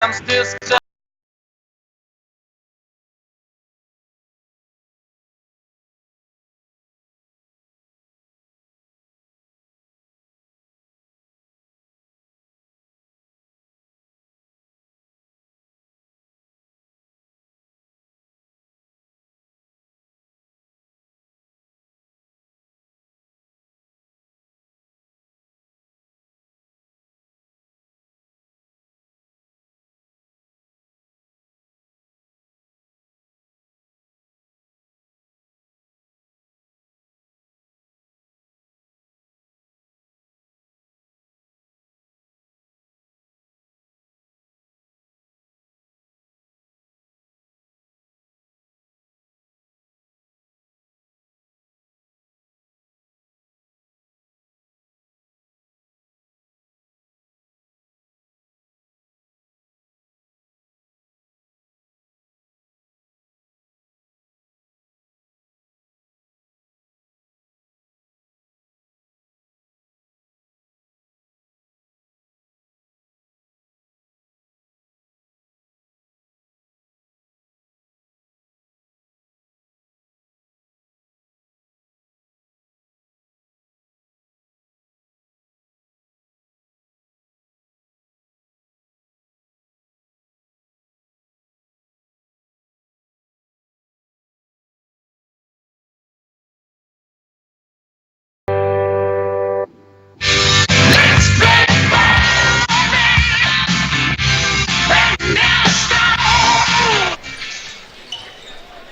I'm still stuck.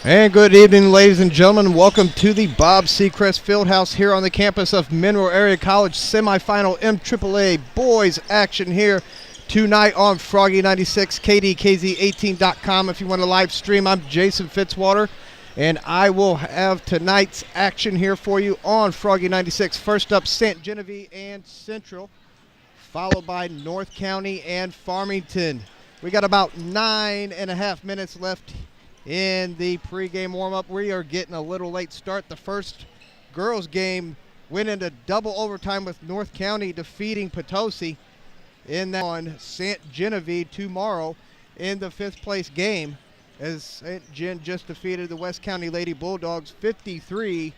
And good evening, ladies and gentlemen. Welcome to the Bob Seacrest Fieldhouse here on the campus of Mineral Area College. Semifinal MAAA boys action here tonight on Froggy 96, KDKZ18.com. If you want to live stream, I'm Jason Fitzwater, and I will have tonight's action here for you on Froggy 96. First up, St. Genevieve and Central, followed by North County and Farmington. We got about 9.5 minutes left in the pregame warm-up. We are getting a little late start. The first girls game went into double overtime with North County defeating Potosi in that on St. Genevieve tomorrow in the fifth place game, as St. Gen just defeated the West County Lady Bulldogs 53-39.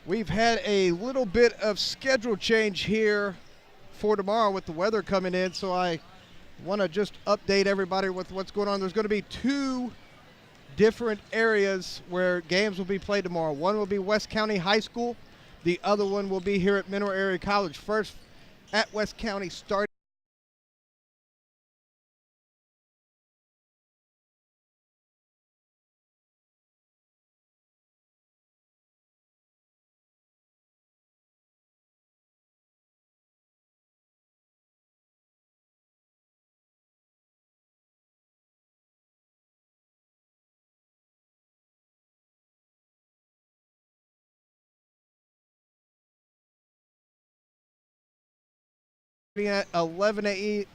We've had a little bit of schedule change here for tomorrow with the weather coming in, so I want to just update everybody with what's going on. There's going to be two different areas where games will be played tomorrow. One will be West County High School. The other one will be here at Mineral Area College. First at West County starting at 11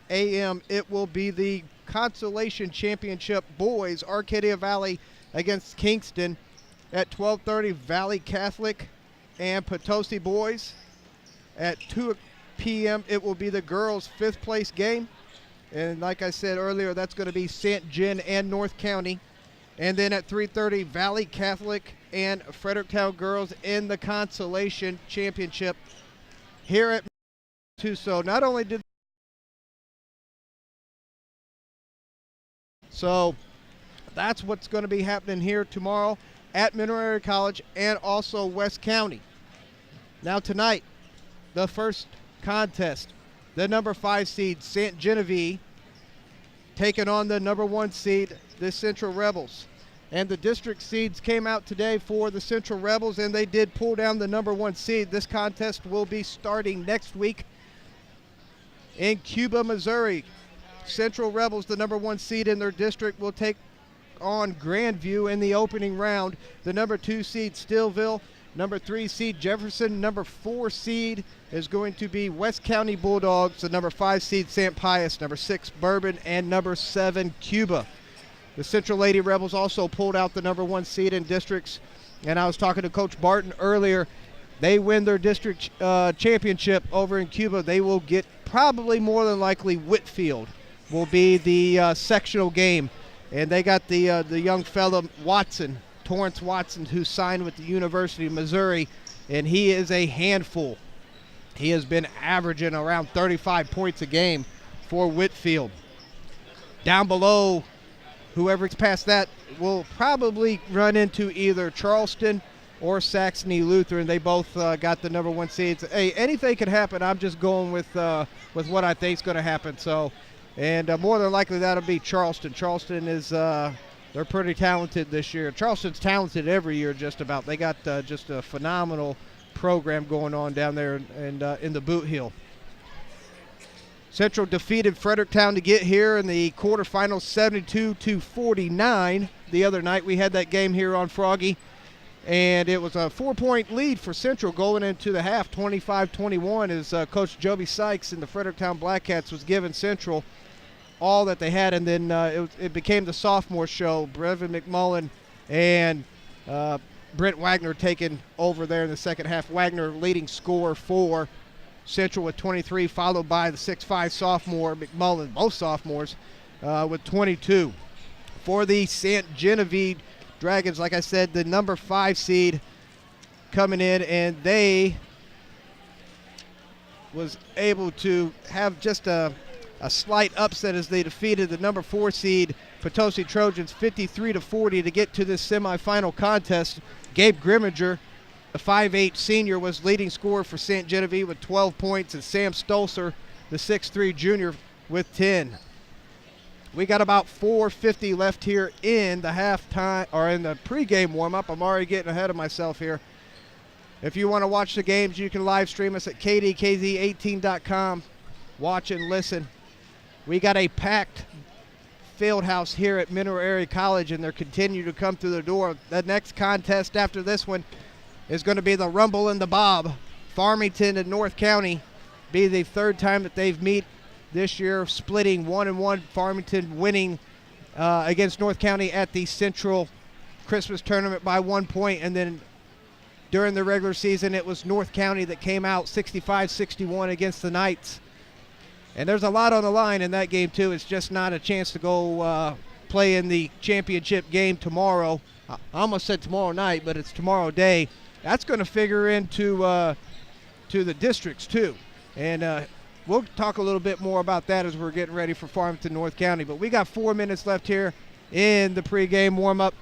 a.m. It will be the Consolation Championship boys, Arcadia Valley against Kingston. At 12:30, Valley Catholic and Potosi boys. At 2 p.m., it will be the girls' fifth place game. And like I said earlier, that's going to be St. Gen and North County. And then at 3:30, Valley Catholic and Fredericktown girls in the Consolation Championship here at so not only did so that's what's going to be happening here tomorrow at Mineral Area College and also West County. Now tonight, the first contest, the number 5 seed St. Genevieve taking on the number 1 seed, the Central Rebels. And the district seeds came out today for the Central Rebels, and they did pull down the number 1 seed. This contest will be starting next week in Cuba, Missouri. Central Rebels, the number 1 seed in their district, will take on Grandview in the opening round. The number 2 seed Stillville, number 3 seed Jefferson, number 4 seed is going to be West County Bulldogs, the number 5 seed St. Pius, number 6 Bourbon, and number 7 Cuba. The Central Lady Rebels also pulled out the number 1 seed in districts, and I was talking to Coach Barton earlier. They win their district championship over in Cuba, they will get probably more than likely Whitfield will be the sectional game. And they got the young fella Torrance Watson, who signed with the University of Missouri, and he is a handful. He has been averaging around 35 points a game for Whitfield. Down below, whoever's past that will probably run into either Charleston or Saxony Lutheran. They both got the number 1 seeds. Hey, anything could happen. I'm just going with what I think is going to happen. So, and more than likely that'll be Charleston. Charleston is they're pretty talented this year. Charleston's talented every year just about. They got just a phenomenal program going on down there and in the Boot Heel. Central defeated Fredericktown to get here in the quarterfinals 72-49. The other night we had that game here on Froggy, and it was a 4-point lead for Central going into the half, 25-21, as Coach Joby Sykes and the Fredericktown Blackcats was giving Central all that they had, and then it became the sophomore show. Brevin McMullen and Brent Wagner taking over there in the second half. Wagner leading scorer for Central with 23, followed by the 6'5 sophomore McMullen, both sophomores, with 22. For the St. Genevieve Dragons, like I said, the number 5 seed coming in, and they was able to have just a slight upset as they defeated the number 4 seed Potosi Trojans 53-40 to get to this semifinal contest. Gabe Grimminger, the 5'8 senior, was leading scorer for St. Genevieve with 12 points, and Sam Stolzer, the 6'3 junior, with 10. We got about 4:50 left here in the halftime, or in the pregame warm-up. I'm already getting ahead of myself here. If you want to watch the games, you can live stream us at kdkz18.com. Watch and listen. We got a packed field house here at Mineral Area College, and they're continuing to come through the door. The next contest after this one is going to be the Rumble and the Bob. Farmington and North County be the third time that they've met this year, splitting 1-1. Farmington winning against North County at the Central Christmas tournament by 1 point, and then during the regular season it was North County that came out 65-61 against the Knights. And there's a lot on the line in that game too. It's just not a chance to go play in the championship game tomorrow. I almost said tomorrow night, but it's tomorrow day. That's going to figure into to the districts too, and we'll talk a little bit more about that as we're getting ready for Farmington, North County. But we got 4 minutes left here in the pregame warm-up.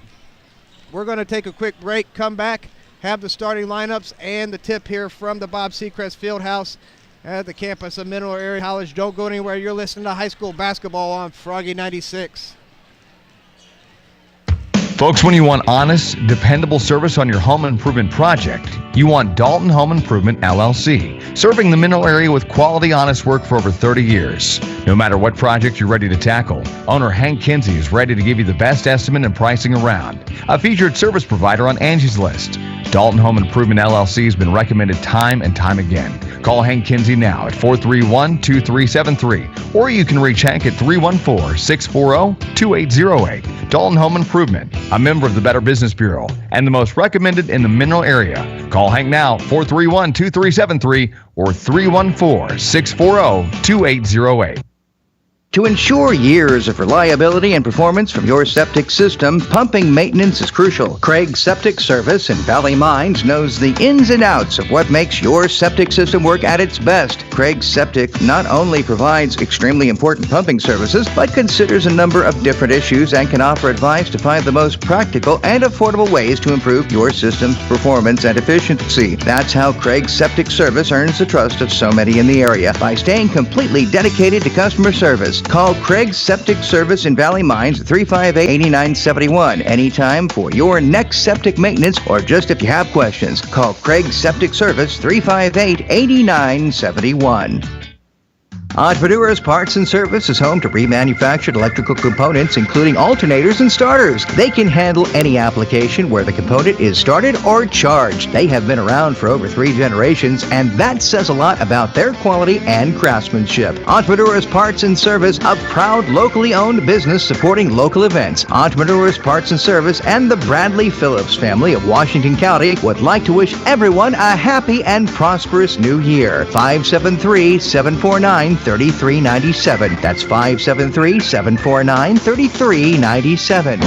We're going to take a quick break, come back, have the starting lineups and the tip here from the Bob Seacrest Fieldhouse at the campus of Mineral Area College. Don't go anywhere. You're listening to high school basketball on Froggy 96. Folks, when you want honest, dependable service on your home improvement project, you want Dalton Home Improvement, LLC, serving the Mineral area with quality, honest work for over 30 years. No matter what project you're ready to tackle, owner Hank Kinsey is ready to give you the best estimate and pricing around. A featured service provider on Angie's List. Dalton Home Improvement, LLC has been recommended time and time again. Call Hank Kinsey now at 431-2373, or you can reach Hank at 314-640-2808. Dalton Home Improvement, a member of the Better Business Bureau, and the most recommended in the Mineral area. Call Hank now, 431-2373, or 314-640-2808. To ensure years of reliability and performance from your septic system, pumping maintenance is crucial. Craig Septic Service in Valley Mines knows the ins and outs of what makes your septic system work at its best. Craig Septic not only provides extremely important pumping services, but considers a number of different issues and can offer advice to find the most practical and affordable ways to improve your system's performance and efficiency. That's how Craig Septic Service earns the trust of so many in the area, by staying completely dedicated to customer service. Call Craig Septic Service in Valley Mines at 358-8971 anytime for your next septic maintenance, or just if you have questions. Call Craig Septic Service 358-8971. Entrepreneurs Parts and Service is home to remanufactured electrical components, including alternators and starters. They can handle any application where the component is started or charged. They have been around for over 3 generations, and that says a lot about their quality and craftsmanship. Entrepreneurs Parts and Service, a proud locally owned business supporting local events. Entrepreneurs Parts and Service and the Bradley Phillips family of Washington County would like to wish everyone a happy and prosperous new year. 573-749-3397. That's 573-749-3397.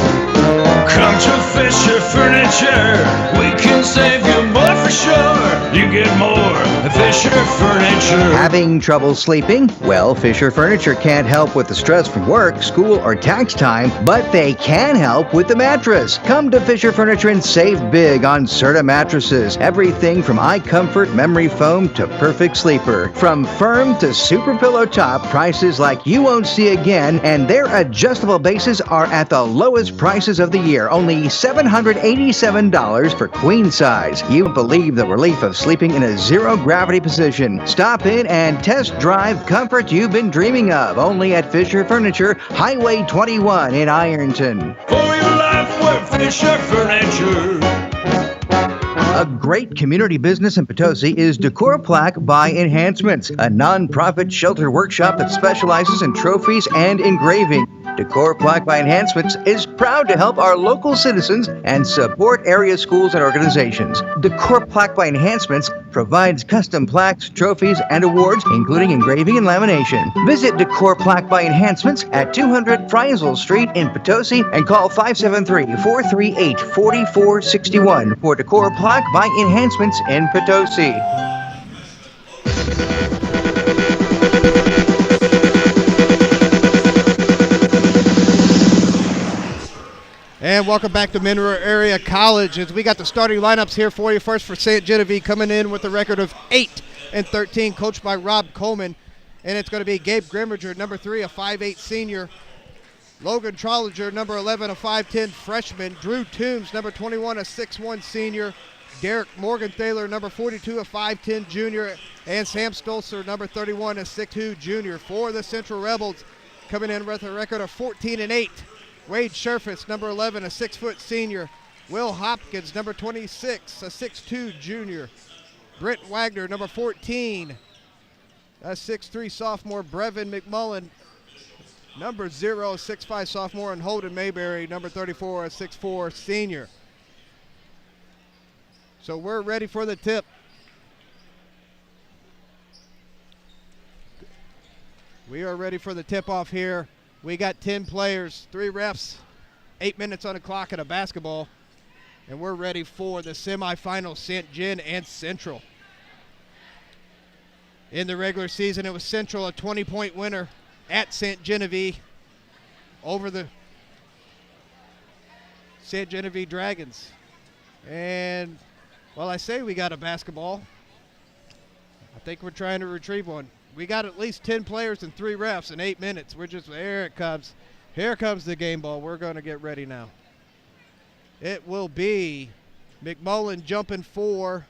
Come to Fisher Furniture. We can save you more for sure. You get more at Fisher Furniture. Having trouble sleeping? Well, Fisher Furniture can't help with the stress from work, school, or tax time, but they can help with the mattress. Come to Fisher Furniture and save big on Serta mattresses. Everything from eye comfort, memory foam to perfect sleeper. From firm to super pillow top, prices like you won't see again, and their adjustable bases are at the lowest prices of the year. Only $787 for queen size. You believe the relief of sleeping in a zero-gravity position. Stop in and test drive comfort you've been dreaming of. Only at Fisher Furniture, Highway 21 in Ironton. For your life, we're Fisher Furniture. A great community business in Potosi is Decor Plaque by Enhancements, a non-profit shelter workshop that specializes in trophies and engraving. Decor Plaque by Enhancements is proud to help our local citizens and support area schools and organizations. Decor Plaque by Enhancements provides custom plaques, trophies, and awards, including engraving and lamination. Visit Decor Plaque by Enhancements at 200 Friesel Street in Potosi and call 573-438-4461 for Decor Plaque by Enhancements in Potosi. And welcome back to Monroe Area College as we got the starting lineups here for you. First for St. Genevieve coming in with a record of 8-13, coached by Rob Coleman. And it's going to be Gabe Grimminger, number 3, a 5'8 senior. Logan Trollinger, number 11, a 5'10 freshman. Drew Toombs, number 21, a 6'1 senior. Derek Morgenthaler, number 42, a 5'10 junior. And Sam Stolzer, number 31, a 6'2 junior. For the Central Rebels, coming in with a record of 14-8. Wade Sherfus, number 11, a 6-foot senior. Will Hopkins, number 26, a 6'2 junior. Brent Wagner, number 14, a 6'3 sophomore. Brevin McMullen, number 0, a 6'5 sophomore. And Holden Mayberry, number 34, a 6'4 senior. So we're ready for the tip. We are ready for the tip-off here. We got 10 players, 3 refs, 8 minutes on the clock and a basketball. And we're ready for the semifinals, St. Gen and Central. In the regular season, it was Central, a 20-point winner at St. Genevieve over the St. Genevieve Dragons. And, well, I say we got a basketball. I think we're trying to retrieve one. We got at least 10 players and 3 refs in 8 minutes. We're just, here it comes. Here comes the game ball. We're going to get ready now. It will be McMullen jumping for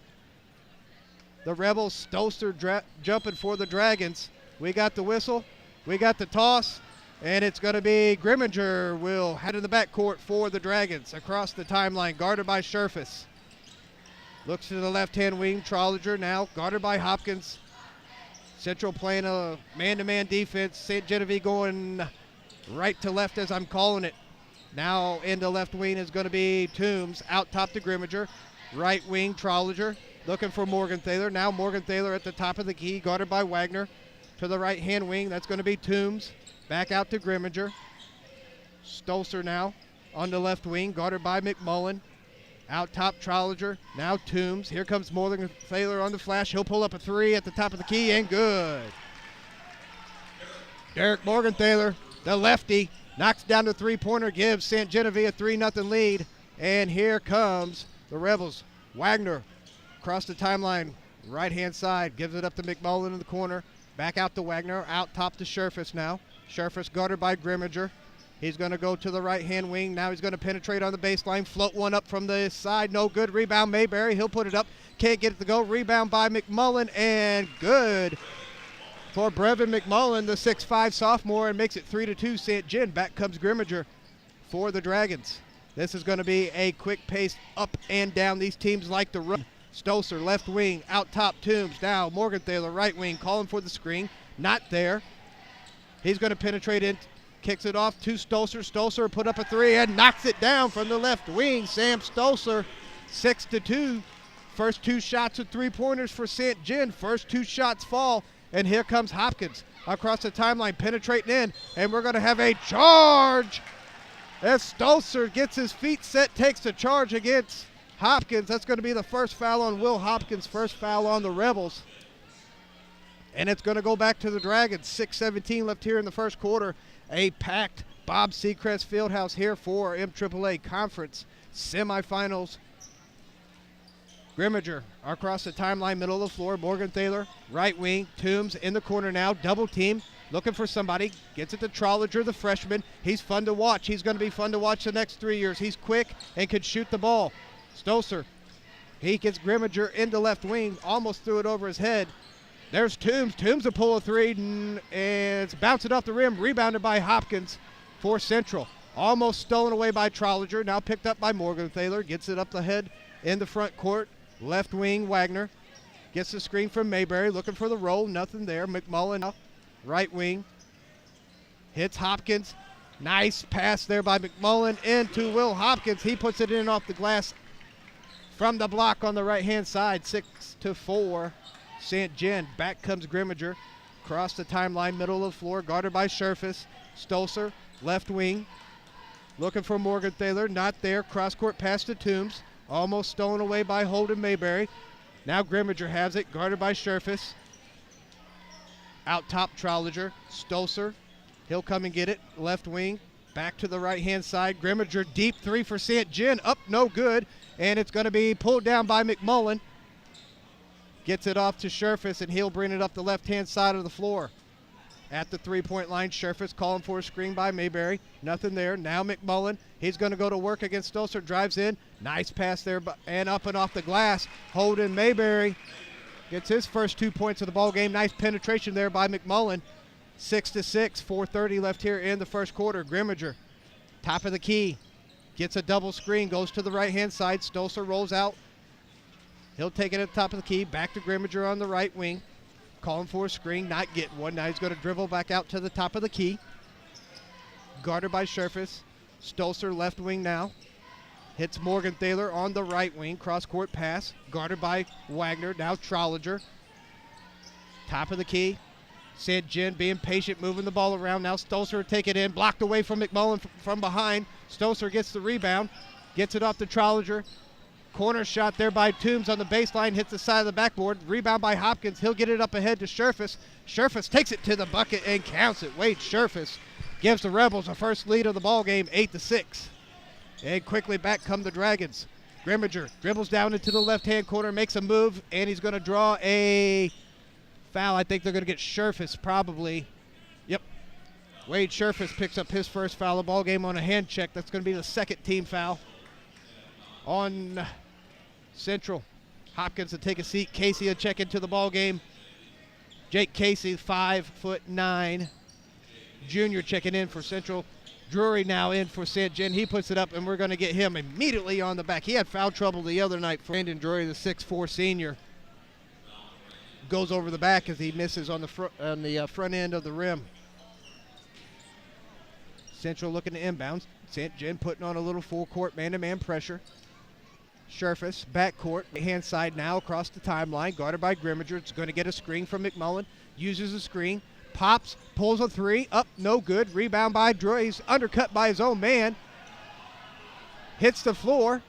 the Rebels. Stolzer jumping for the Dragons. We got the whistle. We got the toss. And it's going to be Grimminger will head in the backcourt for the Dragons. Across the timeline, guarded by Sherfus. Looks to the left-hand wing. Trollinger now guarded by Hopkins. Central playing a man-to-man defense. St. Genevieve going right to left as I'm calling it. Now in the left wing is going to be Toombs. Out top to Grimminger. Right wing, Trollinger. Looking for Morgenthaler. Now Morgenthaler at the top of the key, guarded by Wagner. To the right-hand wing, that's going to be Toombs. Back out to Grimminger. Stolzer now on the left wing, guarded by McMullen. Out top, Trollinger. Now Toombs. Here comes Morgenthaler on the flash. He'll pull up a 3 at the top of the key, and good. Derek Morgenthaler, the lefty, knocks down the three-pointer, gives St. Genevieve a 3-0 lead. And here comes the Rebels. Wagner across the timeline, right-hand side, gives it up to McMullen in the corner. Back out to Wagner. Out top to Sherfus now. Sherfus guarded by Grimminger. He's going to go to the right-hand wing. Now he's going to penetrate on the baseline. Float one up from the side. No good. Rebound, Mayberry. He'll put it up. Can't get it to go. Rebound by McMullen, and good. for Brevin McMullen, the 6'5 sophomore, and makes it 3-2 St. John. Back comes Grimminger for the Dragons. This is going to be a quick pace up and down. These teams like to run. Stosur, left wing, out top Toombs. Now Morgenthaler, right wing, calling for the screen. Not there. He's going to penetrate in, kicks it off to Stosur. Stosur put up a three and knocks it down from the left wing. Sam Stosur, 6-2. First two shots with three-pointers for St. John. First two shots fall, and here comes Hopkins across the timeline, penetrating in, and we're going to have a charge as Stosur gets his feet set, takes the charge against Hopkins. That's going to be the first foul on Will Hopkins, first foul on the Rebels. And it's going to go back to the Dragons. 6:17 left here in the first quarter. A packed Bob Seacrest Fieldhouse here for MAAA Conference semifinals. Grimminger across the timeline, middle of the floor. Morgenthaler, right wing. Toombs in the corner now. Double team. Looking for somebody. Gets it to Trollinger, the freshman. He's fun to watch. He's going to be fun to watch the next 3 years. He's quick and can shoot the ball. Stosur. He gets Grimminger into left wing. Almost threw it over his head. There's Toombs. Toombs will pull a three, and it's bouncing off the rim. Rebounded by Hopkins for Central. Almost stolen away by Trollinger. Now picked up by Morgenthaler. Gets it up the head in the front court. Left wing, Wagner. Gets the screen from Mayberry. Looking for the roll. Nothing there. McMullen now. Right wing. Hits Hopkins. Nice pass there by McMullen into Will Hopkins. He puts it in off the glass from the block on the right-hand side. 6-4. St. John. Back comes Grimminger. Across the timeline, middle of the floor. Guarded by Scherfus. Stosur, left wing. Looking for Morgenthaler. Not there. Cross-court pass to Toombs. Almost stolen away by Holden Mayberry. Now Grimminger has it. Guarded by Scherfus. Out top Trollinger. Stosur. He'll come and get it. Left wing. Back to the right-hand side. Grimminger deep three for St. John. Up, no good. And it's going to be pulled down by McMullen. Gets it off to Scherfus, and he'll bring it up the left-hand side of the floor. At the three-point line, Scherfus calling for a screen by Mayberry. Nothing there. Now McMullen. He's going to go to work against Stosur. Drives in. Nice pass there, and up and off the glass. Holden Mayberry gets his first 2 points of the ball game. Nice penetration there by McMullen. 6-6. 4:30 left here in the first quarter. Grimminger, top of the key. Gets a double screen. Goes to the right-hand side. Stosur rolls out. He'll take it at the top of the key. Back to Grimminger on the right wing. Calling for a screen. Not getting one. Now he's going to dribble back out to the top of the key. Guarded by Scherfus. Stosur left wing now. Hits Morgenthaler on the right wing. Cross-court pass. Guarded by Wagner. Now Trollinger. Top of the key. St. John being patient, moving the ball around. Now Stosur take it in. Blocked away from McMullen from behind. Stosur gets the rebound. Gets it off to Trollinger. Corner shot there by Toombs on the baseline. Hits the side of the backboard. Rebound by Hopkins. He'll get it up ahead to Scherfus. Scherfus takes it to the bucket and counts it. Wade Scherfus gives the Rebels a first lead of the ball game, 8-6. And quickly back come the Dragons. Grimminger dribbles down into the left-hand corner, makes a move, and he's going to draw a foul. I think they're going to get Scherfus probably. Yep. Wade Scherfus picks up his first foul of the ball game on a hand check. That's going to be the second team foul on Central. Hopkins will take a seat. Casey will check into the ball game. Jake Casey, 5'9", junior, checking in for Central. Drury now in for St. John. He puts it up, and we're going to get him immediately on the back. He had foul trouble the other night for Brandon Drury, the 6'4" senior. Goes over the back as he misses on the front end of the rim. Central looking to inbounds. St. John putting on a little full court man-to-man pressure. Scherfus, backcourt, hand side now across the timeline, guarded by Grimminger. It's going to get a screen from McMullen. Uses a screen, pops, pulls a three, up, no good. Rebound by Drury. He's undercut by his own man. Hits the floor.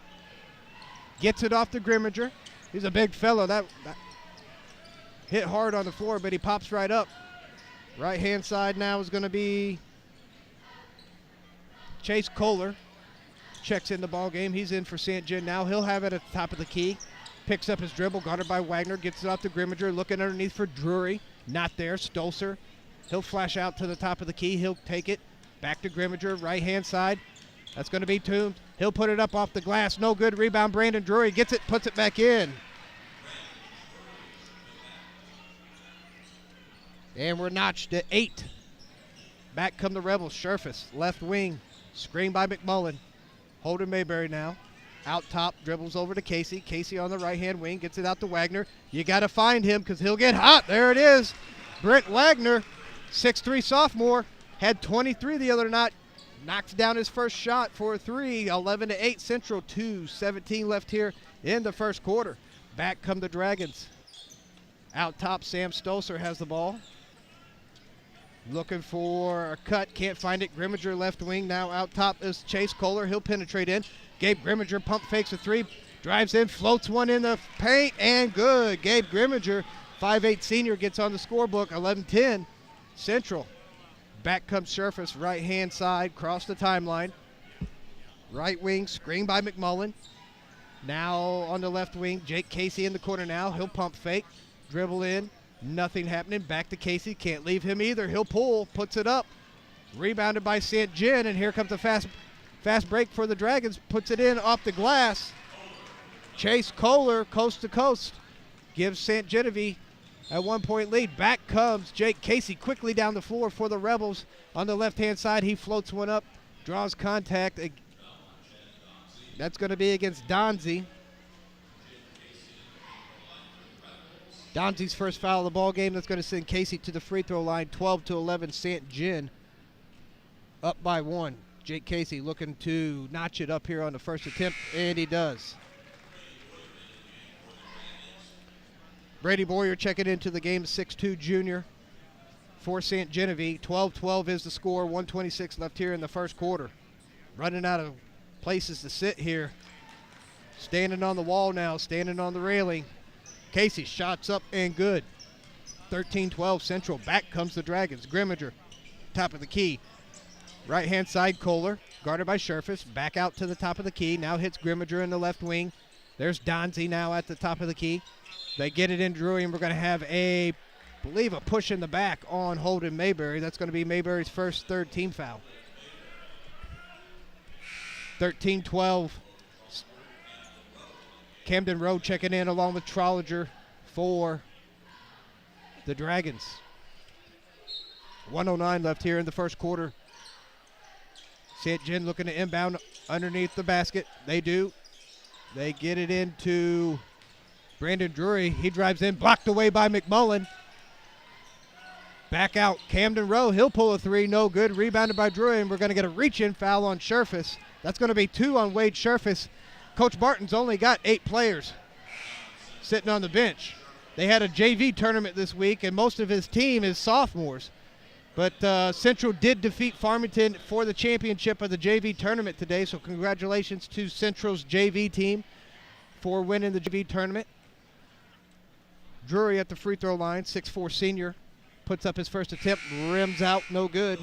Gets it off to Grimminger. He's a big fellow. That hit hard on the floor, but he pops right up. Right-hand side now is going to be Chase Kohler. Checks in the ball game. He's in for St. John now. He'll have it at the top of the key. Picks up his dribble, guarded by Wagner. Gets it off to Grimminger. Looking underneath for Drury. Not there. Stosur. He'll flash out to the top of the key. He'll take it. Back to Grimminger. Right-hand side. That's going to be Toombs. He'll put it up off the glass. No good. Rebound. Brandon Drury gets it. Puts it back in. And we're notched at 8. Back come the Rebels. Scherfus, left wing. Screen by McMullen. Holden Mayberry now. Out top, dribbles over to Casey. Casey on the right-hand wing, gets it out to Wagner. You got to find him because he'll get hot. There it is. Brent Wagner, 6'3 sophomore, had 23 the other night. Knocks down his first shot for a 3. 11-8 Central. 2:17 left here in the first quarter. Back come the Dragons. Out top, Sam Stolzer has the ball. Looking for a cut, can't find it. Grimminger left wing. Now out top is Chase Kohler. He'll penetrate in. Gabe Grimminger pump fakes a 3, drives in, floats one in the paint, and good. Gabe Grimminger, 5'8 senior, gets on the scorebook. 11-10 Central. Back comes Scherfus, right-hand side, cross the timeline. Right wing, screen by McMullen. Now on the left wing, Jake Casey in the corner now. He'll pump fake, dribble in. Nothing happening. Back to Casey. Can't leave him either. He'll pull, puts it up. Rebounded by St. John, and here comes a fast break for the Dragons. Puts it in off the glass. Chase Kohler, coast to coast, gives St. Genevieve a 1-point lead. Back comes Jake Casey quickly down the floor for the Rebels. On the left-hand side, he floats one up, draws contact. That's going to be against Donzie. Donzie's first foul of the ball game. That's going to send Casey to the free throw line. 12-11, St. John up by 1. Jake Casey looking to notch it up here on the first attempt, and he does. Brady Boyer checking into the game, 6'2 junior for St. Genevieve. 12-12 is the score. 1:26 left here in the first quarter. Running out of places to sit here. Standing on the wall now, standing on the railing. Casey shots up and good. 13-12 Central. Back comes the Dragons. Grimminger, top of the key. Right-hand side, Kohler, guarded by Scherfus. Back out to the top of the key. Now hits Grimminger in the left wing. There's Donzie now at the top of the key. They get it in Drury, and we're going to have I believe a push in the back on Holden Mayberry. That's going to be Mayberry's first third team foul. 13-12. Camden Rowe checking in along with Trollinger for the Dragons. 1:09 left here in the first quarter. St. John looking to inbound underneath the basket. They do. They get it into Brandon Drury. He drives in, blocked away by McMullen. Back out, Camden Rowe. He'll pull a 3, no good. Rebounded by Drury, and we're going to get a reach-in foul on Scherfus. That's going to be 2 on Wade Scherfus. Coach Barton's only got 8 players sitting on the bench. They had a JV tournament this week, and most of his team is sophomores. But Central did defeat Farmington for the championship of the JV tournament today, so congratulations to Central's JV team for winning the JV tournament. Drury at the free throw line, 6'4 senior, puts up his first attempt, rims out, no good.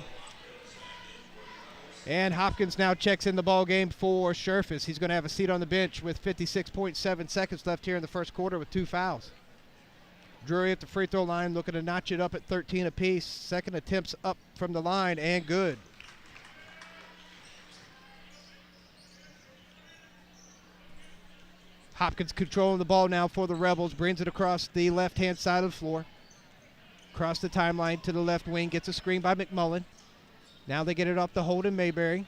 And Hopkins now checks in the ball game for Scherfus. He's going to have a seat on the bench with 56.7 seconds left here in the first quarter with 2 fouls. Drury at the free throw line looking to notch it up at 13 apiece. Second attempts up from the line and good. Hopkins controlling the ball now for the Rebels. Brings it across the left-hand side of the floor. Across the timeline to the left wing. Gets a screen by McMullen. Now they get it off to Holden Mayberry.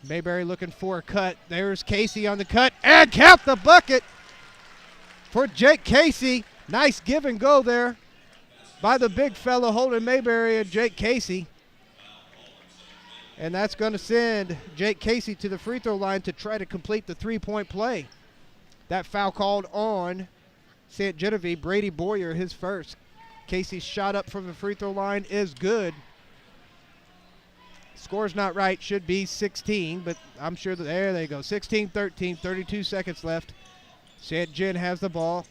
Mayberry looking for a cut. There's Casey on the cut. And count the bucket for Jake Casey. Nice give and go there by the big fella Holden Mayberry and Jake Casey. And that's going to send Jake Casey to the free throw line to try to complete the 3-point play. That foul called on St. Genevieve. Brady Boyer, his first. Casey's shot up from the free throw line is good. Score's not right, should be 16, but I'm sure that there they go. 16-13, 32 seconds left. St. John has the ball.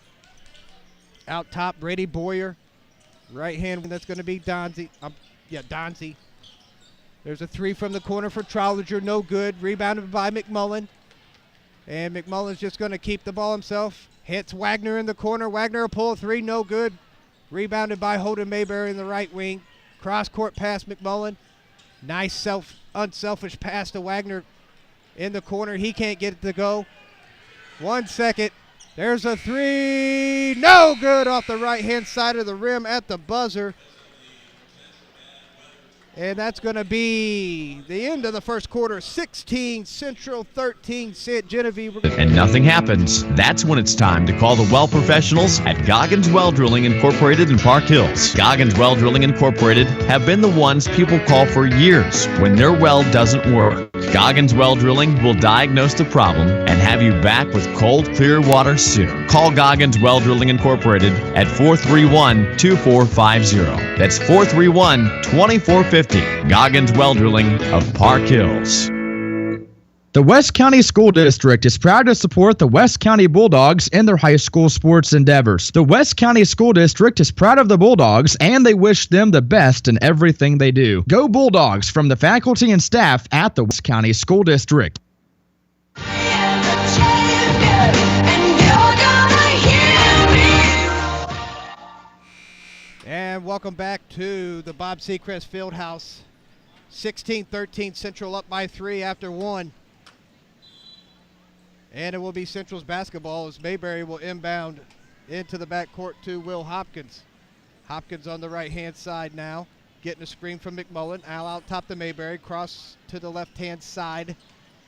Out top, Brady Boyer. Right hand, that's going to be Donzie. Donzie. There's a 3 from the corner for Trollinger, no good. Rebounded by McMullen. And McMullen's just going to keep the ball himself. Hits Wagner in the corner. Wagner will pull a 3, no good. Rebounded by Holden Mayberry in the right wing. Cross-court pass, McMullen. Nice unselfish pass to Wagner in the corner. He can't get it to go. 1 second. There's a 3. No good off the right-hand side of the rim at the buzzer. And that's going to be the end of the first quarter. 16 Central, 13 St. Genevieve. And nothing happens. That's when it's time to call the well professionals at Goggins Well Drilling Incorporated in Park Hills. Goggins Well Drilling Incorporated have been the ones people call for years when their well doesn't work. Goggins Well Drilling will diagnose the problem and have you back with cold, clear water soon. Call Goggins Well Drilling Incorporated at 431-2450. That's 431-2450. Goggins Well Drilling of Park Hills. The West County School District is proud to support the West County Bulldogs in their high school sports endeavors. The West County School District is proud of the Bulldogs, and they wish them the best in everything they do. Go Bulldogs from the faculty and staff at the West County School District. And welcome back to the Bob Seacrest Fieldhouse. 16-13 Central up by 3 after 1. And it will be Central's basketball as Mayberry will inbound into the backcourt to Will Hopkins. Hopkins on the right-hand side now, getting a screen from McMullen. Al out top to Mayberry, cross to the left-hand side.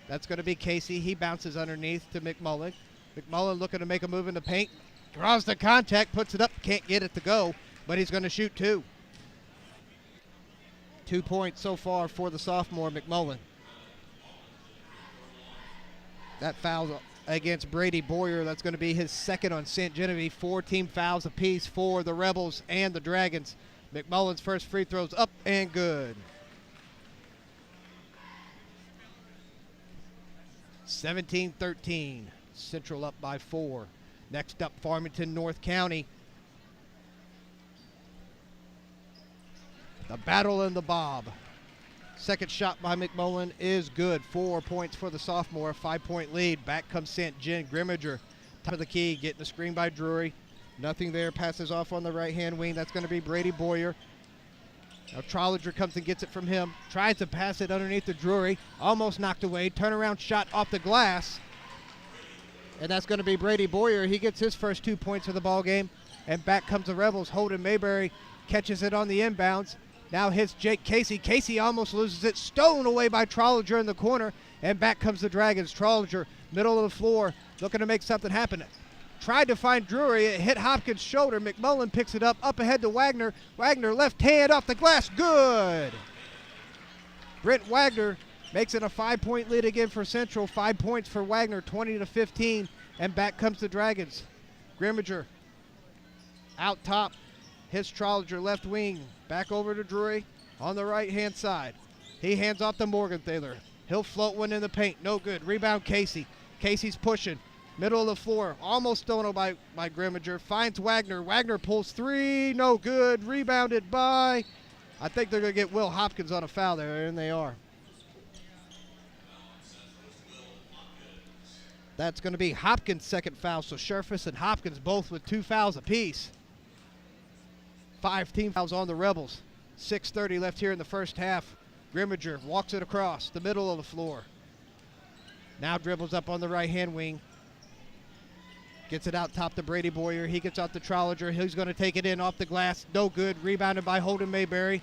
That's going to be Casey. He bounces underneath to McMullen. McMullen looking to make a move in the paint. Draws the contact, puts it up, can't get it to go, but he's going to shoot 2. 2 points so far for the sophomore McMullen. That foul against Brady Boyer, that's going to be his second on St. Genevieve. 4 team fouls apiece for the Rebels and the Dragons. McMullen's first free throws up and good. 17-13, Central up by 4. Next up, Farmington North County. The battle in the Bob. Second shot by McMullen is good. 4 points for the sophomore, 5-point lead. Back comes St. Gen. Grimminger, top of the key, getting the screen by Drury. Nothing there, passes off on the right-hand wing. That's going to be Brady Boyer. Now Trollinger comes and gets it from him. Tries to pass it underneath the Drury. Almost knocked away. Turnaround shot off the glass. And that's going to be Brady Boyer. He gets his first 2 points of the ball game. And back comes the Rebels. Holden Mayberry catches it on the inbounds. Now hits Jake Casey. Casey almost loses it. Stolen away by Trollinger in the corner. And back comes the Dragons. Trollinger, middle of the floor, looking to make something happen. Tried to find Drury. It hit Hopkins' shoulder. McMullen picks it up ahead to Wagner. Wagner left hand off the glass. Good. Brent Wagner makes it a 5-point lead again for Central. 5 points for Wagner, 20-15. And back comes the Dragons. Grimminger out top. Hits Trollinger left wing. Back over to Drury on the right-hand side. He hands off to Morgenthaler. He'll float one in the paint. No good. Rebound Casey. Casey's pushing. Middle of the floor. Almost stolen by Grimminger. Finds Wagner. Wagner pulls 3. No good. Rebounded by, I think they're going to get Will Hopkins on a foul there, and they are. That's going to be Hopkins' second foul. So Scherfus and Hopkins both with 2 fouls apiece. 5 team fouls on the Rebels. 6:30 left here in the first half. Grimminger walks it across the middle of the floor. Now dribbles up on the right-hand wing. Gets it out top to Brady Boyer. He gets out to Trollinger. He's going to take it in off the glass. No good. Rebounded by Holden Mayberry.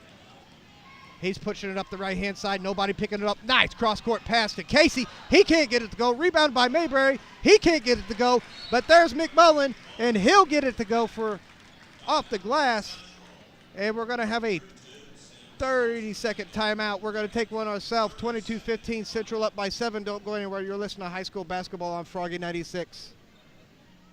He's pushing it up the right-hand side. Nobody picking it up. Nice cross-court pass to Casey. He can't get it to go. Rebounded by Mayberry. He can't get it to go. But there's McMullen, and he'll get it to go for off the glass. And we're going to have a 30-second timeout. We're going to take one ourselves. 22-15, Central up by 7. Don't go anywhere. You're listening to High School Basketball on Froggy 96.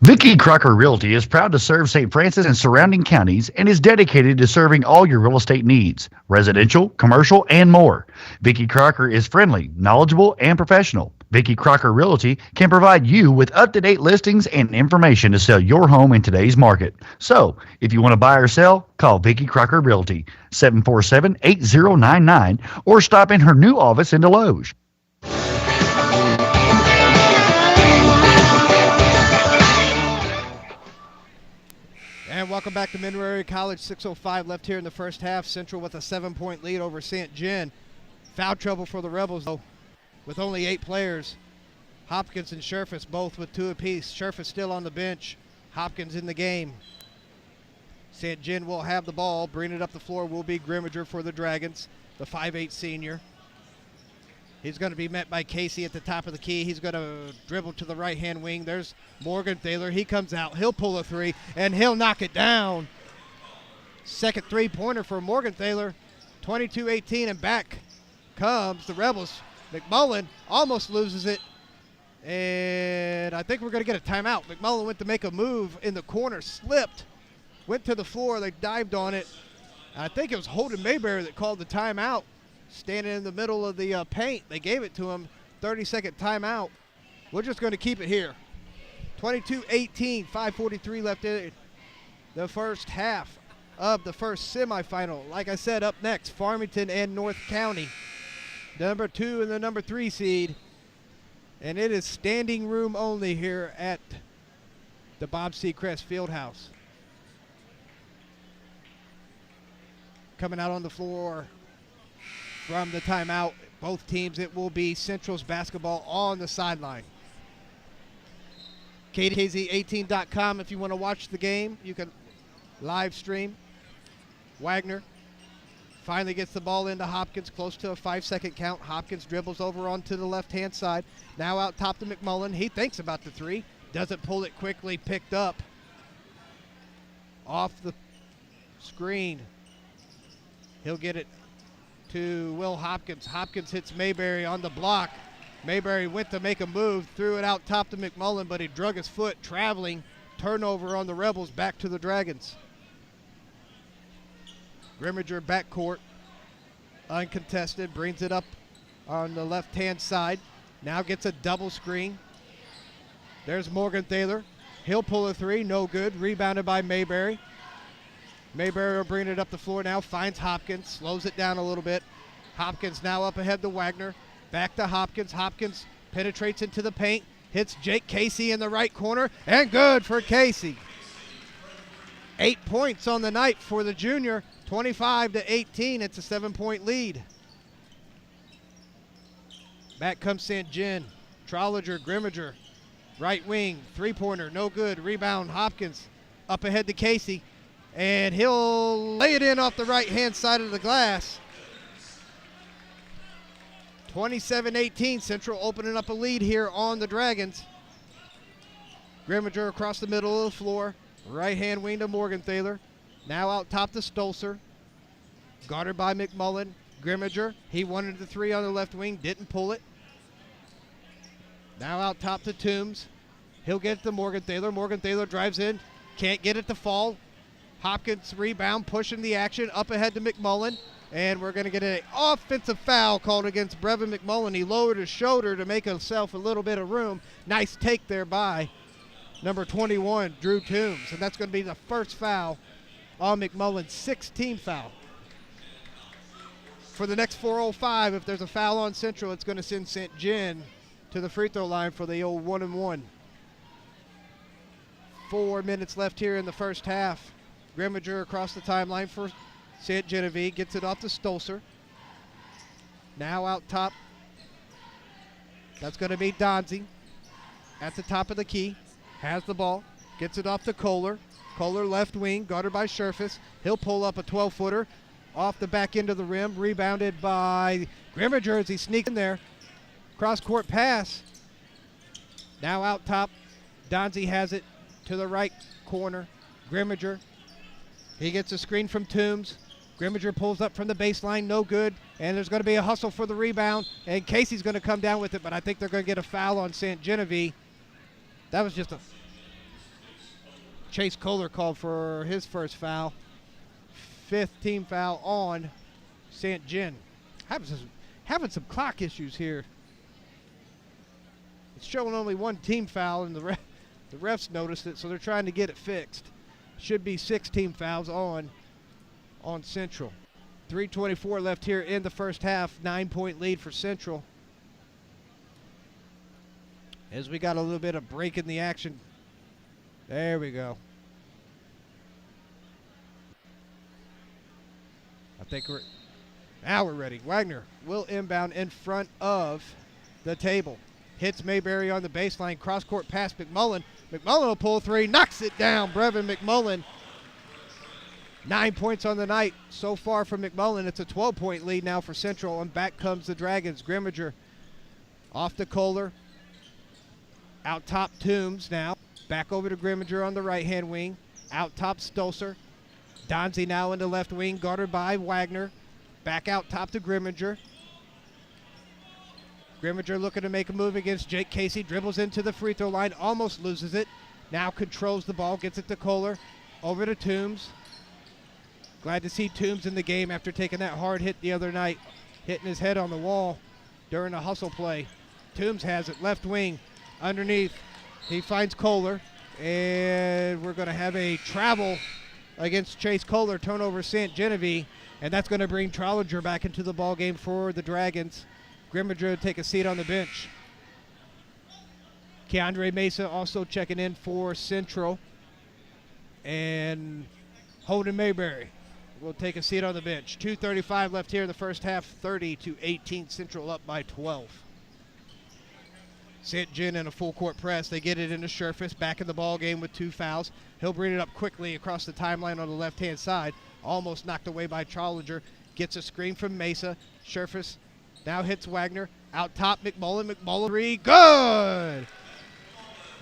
Vicky Crocker Realty is proud to serve St. Francis and surrounding counties and is dedicated to serving all your real estate needs, residential, commercial, and more. Vicky Crocker is friendly, knowledgeable, and professional. Vicky Crocker Realty can provide you with up-to-date listings and information to sell your home in today's market. So, if you want to buy or sell, call Vicky Crocker Realty, 747-8099, or stop in her new office in Deloge. And welcome back to Mineral Area College. 6:05 left here in the first half. Central with a 7-point lead over St. Gen. Foul trouble for the Rebels, though, with only 8 players. Hopkins and Scherfus both with 2 apiece. Scherfus still on the bench. Hopkins in the game. St. John will have the ball. Bringing it up the floor will be Grimminger for the Dragons, the 5'8 senior. He's going to be met by Casey at the top of the key. He's going to dribble to the right-hand wing. There's Morgenthaler. He comes out. He'll pull a three, and he'll knock it down. Second three-pointer for Morgenthaler. 22-18, and back comes the Rebels. McMullen almost loses it, and I think we're going to get a timeout. McMullen went to make a move in the corner, slipped, went to the floor. They dived on it. I think it was Holden Mayberry that called the timeout. Standing in the middle of the paint. They gave it to him. 30-second timeout. We're just going to keep it here. 22-18, 5:43 left in the first half of the first semifinal. Like I said, up next, Farmington and North County. Number 2 and the number 3 seed. And it is standing room only here at the Bob C. Crest Fieldhouse. Coming out on the floor from the timeout, both teams, it will be Central's basketball on the sideline. KZ18.com if you want to watch the game. You can live stream. Wagner finally gets the ball into Hopkins, close to a 5-second count. Hopkins dribbles over onto the left-hand side. Now out top to McMullen. He thinks about the three. Doesn't pull it quickly. Picked up off the screen. He'll get it to Will Hopkins. Hopkins hits Mayberry on the block. Mayberry went to make a move, threw it out top to McMullen, but he drug his foot, traveling. Turnover on the Rebels, back to the Dragons. Grimminger backcourt, uncontested, brings it up on the left-hand side. Now gets a double screen. There's Morgenthaler. He'll pull a three, no good. Rebounded by Mayberry. Mayberry will bring it up the floor now, finds Hopkins, slows it down a little bit. Hopkins now up ahead to Wagner. Back to Hopkins. Hopkins penetrates into the paint, hits Jake Casey in the right corner, and good for Casey. 8 points on the night for the junior, 25-18. It's a 7-point lead. Back comes St. John. Trollinger, Grimminger, right wing, three-pointer, no good. Rebound, Hopkins, up ahead to Casey. And he'll lay it in off the right-hand side of the glass. 27-18, Central opening up a lead here on the Dragons. Grimminger across the middle of the floor. Right-hand wing to Morgenthaler. Now out top to Stolzer. Guarded by McMullen. Grimminger, he wanted the three on the left wing, didn't pull it. Now out top to Toombs. He'll get it to Morgenthaler. Morgenthaler drives in, can't get it to fall. Hopkins rebound, pushing the action, up ahead to McMullen. And we're going to get an offensive foul called against Brevin McMullen. He lowered his shoulder to make himself a little bit of room. Nice take there by number 21, Drew Toombs. And that's going to be the first foul on McMullen's 16th foul. For the next 4:05, if there's a foul on Central, it's going to send St. John to the free throw line for the old 1-and-1. 4 minutes left here in the first half. Grimminger across the timeline for St. Genevieve, gets it off to Stolzer. Now out top. That's going to be Donzie at the top of the key. Has the ball, gets it off to Kohler. Kohler left wing, guarded by Scherfus. He'll pull up a 12-footer off the back end of the rim, rebounded by Grimminger as he sneaks in there. Cross-court pass. Now out top. Donzie has it to the right corner. Grimminger. He gets a screen from Toombs. Grimminger pulls up from the baseline, no good. And there's going to be a hustle for the rebound. And Casey's going to come down with it, but I think they're going to get a foul on St. Genevieve. That was just a Chase Kohler called for his first foul. 5th team foul on St. John. Having some clock issues here. It's showing only one team foul, and the refs noticed it, so they're trying to get it fixed. Should be 6 team fouls on Central. 3:24 left here in the first half. 9-point lead for Central. As we got a little bit of break in the action. There we go. I think now we're ready. Wagner will inbound in front of the table. Hits Mayberry on the baseline. Cross-court pass McMullen. McMullen will pull three. Knocks it down. Brevin McMullen. 9 points on the night so far for McMullen. It's a 12-point lead now for Central, and back comes the Dragons. Grimminger off to Kohler. Out top Toombs now. Back over to Grimminger on the right-hand wing. Out top Stosser. Donzie now in the left wing, guarded by Wagner. Back out top to Grimminger. Grimminger looking to make a move against Jake Casey. Dribbles into the free throw line, almost loses it. Now controls the ball, gets it to Kohler. Over to Toombs. Glad to see Toombs in the game after taking that hard hit the other night, hitting his head on the wall during a hustle play. Toombs has it, left wing, underneath. He finds Kohler, and we're going to have a travel against Chase Kohler, turnover St. Genevieve, and that's going to bring Trollinger back into the ball game for the Dragons. Grimminger to take a seat on the bench. Keandre Mesa also checking in for Central, and Holden Mayberry will take a seat on the bench. 2:35 left here in the first half, 30-18, Central up by 12. St. Gen in a full court press. They get it into Scherfus, back in the ball game with 2 fouls. He'll bring it up quickly across the timeline on the left-hand side. Almost knocked away by Trollinger. Gets a screen from Mesa. Scherfus now hits Wagner. Out top, McMullen. McMullen 3, good!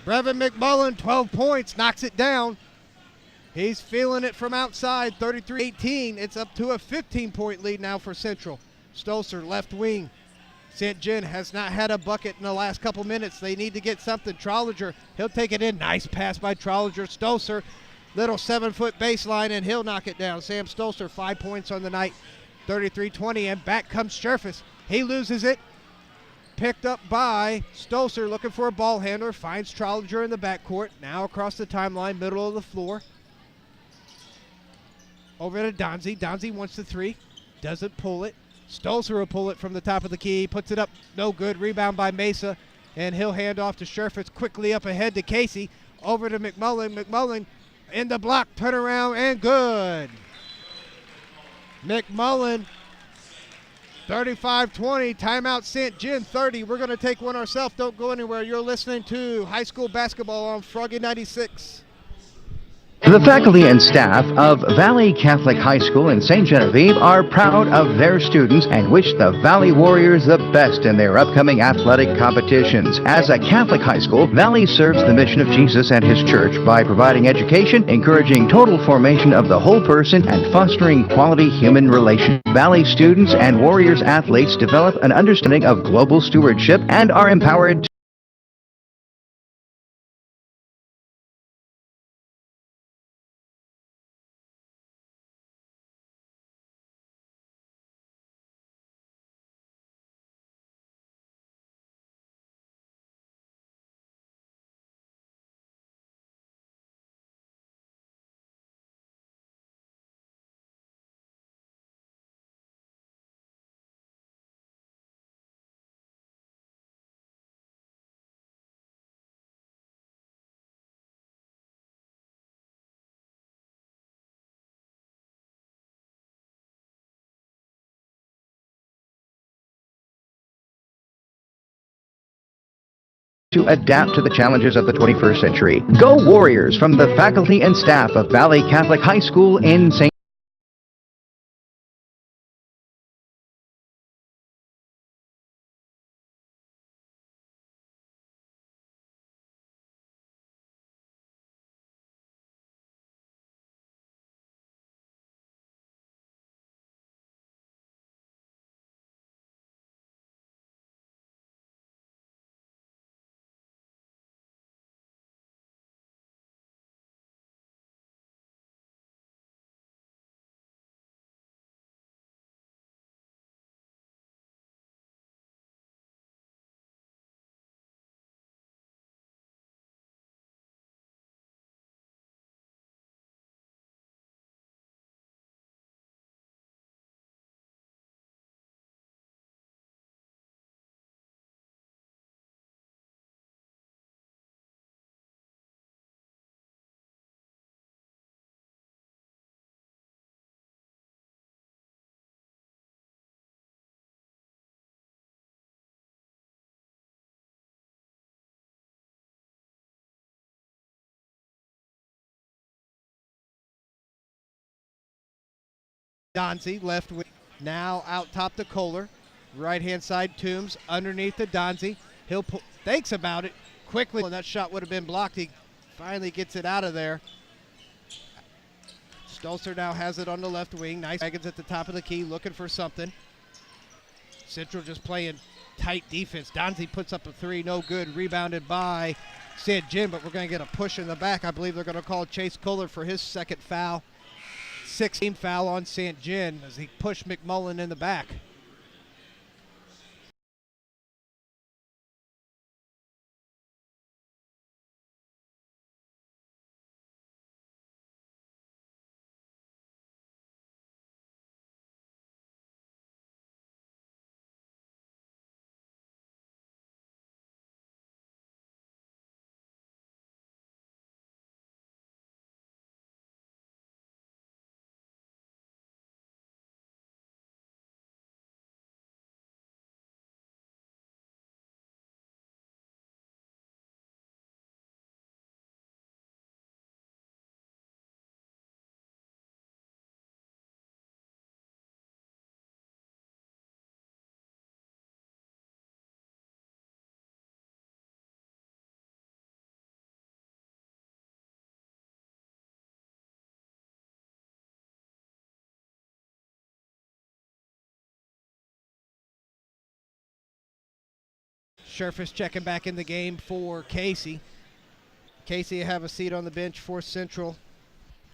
Brevin McMullen, 12 points, knocks it down. He's feeling it from outside, 33-18. It's up to a 15-point lead now for Central. Stosser, left wing. St. Gen has not had a bucket in the last couple minutes. They need to get something. Trollinger, he'll take it in. Nice pass by Trollinger. Stosser, little 7-foot baseline, and he'll knock it down. Sam Stosser, 5 points on the night, 33-20, and back comes Scherfus. He loses it. Picked up by Stosser, looking for a ball handler. Finds Trollinger in the backcourt. Now across the timeline, middle of the floor. Over to Donzie. Donzie wants the 3. Doesn't pull it. Stosser will pull it from the top of the key. Puts it up. No good. Rebound by Mesa. And he'll hand off to Scherfus. Quickly up ahead to Casey. Over to McMullen. McMullen in the block. Turn around and good. McMullen. 35-20. Timeout St. Gen 30. We're going to take one ourselves. Don't go anywhere. You're listening to high school basketball on Froggy 96. The faculty and staff of Valley Catholic High School in St. Genevieve are proud of their students and wish the Valley Warriors the best in their upcoming athletic competitions. As a Catholic high school, Valley serves the mission of Jesus and His church by providing education, encouraging total formation of the whole person, and fostering quality human relations. Valley students and Warriors athletes develop an understanding of global stewardship and are empowered to adapt to the challenges of the 21st century. Go Warriors from the faculty and staff of Valley Catholic High School in St. Donzie, left wing. Now out top to Kohler. Right-hand side, Toombs underneath to Donzie. He'll thinks about it quickly, and that shot would have been blocked. He finally gets it out of there. Stolzer now has it on the left wing. Nice Dragons at the top of the key, looking for something. Central just playing tight defense. Donzie puts up a three, no good. Rebounded by St. Jim, but we're going to get a push in the back. I believe they're going to call Chase Kohler for his second foul. 16 foul on St. Jim as he pushed McMullen in the back. Scherfis checking back in the game for Casey. Casey have a seat on the bench for Central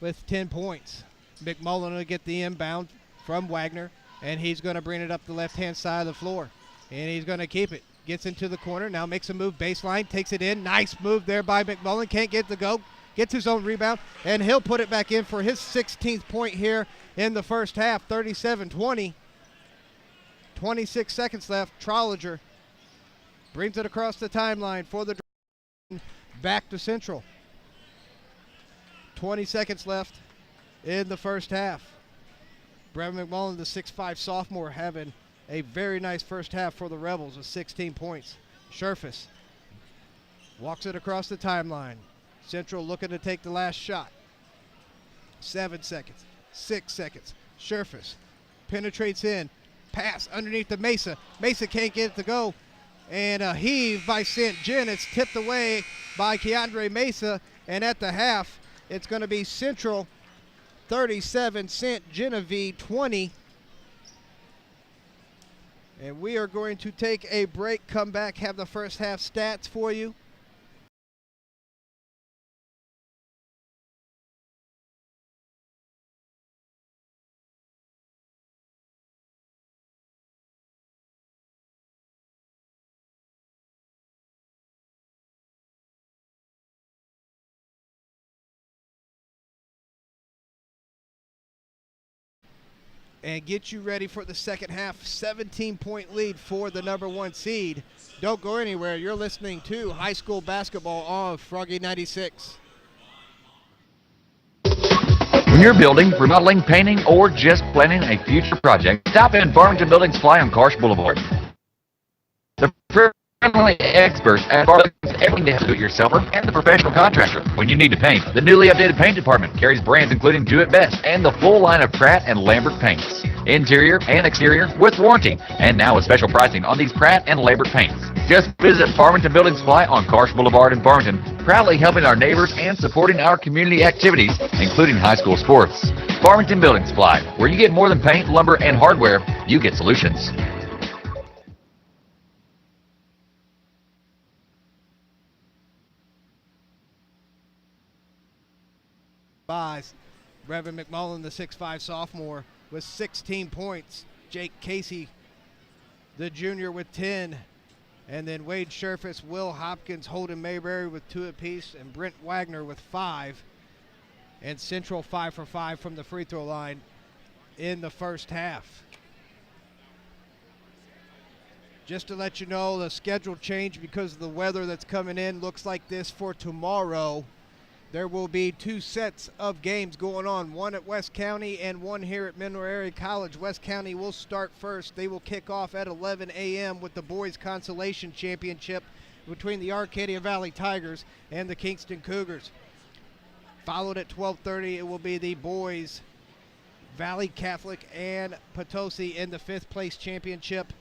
with 10 points. McMullen will get the inbound from Wagner, and he's going to bring it up the left-hand side of the floor. And he's going to keep it. Gets into the corner, now makes a move baseline, takes it in. Nice move there by McMullen. Can't get the go. Gets his own rebound, and he'll put it back in for his 16th point here in the first half, 37-20. 26 seconds left. Trollinger brings it across the timeline for the back to Central. 20 seconds left in the first half. Brevin McMullen, the 6'5 sophomore, having a very nice first half for the Rebels with 16 points. Scherfis walks it across the timeline. Central looking to take the last shot. 7 seconds, 6 seconds. Scherfis penetrates in. Pass underneath the M.A.A.A. M.A.A.A can't get it to go. And a heave by St. John. It's tipped away by Keandre M.A.A.A. And at the half, it's going to be Central 37, St. Genevieve 20. And we are going to take a break, come back, have the first half stats for you. And get you ready for the second half. 17-point lead for the number one seed. Don't go anywhere. You're listening to high school basketball on Froggy 96. When you're building, remodeling, painting, or just planning a future project, stop in Farmington Building Supply on Karsh Boulevard. The friendly experts at Farmington's everything to do-it-yourselfer and the professional contractor. When you need to paint, the newly updated paint department carries brands including Do It Best and the full line of Pratt and Lambert paints. Interior and exterior with warranty. And now with special pricing on these Pratt and Lambert paints. Just visit Farmington Building Supply on Karsh Boulevard in Farmington, proudly helping our neighbors and supporting our community activities, including high school sports. Farmington Building Supply, where you get more than paint, lumber, and hardware, you get solutions. Buys. Brevin McMullen, the 6'5 sophomore, with 16 points. Jake Casey, the junior, with 10. And then Wade Scherfis, Will Hopkins, Holden Mayberry with 2 apiece, and Brent Wagner with 5. And Central 5 for 5 from the free throw line in the first half. Just to let you know, the schedule change because of the weather that's coming in looks like this for tomorrow. There will be 2 sets of games going on, one at West County and one here at M.A.A.A College. West County will start first. They will kick off at 11 a.m. with the Boys Consolation Championship between the Arcadia Valley Tigers and the Kingston Cougars. Followed at 12:30, it will be the Boys Valley Catholic and Potosi in the 5th place championship.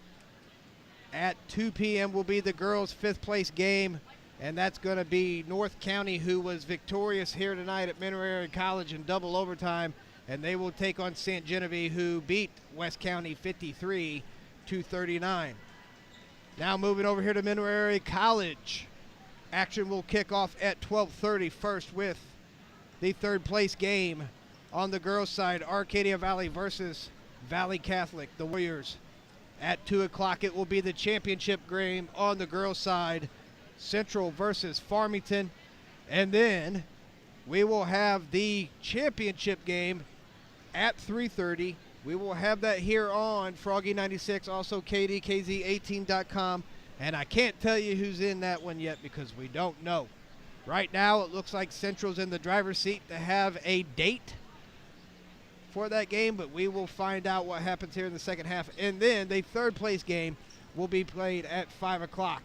At 2 p.m. will be the girls' 5th place game, and that's going to be North County, who was victorious here tonight at Mineral Area College in double overtime, and they will take on St. Genevieve, who beat West County 53-39. Now moving over here to Mineral Area College. Action will kick off at 12:30 first with the 3rd place game on the girls' side, Arcadia Valley versus Valley Catholic, the Warriors. At 2 o'clock, it will be the championship game on the girls' side, Central versus Farmington. And then we will have the championship game at 3:30. We will have that here on Froggy 96, also KDKZ18.com. And I can't tell you who's in that one yet because we don't know. Right now, it looks like Central's in the driver's seat to have a date for that game, but we will find out what happens here in the second half. And then the 3rd place game will be played at 5 o'clock.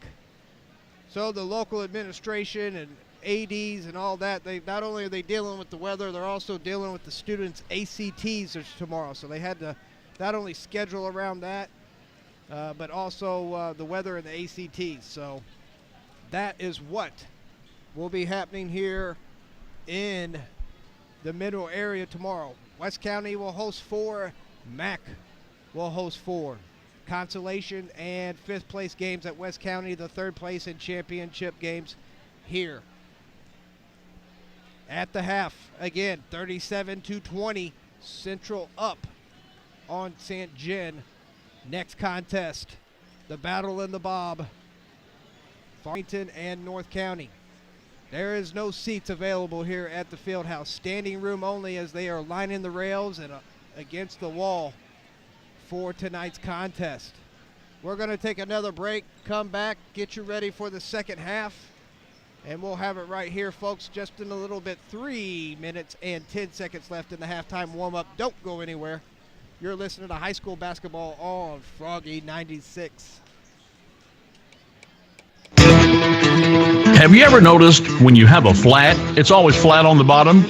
So the local administration and ADs and all that, they not only are they dealing with the weather, they're also dealing with the students' ACTs tomorrow. So they had to not only schedule around that, but also the weather and the ACTs. So that is what will be happening here in the Mineral Area tomorrow. West County will host 4. MAAA will host 4. Consolation and 5th place games at West County, the 3rd place and championship games here. At the half, again, 37-20, Central up on St. Gen. Next contest, the battle in the Bob, Farmington and North County. There is no seats available here at the field house. Standing room only as they are lining the rails and against the wall for tonight's contest. We're going to take another break, come back, get you ready for the second half, and we'll have it right here, folks, just in a little bit. 3 minutes and 10 seconds left in the halftime warm-up. Don't go anywhere. You're listening to high school basketball on Froggy 96. Have you ever noticed when you have a flat, it's always flat on the bottom?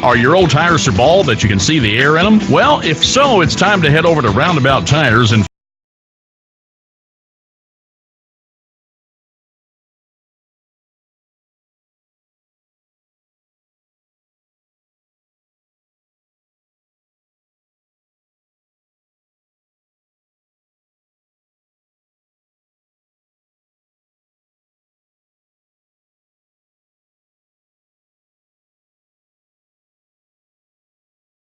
Are your old tires so bald that you can see the air in them? Well, if so, it's time to head over to Roundabout Tires and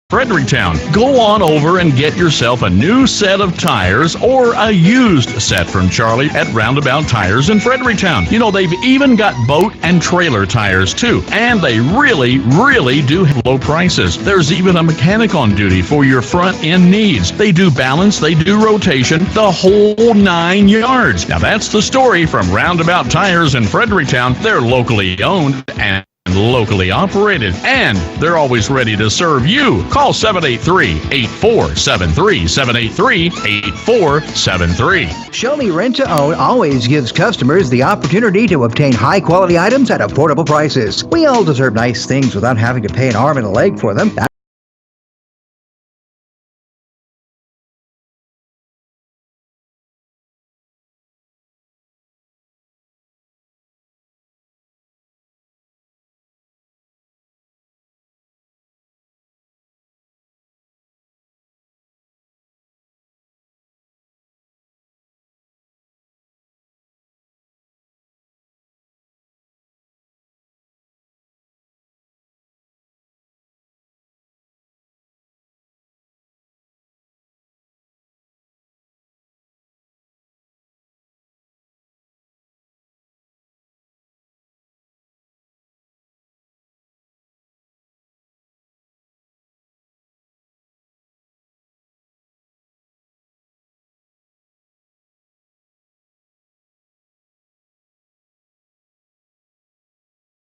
Fredericktown. Go on over and get yourself a new set of tires or a used set from Charlie at Roundabout Tires in Fredericktown. You know, they've even got boat and trailer tires too, and they really, really do have low prices. There's even a mechanic on duty for your front end needs. They do balance, they do rotation, the whole 9 yards. Now that's the story from Roundabout Tires in Fredericktown. They're locally owned and locally operated, and they're always ready to serve you. Call 783-8473, 783-8473. Show Me Rent to Own always gives customers the opportunity to obtain high-quality items at affordable prices. We all deserve nice things without having to pay an arm and a leg for them.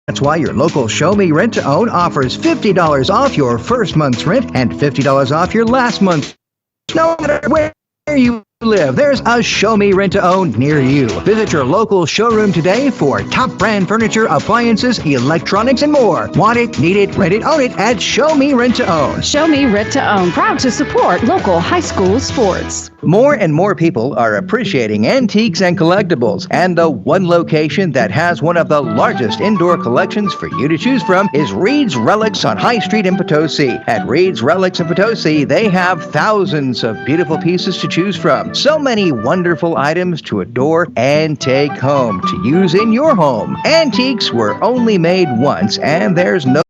That's why your local Show Me Rent to Own offers $50 off your first month's rent and $50 off your last month. No matter where you live, there's a Show Me Rent to Own near you. Visit your local showroom today for top brand furniture, appliances, electronics, and more. Want it, need it, rent it, own it at Show Me Rent to Own. Show Me Rent to Own, proud to support local high school sports. More and more people are appreciating antiques and collectibles, and the one location that has one of the largest indoor collections for you to choose from is Reed's Relics on High Street in Potosi. At Reed's Relics in Potosi, they have thousands of beautiful pieces to choose from. So many wonderful items to adore and take home to use in your home. Antiques were only made once, and there's no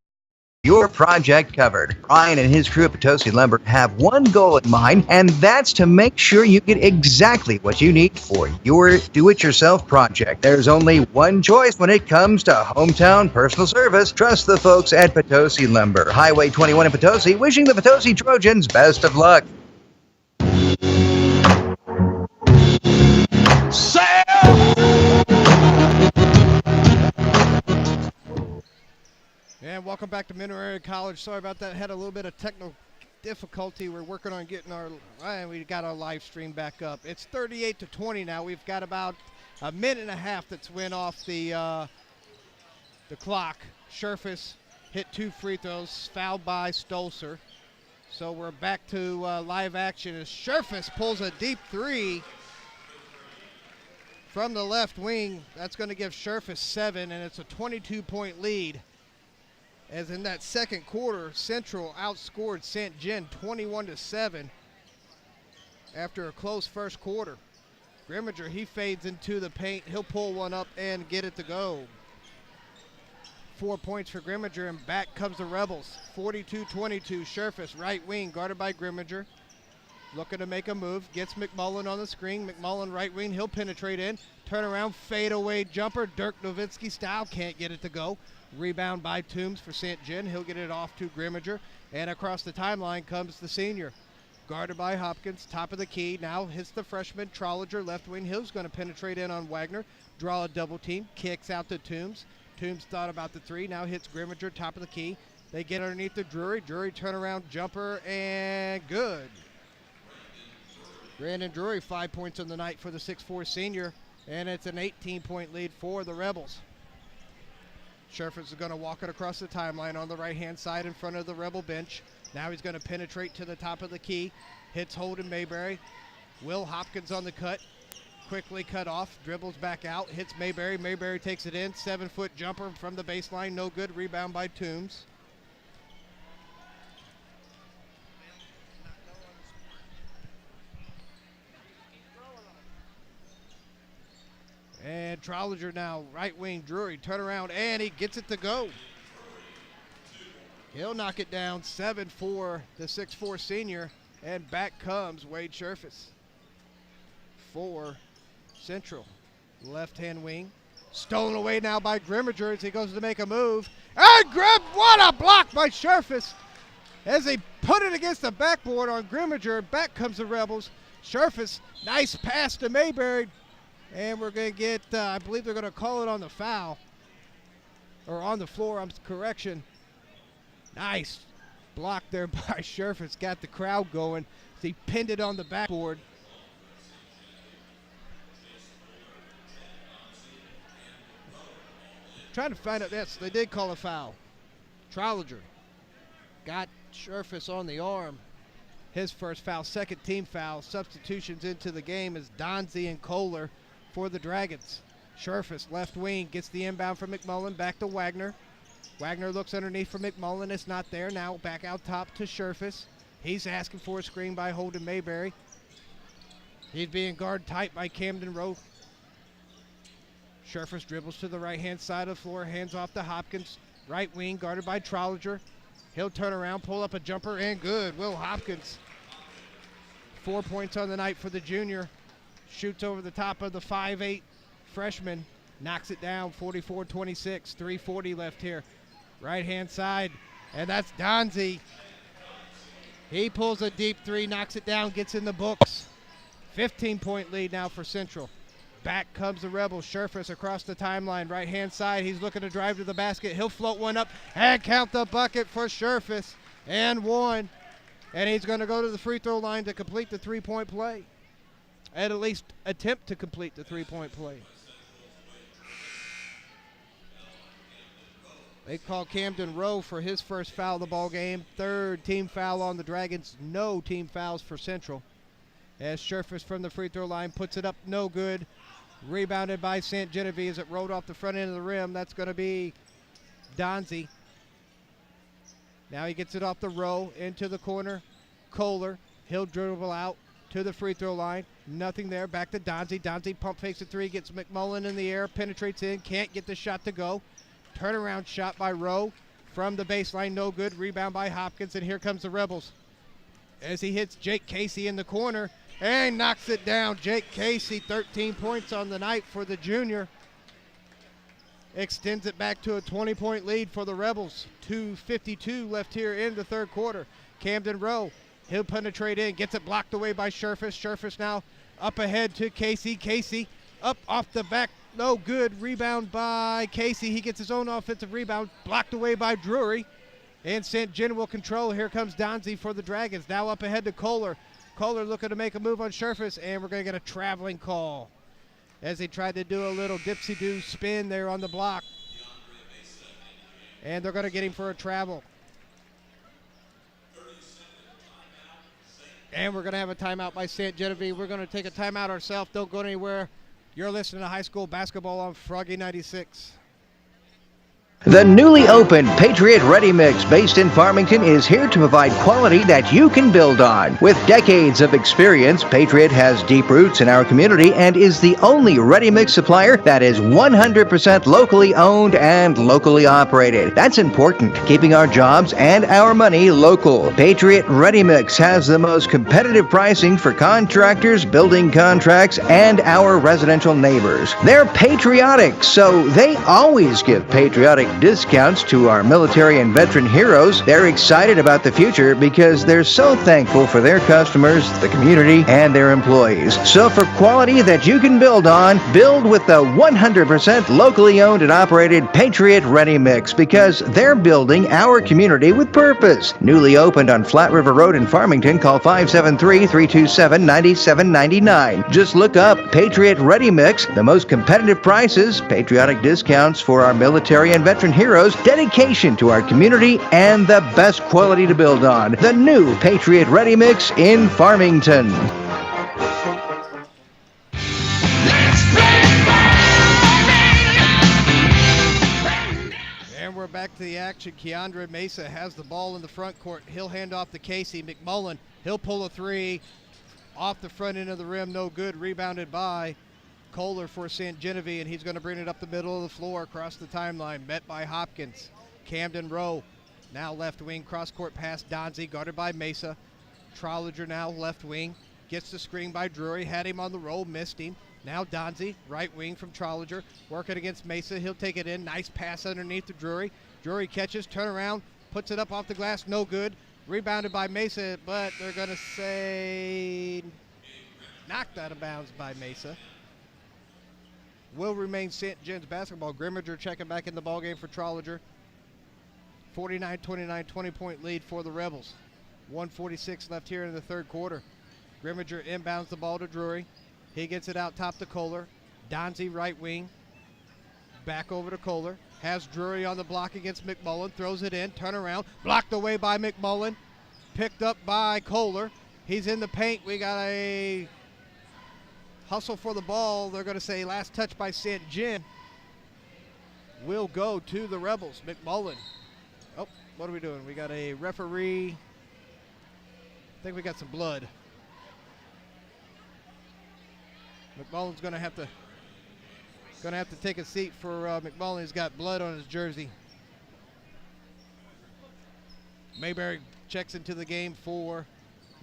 your project covered. Ryan and his crew at Potosi Lumber have one goal in mind, and that's to make sure you get exactly what you need for your do-it-yourself project. There's only one choice when it comes to hometown personal service. Trust the folks at Potosi Lumber. Highway 21 in Potosi, wishing the Potosi Trojans best of luck. And welcome back to Mineral Area College. Sorry about that. Had a little bit of technical difficulty. We're working on getting we got our live stream back up. It's 38-20 now. We've got about a minute and a half that's went off the clock. Scherfus hit 2 free throws, fouled by Stolzer. So we're back to live action as Scherfus pulls a deep 3 from the left wing. That's going to give Scherfus 7, and it's a 22-point lead. As in that second quarter, Central outscored St. John 21-7 after a close first quarter. Grimminger, he fades into the paint. He'll pull one up and get it to go. 4 points for Grimminger, and back comes the Rebels. 42-22, Scherfus, right wing, guarded by Grimminger. Looking to make a move, gets McMullen on the screen. McMullen right wing, he'll penetrate in. Turn around, fade away jumper, Dirk Nowitzki style, can't get it to go. Rebound by Toombs for St. John. He'll get it off to Grimminger. And across the timeline comes the senior. Guarded by Hopkins, top of the key. Now hits the freshman, Trollinger, left wing. Hill's going to penetrate in on Wagner. Draw a double team, kicks out to Toombs. Toombs thought about the 3, now hits Grimminger, top of the key. They get underneath the Drury. Drury turnaround jumper, and good. Brandon Drury, 5 points on the night for the 6'4 senior. And it's an 18-point lead for the Rebels. Scherfus is going to walk it across the timeline on the right-hand side in front of the Rebel bench. Now he's going to penetrate to the top of the key. Hits Holden Mayberry. Will Hopkins on the cut. Quickly cut off. Dribbles back out. Hits Mayberry. Mayberry takes it in. 7-foot jumper from the baseline. No good. Rebound by Toombs. And Trollinger now, right wing, Drury, turn around, and he gets it to go. He'll knock it down, 7 for the 6'4 senior, and back comes Wade Scherfus for Central. Left-hand wing, stolen away now by Grimminger as he goes to make a move. And what a block by Scherfus as he put it against the backboard on Grimminger. Back comes the Rebels. Scherfus, nice pass to Mayberry. And we're going to get, I believe they're going to call it on the foul. Or on the floor, correction. Nice block there by Scherfus. Got the crowd going. He pinned it on the backboard. Trying to find out, yes, they did call a foul. Trollinger got Scherfus on the arm. His first foul, second team foul. Substitutions into the game is Donzie and Kohler for the Dragons. Scherfus, left wing, gets the inbound from McMullen, back to Wagner. Wagner looks underneath for McMullen, it's not there. Now back out top to Scherfus. He's asking for a screen by Holden Mayberry. He's being guarded tight by Camden Rowe. Scherfus dribbles to the right-hand side of the floor, hands off to Hopkins. Right wing, guarded by Trollinger. He'll turn around, pull up a jumper, and good. Will Hopkins, 4 points on the night for the junior. Shoots over the top of the 5'8 freshman. Knocks it down, 44-26. 3:40 left here. Right-hand side, and that's Donzie. He pulls a deep 3, knocks it down, gets in the books. 15-point lead now for Central. Back comes the Rebels. Scherfus across the timeline. Right-hand side, he's looking to drive to the basket. He'll float one up and count the bucket for Scherfus. And one. And he's going to go to the free throw line to complete the 3-point play. at least attempt to complete the three-point play. They call Camden Rowe for his first foul of the ball game. Third team foul on the Dragons. No team fouls for Central. As Scherfers from the free throw line puts it up, no good. Rebounded by St. Genevieve as it rolled off the front end of the rim. That's going to be Donzie. Now he gets it off the row into the corner. Kohler, he'll dribble out to the free throw line. Nothing there. Back to Donzie. Donzie pump fakes a three, gets McMullen in the air, penetrates in, can't get the shot to go. Turnaround shot by Rowe from the baseline, no good. Rebound by Hopkins, and here comes the Rebels. As he hits Jake Casey in the corner and knocks it down. Jake Casey, 13 points on the night for the junior. Extends it back to a 20-point lead for the Rebels. 2:52 left here in the third quarter. Camden Rowe, he'll penetrate in, gets it blocked away by Scherfers. Scherfers now up ahead to Casey. Casey up off the back, no good. Rebound by Casey. He gets his own offensive rebound, blocked away by Drury. And St. John will control. Here comes Donzie for the Dragons. Now up ahead to Kohler. Kohler looking to make a move on Scherfers, and we're going to get a traveling call as he tried to do a little dipsy-do spin there on the block. And they're going to get him for a travel. And we're going to have a timeout by St. Genevieve. We're going to take a timeout ourselves. Don't go anywhere. You're listening to High School Basketball on Froggy 96. The newly opened Patriot Ready Mix, based in Farmington, is here to provide quality that you can build on. With decades of experience, Patriot has deep roots in our community and is the only ready mix supplier that is 100% locally owned and locally operated. That's important, keeping our jobs and our money local. Patriot Ready Mix has the most competitive pricing for contractors, building contracts, and our residential neighbors. They're patriotic, so they always give patriotic discounts to our military and veteran heroes. They're excited about the future because they're so thankful for their customers, the community, and their employees. So for quality that you can build on, build with the 100% locally owned and operated Patriot Ready Mix, because they're building our community with purpose. Newly opened on Flat River Road in Farmington. Call 573-327-9799. Just look up Patriot Ready Mix. The most competitive prices, patriotic discounts for our military and veteran heroes, dedication to our community, and the best quality to build on. The new Patriot Ready Mix in Farmington. And we're back to the action. Keandre Mesa has the ball in the front court. He'll hand off to Casey. McMullen, he'll pull a three off the front end of the rim, no good. Rebounded by Kohler for St. Genevieve, and he's going to bring it up the middle of the floor across the timeline. Met by Hopkins. Camden Rowe, now left wing, cross-court pass. Donzie, guarded by Mesa. Trollinger now left wing. Gets the screen by Drury. Had him on the roll, missed him. Now Donzie, right wing from Trollinger. Working against Mesa. He'll take it in. Nice pass underneath to Drury. Drury catches, turn around, puts it up off the glass. No good. Rebounded by Mesa, but they're going to say knocked out of bounds by Mesa. Will remain St. John's basketball. Grimminger checking back in the ballgame for Trollinger. 49-29, 20-point lead for the Rebels. 1:46 left here in the third quarter. Grimminger inbounds the ball to Drury. He gets it out top to Kohler. Donzie right wing. Back over to Kohler. Has Drury on the block against McMullen. Throws it in. Turn around. Blocked away by McMullen. Picked up by Kohler. He's in the paint. We got a hustle for the ball. They're going to say last touch by St. John. Will go to the Rebels. McMullen. Oh, what are we doing? We got a referee. I think we got some blood. McMullen's going to have to take a seat for McMullen. He's got blood on his jersey. Mayberry checks into the game for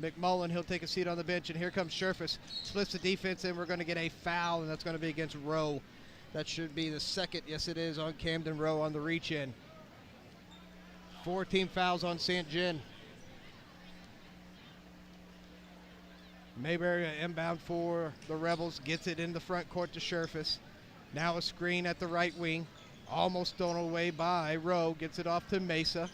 McMullen. He'll take a seat on the bench, and here comes Scherfers. Splits the defense, and we're going to get a foul, and that's going to be against Rowe. That should be the second. Yes, it is, on Camden Rowe on the reach-in. 4 team fouls on St. John. Mayberry inbound for the Rebels. Gets it in the front court to Scherfers. Now a screen at the right wing. Almost thrown away by Rowe. Gets it off to Mesa.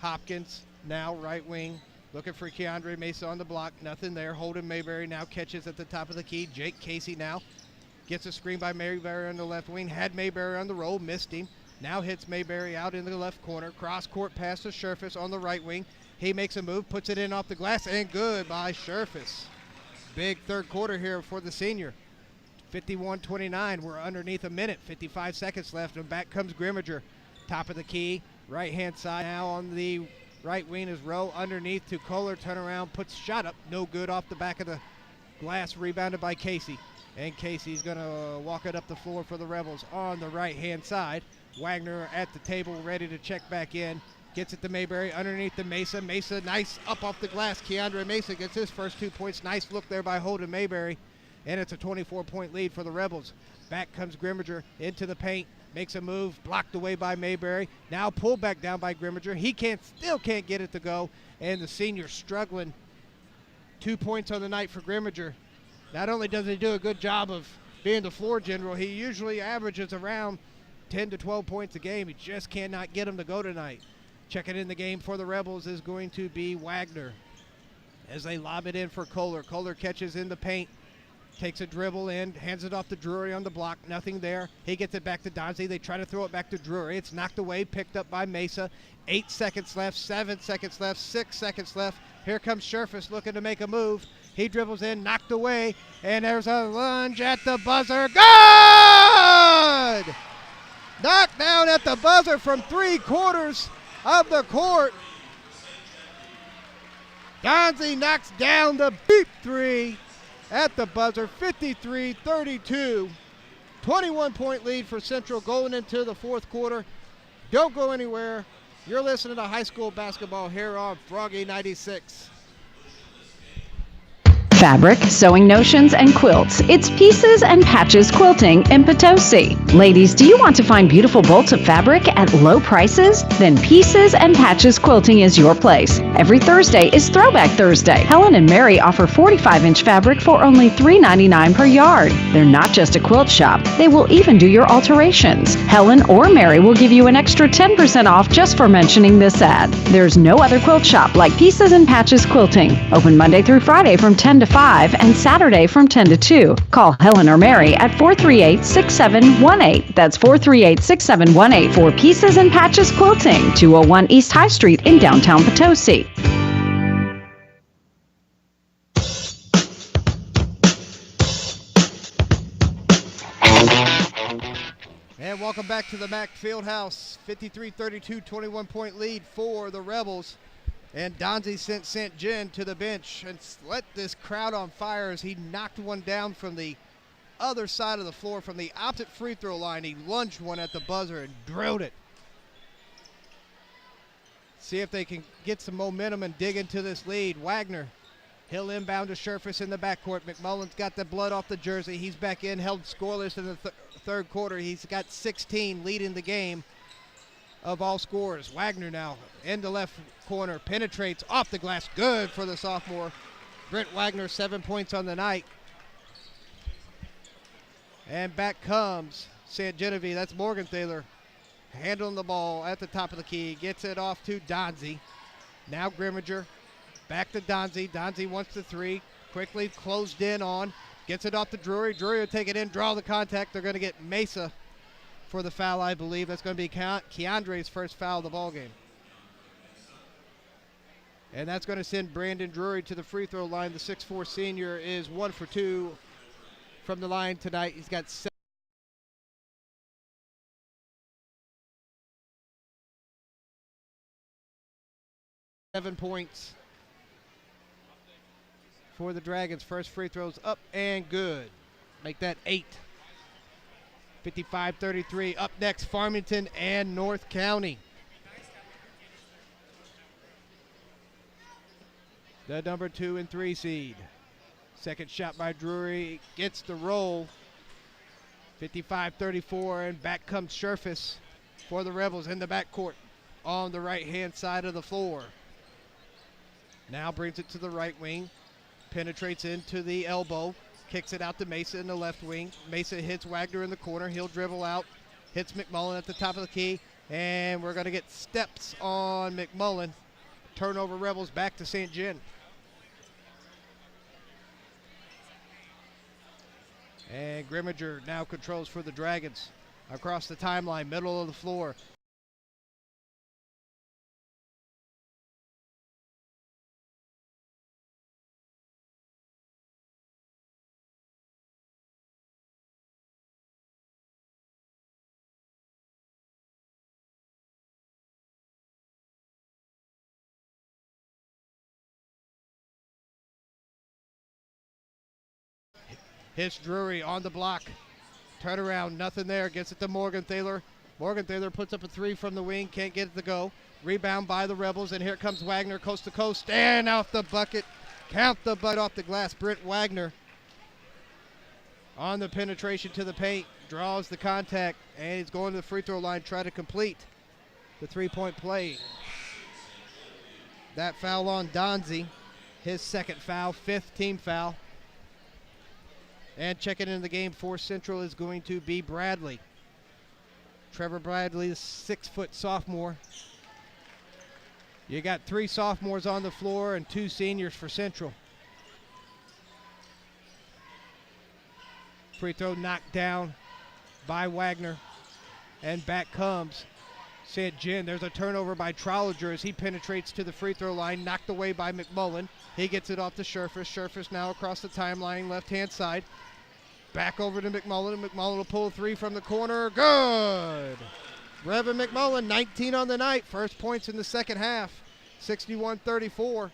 Hopkins now right wing. Looking for Keandre M.A.A.A on the block. Nothing there. Holden Mayberry now catches at the top of the key. Jake Casey now gets a screen by Mayberry on the left wing. Had Mayberry on the roll. Missed him. Now hits Mayberry out in the left corner. Cross court pass to Scherfus on the right wing. He makes a move. Puts it in off the glass. And good by Scherfus. Big third quarter here for the senior. 51-29. We're underneath a minute. 55 seconds left. And back comes Grimminger. Top of the key. Right-hand side now on the right wing is Rowe underneath to Kohler. Turn around, puts shot up. No good off the back of the glass. Rebounded by Casey. And Casey's going to walk it up the floor for the Rebels on the right-hand side. Wagner at the table ready to check back in. Gets it to Mayberry underneath to M.A.A.A. M.A.A.A nice up off the glass. Keandre M.A.A.A gets his first 2 points. Nice look there by Holden Mayberry. And it's a 24-point lead for the Rebels. Back comes Grimminger into the paint. Makes a move, blocked away by Mayberry. Now pulled back down by Grimminger. He still can't get it to go. And the senior struggling. 2 points on the night for Grimminger. Not only does he do a good job of being the floor general, he usually averages around 10 to 12 points a game. He just cannot get him to go tonight. Checking in the game for the Rebels is going to be Wagner. As they lob it in for Kohler. Kohler catches in the paint. Takes a dribble in, hands it off to Drury on the block. Nothing there. He gets it back to Donzie. They try to throw it back to Drury. It's knocked away, picked up by M.A.A.A. 8 seconds left, 7 seconds left, 6 seconds left. Here comes Scherfus looking to make a move. He dribbles in, knocked away, and there's a lunge at the buzzer. Good! Knocked down at the buzzer from 3/4 of the court. Donzie knocks down the beep three at the buzzer, 53-32. 21-point lead for Central going into the fourth quarter. Don't go anywhere. You're listening to high school basketball here on Froggy 96. Fabric, sewing notions, and quilts. It's Pieces and Patches Quilting in Potosi. Ladies, do you want to find beautiful bolts of fabric at low prices? Then Pieces and Patches Quilting is your place. Every Thursday is Throwback Thursday. Helen and Mary offer 45-inch fabric for only $3.99 per yard. They're not just a quilt shop. They will even do your alterations. Helen or Mary will give you an extra 10% off just for mentioning this ad. There's no other quilt shop like Pieces and Patches Quilting. Open Monday through Friday from 10 to 5 and Saturday from 10 to 2. Call Helen or Mary at 438-6718. That's 438-6718 for Pieces and Patches Quilting, 201 East High Street in downtown Potosi. And welcome back to the MAAA Fieldhouse. 53-32, 21-point lead for the Rebels. And Donzie sent St. John to the bench and let this crowd on fire as he knocked one down from the other side of the floor from the opposite free throw line. He lunged one at the buzzer and drilled it. See if they can get some momentum and dig into this lead. Wagner, he'll inbound to Scherfus in the backcourt. McMullen's got the blood off the jersey. He's back in, held scoreless in the third quarter. He's got 16, leading the game of all scorers. Wagner now in the left corner, penetrates off the glass. Good for the sophomore. Brent Wagner, 7 points on the night. And back comes St. Genevieve. That's Morgenthaler handling the ball at the top of the key. Gets it off to Donzie. Now Grimminger. Back to Donzie. Donzie wants the three. Quickly closed in on. Gets it off to Drury. Drury will take it in, draw the contact. They're going to get M.A.A.A for the foul, I believe. That's going to be Keandre's first foul of the ball game. And that's going to send Brandon Drury to the free throw line. The 6'4 senior is 1 for 2 from the line tonight. He's got 7 points for the Dragons. First free throws up and good. Make that 8. 55-33. Up next, Farmington and North County. The number 2 and 3 seed. Second shot by Drury. Gets the roll. 55-34, and back comes Scherfus for the Rebels in the backcourt on the right-hand side of the floor. Now brings it to the right wing. Penetrates into the elbow. Kicks it out to M.A.A.A in the left wing. M.A.A.A hits Wagner in the corner. He'll dribble out. Hits McMullen at the top of the key. And we're going to get steps on McMullen. turnover, Rebels back to St. John. And Grimminger now controls for the Dragons. Across the timeline, middle of the floor. Hits Drury on the block. Turnaround, nothing there. Gets it to Morgenthaler. Morgenthaler puts up a three from the wing. Can't get it to go. Rebound by the Rebels, and here comes Wagner coast to coast. And off the bucket. Count the butt off the glass. Britt Wagner on the penetration to the paint. Draws the contact, and he's going to the free throw line. Try to complete the three-point play. That foul on Donzie. His second foul, fifth team foul. And checking into the game for Central is going to be Bradley. Trevor Bradley, the 6-foot sophomore. You got 3 sophomores on the floor and 2 seniors for Central. Free throw knocked down by Wagner. And back comes St. John. There's a turnover by Trollinger as he penetrates to the free throw line, knocked away by McMullen. He gets it off to Scherfus. Scherfus now across the timeline, left-hand side. Back over to McMullen, and McMullen will pull a 3 from the corner. Good! Brevin McMullen, 19 on the night. First points in the second half, 61-34.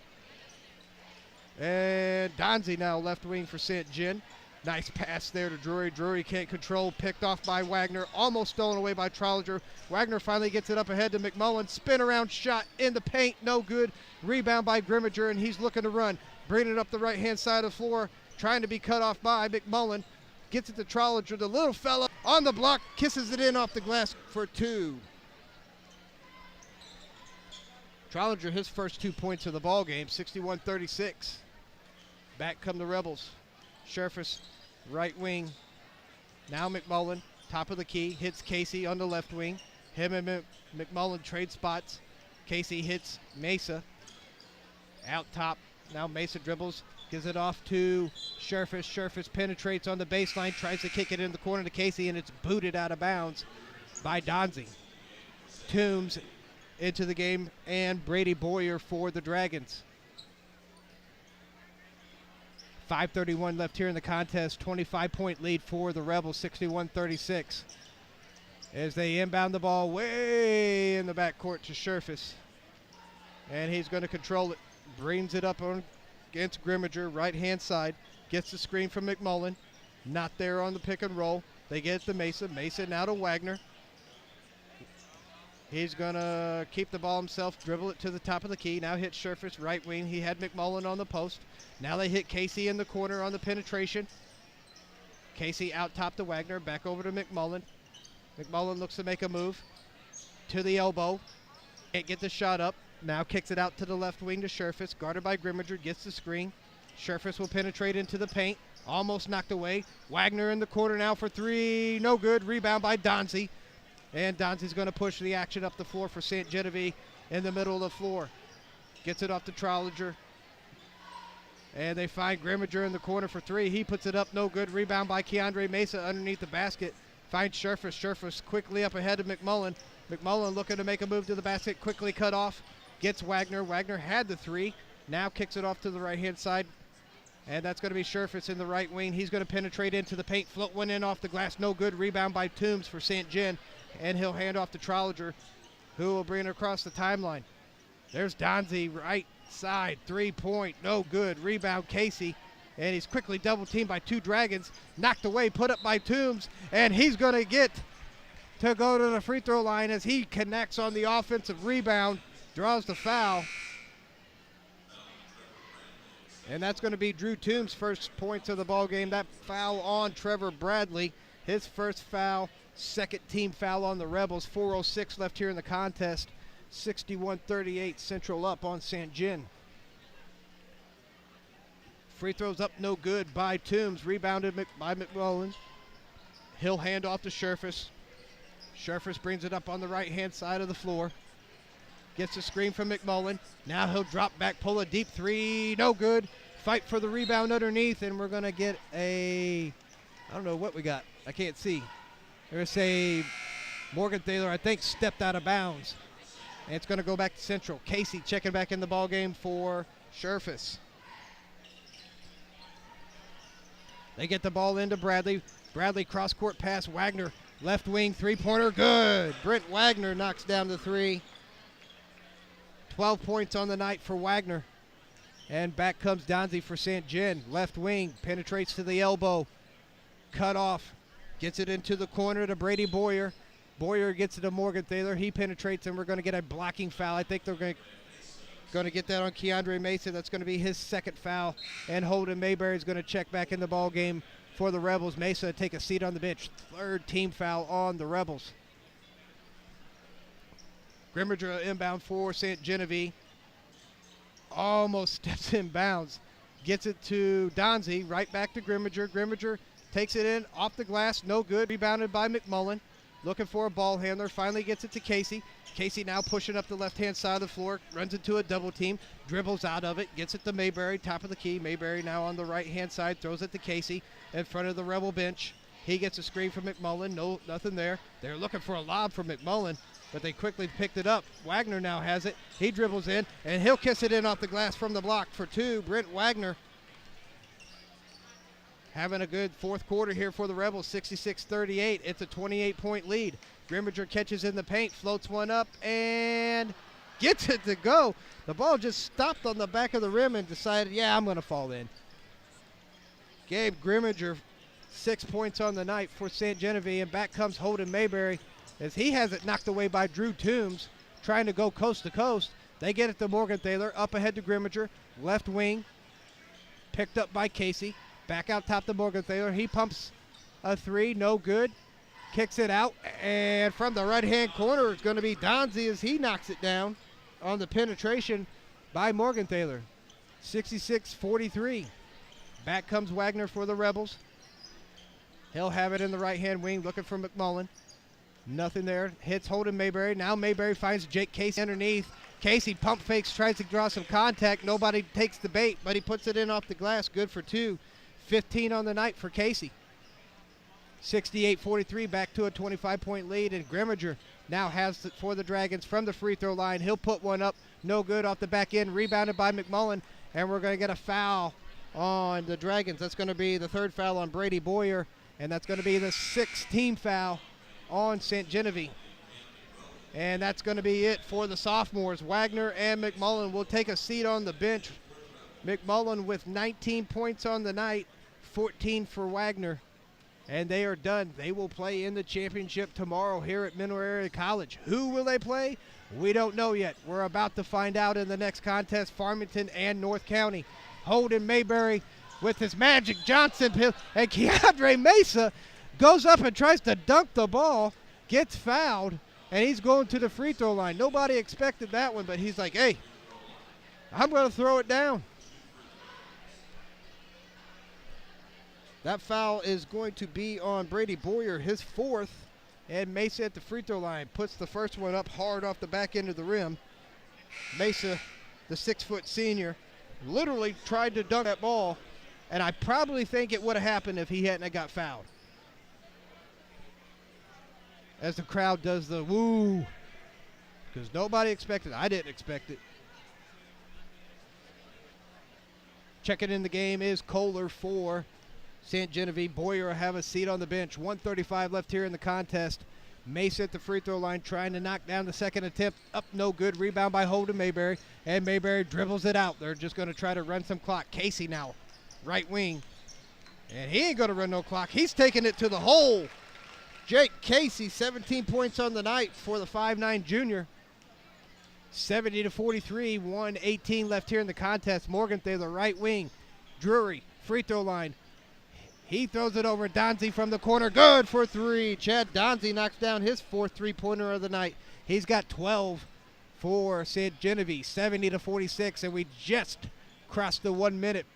And Donzie now left wing for St. John. Nice pass there to Drury. Drury can't control, picked off by Wagner. Almost stolen away by Trollinger. Wagner finally gets it up ahead to McMullen. Spin around shot in the paint, no good. Rebound by Grimminger, and he's looking to run. Bringing it up the right-hand side of the floor, trying to be cut off by McMullen. Gets it to Trollinger, the little fella on the block, kisses it in off the glass for 2. Trollinger, his first 2 points of the ball game, 61-36. Back come the Rebels. Scherfus, right wing. Now McMullen, top of the key, hits Casey on the left wing. Him and McMullen trade spots. Casey hits M.A.A.A. Out top, now M.A.A.A dribbles. Gives it off to Scherfus. Scherfus penetrates on the baseline, tries to kick it in the corner to Casey, and it's booted out of bounds by Donzie. Toombs into the game, and Brady Boyer for the Dragons. 5:31 left here in the contest. 25-point lead for the Rebels, 61-36. As they inbound the ball way in the backcourt to Scherfus. And he's going to control it. Brings it up on against Grimminger, right-hand side. Gets the screen from McMullen. Not there on the pick and roll. They get it to M.A.A.A. M.A.A.A now to Wagner. He's going to keep the ball himself, dribble it to the top of the key. Now hit Scherfus, right wing. He had McMullen on the post. Now they hit Casey in the corner on the penetration. Casey out top to Wagner, back over to McMullen. McMullen looks to make a move to the elbow. Can't get the shot up. Now kicks it out to the left wing to Scherfus, guarded by Grimminger, gets the screen. Scherfus will penetrate into the paint, almost knocked away. Wagner in the corner now for 3, no good. Rebound by Donzie. And Donzie's going to push the action up the floor for St. Genevieve in the middle of the floor. Gets it off to Trollinger. And they find Grimminger in the corner for 3. He puts it up, no good. Rebound by Keandre M.A.A.A underneath the basket. Finds Scherfus. Scherfus quickly up ahead of McMullen. McMullen looking to make a move to the basket, quickly cut off. Gets Wagner. Wagner had the 3. Now kicks it off to the right-hand side. And that's going to be Scherfus in the right wing. He's going to penetrate into the paint. Float one in off the glass. No good. Rebound by Toombs for St. John. And he'll hand off to Trollinger, who will bring it across the timeline. There's Donzie, right side. 3-point. No good. Rebound Casey. And he's quickly double-teamed by 2 Dragons. Knocked away. Put up by Toombs. And he's going to get to go to the free throw line as he connects on the offensive rebound. Draws the foul. And that's going to be Drew Toombs' first points of the ball game. That foul on Trevor Bradley. His first foul, second team foul on the Rebels. 4:06 left here in the contest. 61-38 Central up on St. John. Free throws up, no good by Toombs. Rebounded by McMullen. He'll hand off to Scherfus. Scherfus brings it up on the right-hand side of the floor. Gets a screen from McMullen. Now he'll drop back, pull a deep three. No good. Fight for the rebound underneath, and we're going to get I don't know what we got. I can't see. They're going to say Morgenthaler, I think, stepped out of bounds. And it's going to go back to Central. Casey checking back in the ball game for Scherfus. They get the ball into Bradley. Bradley cross-court pass. Wagner, left wing, three-pointer, good. Brent Wagner knocks down the three. 12 points on the night for Wagner. And back comes Donzie for St. John. Left wing, penetrates to the elbow. Cut off. Gets it into the corner to Brady Boyer. Boyer gets it to Morgenthaler. He penetrates, and we're going to get a blocking foul. I think they're going to get that on Keandre Mesa. That's going to be his second foul. And Holden Mayberry is going to check back in the ball game for the Rebels. Mesa take a seat on the bench. Third team foul on the Rebels. Grimminger inbound for St. Genevieve. Almost steps in bounds. Gets it to Donzie. Right back to Grimminger. Grimminger takes it in off the glass. No good. Rebounded by McMullen. Looking for a ball handler. Finally gets it to Casey. Casey now pushing up the left-hand side of the floor. Runs into a double team. Dribbles out of it. Gets it to Mayberry. Top of the key. Mayberry now on the right-hand side. Throws it to Casey in front of the Rebel bench. He gets a screen from McMullen. No, nothing there. They're looking for a lob from McMullen, but they quickly picked it up. Wagner now has it. He dribbles in, and he'll kiss it in off the glass from the block for two. Brent Wagner having a good fourth quarter here for the Rebels, 66-38. It's a 28-point lead. Grimminger catches in the paint, floats one up, and gets it to go. The ball just stopped on the back of the rim and decided, yeah, I'm going to fall in. Gabe Grimminger, 6 points on the night for St. Genevieve, and back comes Holden Mayberry as he has it knocked away by Drew Toombs, trying to go coast to coast. They get it to Morgenthaler, up ahead to Grimminger, left wing, picked up by Casey. Back out top to Morgenthaler. He pumps a three, no good. Kicks it out, and from the right-hand corner, it's going to be Donzie as he knocks it down on the penetration by Morgenthaler. 66-43. Back comes Wagner for the Rebels. He'll have it in the right-hand wing, looking for McMullen. Nothing there. Hits Holden Mayberry. Now Mayberry finds Jake Casey underneath. Casey pump fakes, tries to draw some contact. Nobody takes the bait, but he puts it in off the glass. Good for two. 15 on the night for Casey. 68-43, back to a 25-point lead, and Grimminger now has it for the Dragons from the free throw line. He'll put one up, no good off the back end, rebounded by McMullen, and we're going to get a foul on the Dragons. That's going to be the third foul on Brady Boyer, and that's going to be the sixth team foul on St. Genevieve. And that's going to be it for the sophomores. Wagner and McMullen will take a seat on the bench. McMullen with 19 points on the night, 14 for Wagner, and they are done. They will play in the championship tomorrow here at Mineral Area College. Who will they play? We don't know yet. We're about to find out in the next contest, Farmington and North County. Holden Mayberry with his Magic Johnson, and Keandre Mesa goes up and tries to dunk the ball, gets fouled, and he's going to the free throw line. Nobody expected that one, but he's like, hey, I'm going to throw it down. That foul is going to be on Brady Boyer, his fourth, and Mesa at the free throw line puts the first one up hard off the back end of the rim. Mesa, the 6-foot senior, literally tried to dunk that ball, and I probably think it would have happened if he hadn't got fouled. As the crowd does the woo, because nobody expected it. I didn't expect it. Checking in the game is Kohler for St. Genevieve. Boyer will have a seat on the bench. 1:35 left here in the contest. Mesa at the free throw line trying to knock down the second attempt. Up, no good. Rebound by Holden Mayberry. And Mayberry dribbles it out. They're just going to try to run some clock. Casey now, right wing. And he ain't going to run no clock. He's taking it to the hole. Jake Casey, 17 points on the night for the 5'9 junior. 70-43, 1:18 left here in the contest. Morgenthaler, right wing. Drury, free throw line. He throws it over Donzie from the corner. Good for three. Chad Donzie knocks down his fourth three-pointer of the night. He's got 12 for St. Genevieve, 70-46, and we just crossed the 1 minute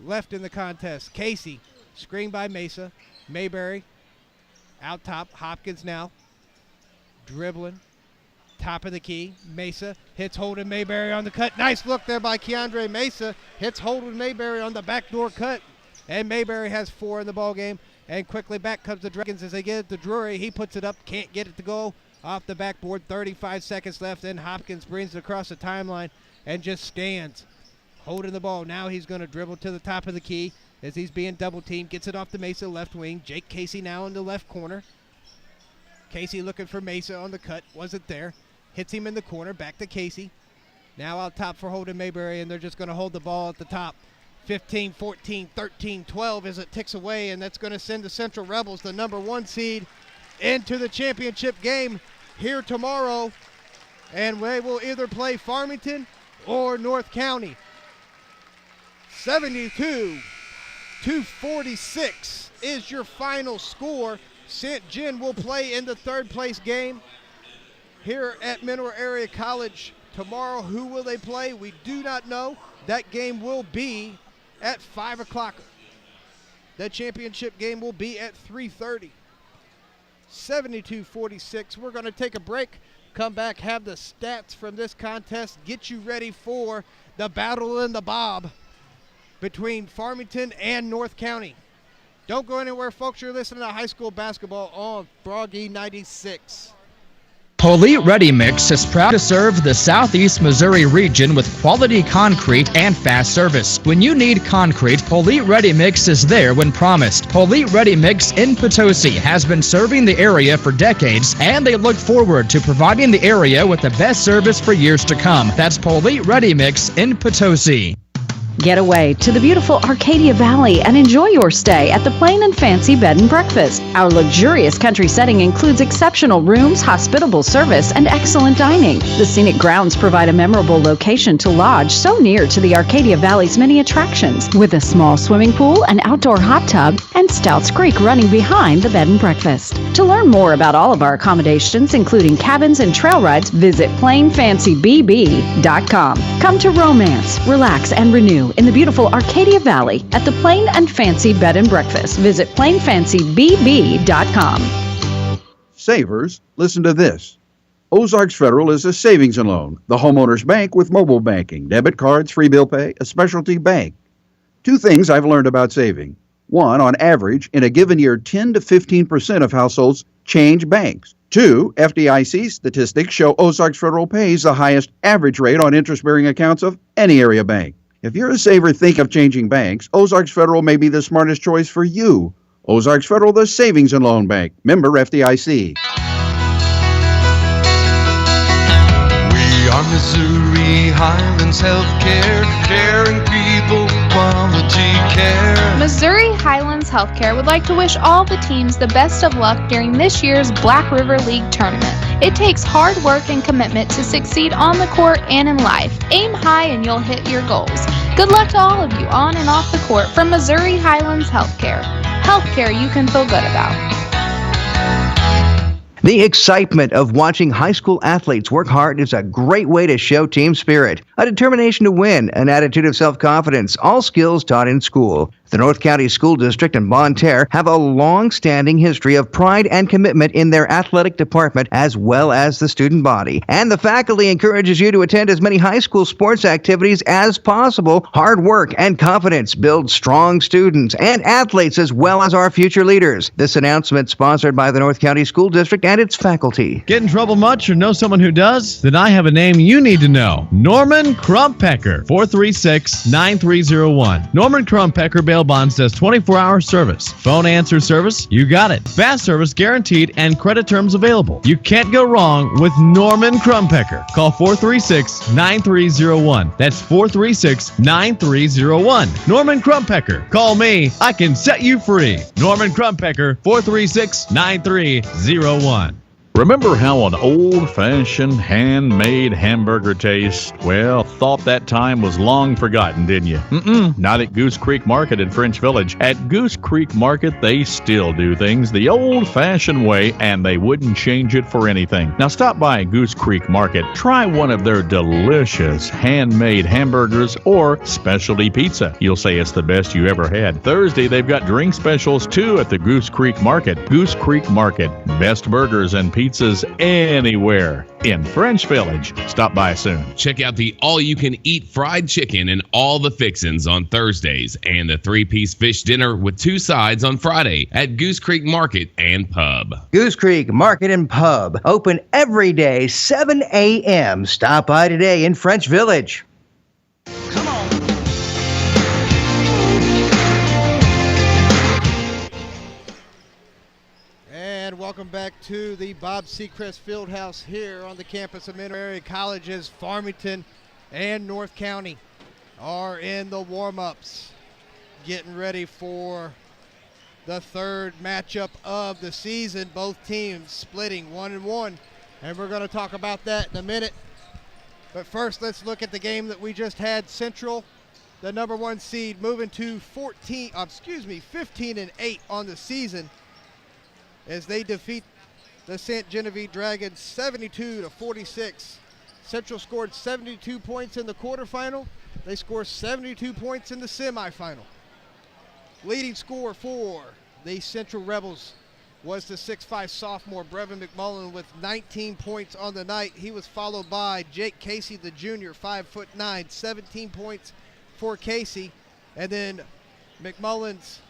left in the contest. Casey, screened by Mesa. Mayberry, out top. Hopkins now, dribbling. top of the key. M.A.A.A hits Holden Mayberry on the cut. Nice look there by Keandre M.A.A.A. Hits Holden Mayberry on the backdoor cut. And Mayberry has 4 in the ball game. And quickly back comes the Dragons as they get it to Drury. He puts it up, can't get it to go. Off the backboard, 35 seconds left. Then Hopkins brings it across the timeline and just stands holding the ball. Now he's going to dribble to the top of the key as he's being double teamed. Gets it off to M.A.A.A left wing. Jake Casey now in the left corner. Casey looking for M.A.A.A on the cut. Wasn't there. Hits him in the corner. Back to Casey. Now out top for Holden Mayberry, and they're just going to hold the ball at the top. 15, 14, 13, 12 as it ticks away, and that's going to send the Central Rebels, the number 1 seed, into the championship game here tomorrow. And they will either play Farmington or North County. 72-46 is your final score. St. John will play in the 3rd place game here at Mineral Area College tomorrow. Who will they play? We do not know. That game will be at 5 o'clock. The championship game will be at 3:30. 72-46. We're going to take a break, come back, have the stats from this contest, get you ready for the battle in the Bob between Farmington and North County. Don't go anywhere, folks. You're listening to high school basketball on Froggy 96. Polite Ready Mix is proud to serve the Southeast Missouri region with quality concrete and fast service. When you need concrete, Polite Ready Mix is there when promised. Polite Ready Mix in Potosi has been serving the area for decades, and they look forward to providing the area with the best service for years to come. That's Polite Ready Mix in Potosi. Get away to the beautiful Arcadia Valley and enjoy your stay at the Plain and Fancy Bed and Breakfast. Our luxurious country setting includes exceptional rooms, hospitable service, and excellent dining. The scenic grounds provide a memorable location to lodge so near to the Arcadia Valley's many attractions, with a small swimming pool, an outdoor hot tub, and Stouts Creek running behind the bed and breakfast. To learn more about all of our accommodations, including cabins and trail rides, visit plainfancybb.com. Come to romance, relax, and renew in the beautiful Arcadia Valley at the Plain and Fancy Bed and Breakfast. Visit plainfancybb.com. Savers, listen to this. Ozarks Federal is a savings and loan, the homeowner's bank with mobile banking, debit cards, free bill pay, a specialty bank. 2 things I've learned about saving. 1, on average, in a given year, 10 to 15% of households change banks. 2, FDIC statistics show Ozarks Federal pays the highest average rate on interest-bearing accounts of any area bank. If you're a saver, think of changing banks. Ozarks Federal may be the smartest choice for you. Ozarks Federal, the savings and loan bank. Member FDIC. We are Missouri Highlands Healthcare, caring people, quality care. Missouri Highlands Healthcare would like to wish all the teams the best of luck during this year's Black River League tournament. It takes hard work and commitment to succeed on the court and in life. Aim high and you'll hit your goals. Good luck to all of you on and off the court from Missouri Highlands Healthcare. Healthcare you can feel good about. The excitement of watching high school athletes work hard is a great way to show team spirit, a determination to win, an attitude of self-confidence, all skills taught in school. The North County School District and Bonne Terre have a long-standing history of pride and commitment in their athletic department as well as the student body. And the faculty encourages you to attend as many high school sports activities as possible. Hard work and confidence build strong students and athletes as well as our future leaders. This announcement sponsored by the North County School District and its faculty. Get in trouble much or know someone who does? Then I have a name you need to know. Norman Krumpecker, 436-9301. Norman Krumpecker Bail Bonds does 24-hour service. Phone answer service, you got it. Fast service guaranteed and credit terms available. You can't go wrong with Norman Krumpecker. Call 436-9301. That's 436-9301. Norman Krumpecker. Call me. I can set you free. Norman Krumpecker, 436-9301. Remember how an old-fashioned handmade hamburger tastes? Well, thought that time was long forgotten, didn't you? Not at Goose Creek Market in French Village. At Goose Creek Market, they still do things the old-fashioned way, and they wouldn't change it for anything. Now stop by Goose Creek Market. Try one of their delicious handmade hamburgers or specialty pizza. You'll say it's the best you ever had. Thursday, they've got drink specials, too, at the Goose Creek Market. Goose Creek Market. Best burgers and pizza pizzas anywhere in French Village. Stop by soon. Check out the all-you-can-eat fried chicken and all the fixins on Thursdays and the 3-piece fish dinner with 2 sides on Friday at Goose Creek Market and Pub. Goose Creek Market and Pub, open every day, 7 a.m. Stop by today in French Village. And welcome back to the Bob Seacrest Fieldhouse here on the campus of Mineral Area Colleges. Farmington and North County are in the warm-ups, getting ready for the third matchup of the season. Both teams splitting 1-1, and we're going to talk about that in a minute. But first, let's look at the game that we just had. Central, the number 1 seed, moving to 15-8 on the season, as they defeat the St. Genevieve Dragons 72-46. Central scored 72 points in the quarterfinal. They scored 72 points in the semifinal. Leading scorer for the Central Rebels was the 6'5" sophomore Brevin McMullen with 19 points on the night. He was followed by Jake Casey, the junior, 5'9", 17 points for Casey. And then McMullen's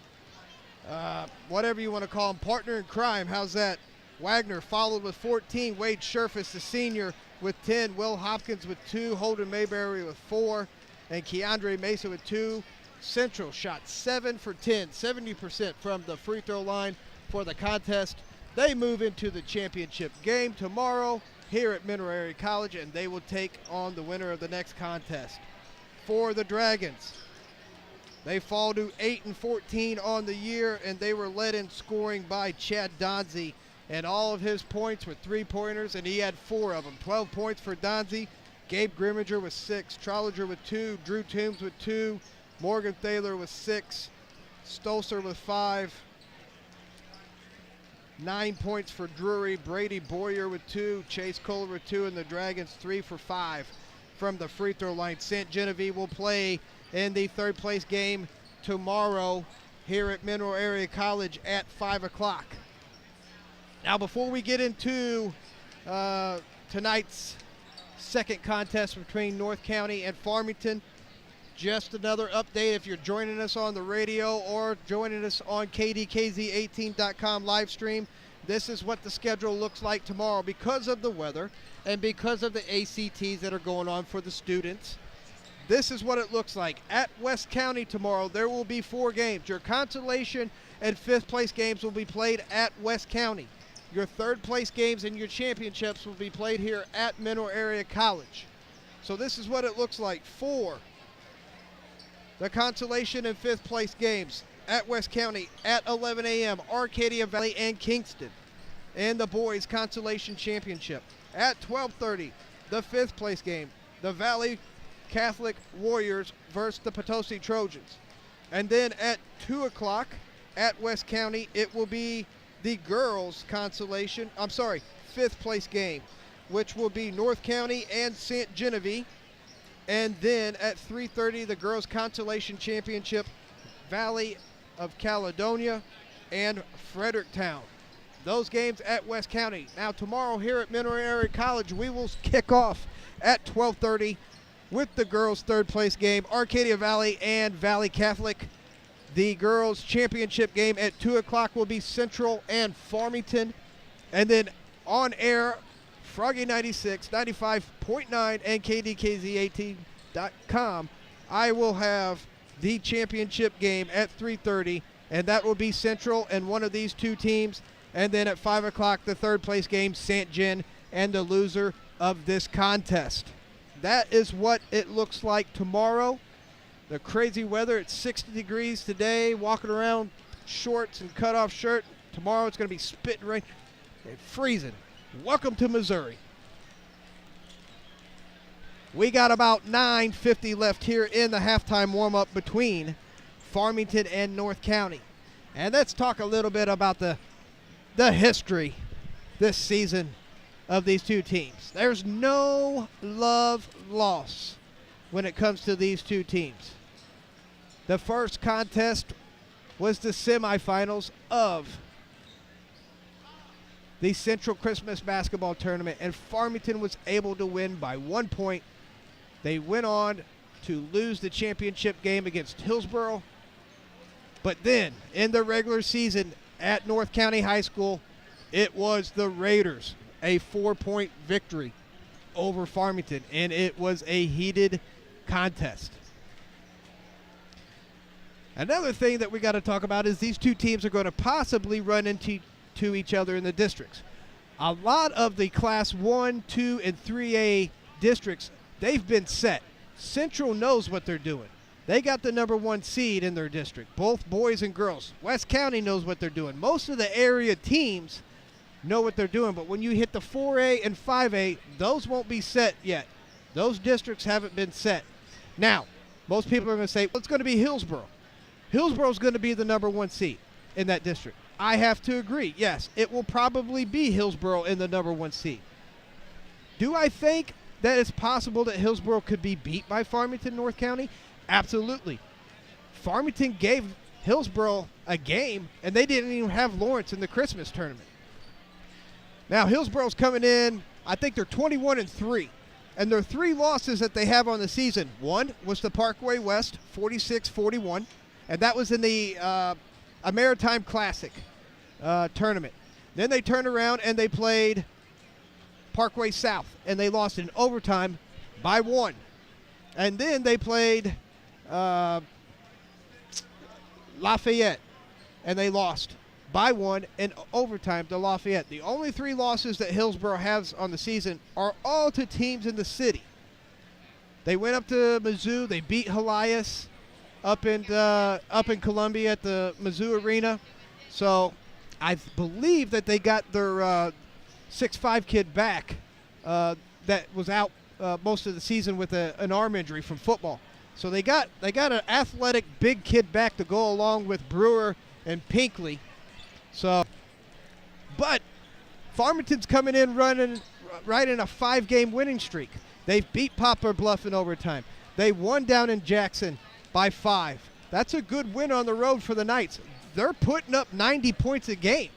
whatever you want to call him, partner in crime. How's that? Wagner followed with 14. Wade Scherfus, the senior, with 10. Will Hopkins with 2. Holden Mayberry with 4. And Keandre Mesa with 2. Central shot 7 for 10, 70% from the free throw line for the contest. They move into the championship game tomorrow here at Mineral Area College, and they will take on the winner of the next contest. For the Dragons, they fall to 8-14 on the year, and they were led in scoring by Chad Donzie, and all of his points were 3-pointers, and he had 4 of them. 12 points for Donzie. Gabe Grimminger with 6, Trollinger with 2, Drew Toombs with 2, Morgan Thaler with 6, Stolzer with 5, 9 points for Drury, Brady Boyer with 2, Chase Kohler with 2, and the Dragons 3 for 5 from the free throw line. St. Genevieve will play in the third place game tomorrow here at Mineral Area College at 5 o'clock. Now, before we get into tonight's second contest between North County and Farmington, just another update. If you're joining us on the radio or joining us on KDKZ18.com live stream, this is what the schedule looks like tomorrow because of the weather and because of the ACTs that are going on for the students. This is what it looks like. At West County tomorrow, there will be 4 games. Your consolation and 5th place games will be played at West County. Your 3rd place games and your championships will be played here at Mineral Area College. So this is what it looks like for the consolation and 5th place games. At West County at 11 a.m., Arcadia Valley and Kingston. And the boys consolation championship. At 12:30, the 5th place game, the Valley Catholic Warriors versus the Potosi Trojans. And then at 2 o'clock at West County, it will be the girls consolation, 5th place game, which will be North County and St. Genevieve. And then at 3:30, the girls consolation championship, Valley of Caledonia and Fredericktown. Those games at West County. Now tomorrow here at Mineral Area College, we will kick off at 12:30 with the girls' 3rd place game, Arcadia Valley and Valley Catholic. The girls' championship game at 2 o'clock will be Central and Farmington. And then on air, Froggy 96, 95.9, and KDKZ18.com, I will have the championship game at 3:30, and that will be Central and one of these 2 teams. And then at 5 o'clock, the 3rd place game, St. Gen, and the loser of this contest. That is what it looks like tomorrow. The crazy weather, it's 60 degrees today, walking around shorts and cut-off shirt. Tomorrow it's going to be spitting rain and freezing. Welcome to Missouri. We got about 9:50 left here in the halftime warm-up between Farmington and North County. And let's talk a little bit about the history this season of these 2 teams. There's no love lost when it comes to these 2 teams. The first contest was the semifinals of the Central Christmas Basketball Tournament, and Farmington was able to win by 1 point. They went on to lose the championship game against Hillsborough. But then, in the regular season at North County High School, it was the Raiders, a 4-point victory over Farmington, and it was a heated contest. Another thing that we got to talk about is these two teams are going to possibly run into each other in the districts. A lot of the Class 1, 2, and 3A districts, they've been set. Central knows what they're doing. They got the number 1 seed in their district, both boys and girls. West County knows what they're doing. Most of the area teams know what they're doing, but when you hit the 4A and 5A, those won't be set yet. Those districts haven't been set. Now, most people are going to say, well, it's going to be Hillsborough. Hillsborough's going to be the number 1 seed in that district. I have to agree. Yes, it will probably be Hillsborough in the number 1 seed. Do I think that it's possible that Hillsborough could be beat by Farmington, North County? Absolutely. Farmington gave Hillsborough a game, and they didn't even have Lawrence in the Christmas tournament. Now, Hillsborough's coming in, I think they're 21-3. And their 3 losses that they have on the season, one was the Parkway West, 46-41. And that was in the A.A.A. Classic tournament. Then they turned around and they played Parkway South, and they lost in overtime by 1. And then they played Lafayette, and they lost by 1 in overtime to Lafayette. The only 3 losses that Hillsborough has on the season are all to teams in the city. They went up to Mizzou. They beat Helias up in Columbia at the Mizzou Arena. So I believe that they got their 6'5" kid back that was out most of the season with an arm injury from football. So they got an athletic big kid back to go along with Brewer and Pinkley. So, but Farmington's coming in running right in a 5-game winning streak. They've beat Poplar Bluff in overtime. They won down in Jackson by 5. That's a good win on the road for the Knights. They're putting up 90 points a game.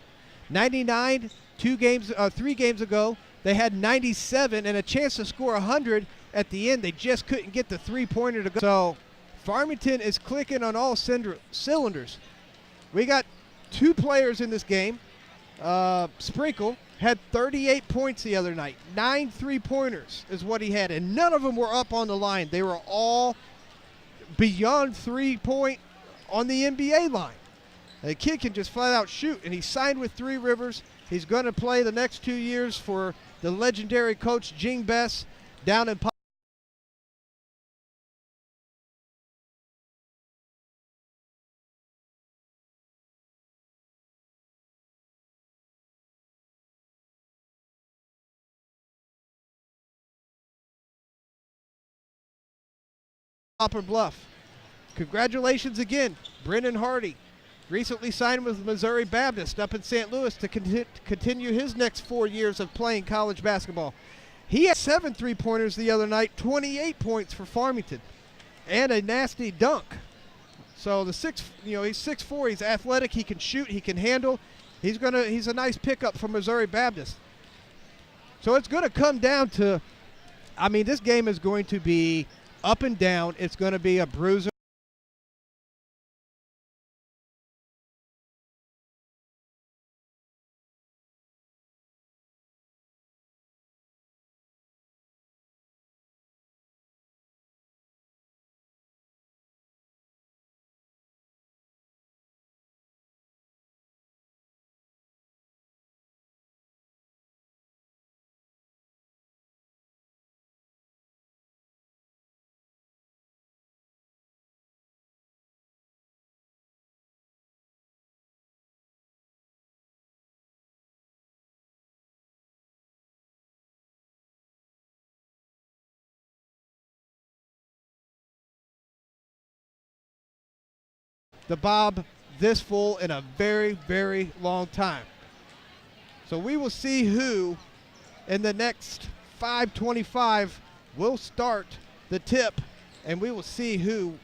99 3 games ago. They had 97 and a chance to score 100 at the end. They just couldn't get the 3-pointer to go. So Farmington is clicking on all cylinders. We got 2 players in this game. Sprinkle had 38 points the other night. 9 3-pointers is what he had, and none of them were up on the line. They were all beyond 3-point on the NBA line. The kid can just flat out shoot, and he signed with 3 Rivers. He's going to play the next 2 years for the legendary coach Jing Bess down in Poplar Bluff. Congratulations again, Brendan Hardy. Recently signed with Missouri Baptist up in St. Louis to continue his next 4 years of playing college basketball. He had 7 3-pointers the other night, 28 points for Farmington, and a nasty dunk. So he's 6'4", he's athletic, he can shoot, he can handle. He's a nice pickup for Missouri Baptist. So it's going to come down to, this game is going to be up and down. It's going to be a bruiser. The Bob this full in a very, very long time. So we will see who in the next 5:25 will start the tip, and we will see who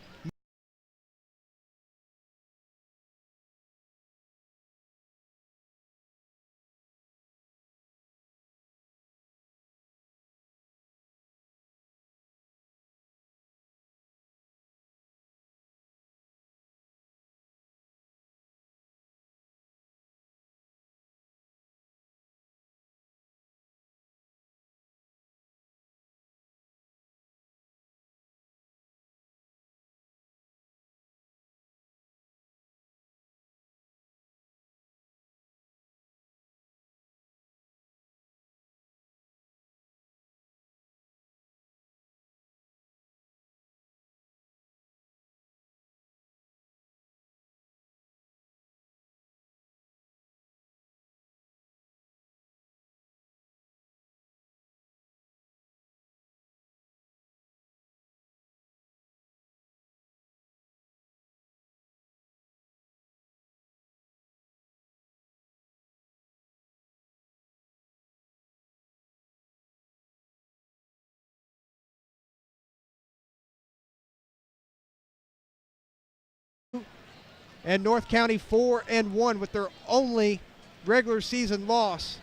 And North County 4-1 with their only regular season loss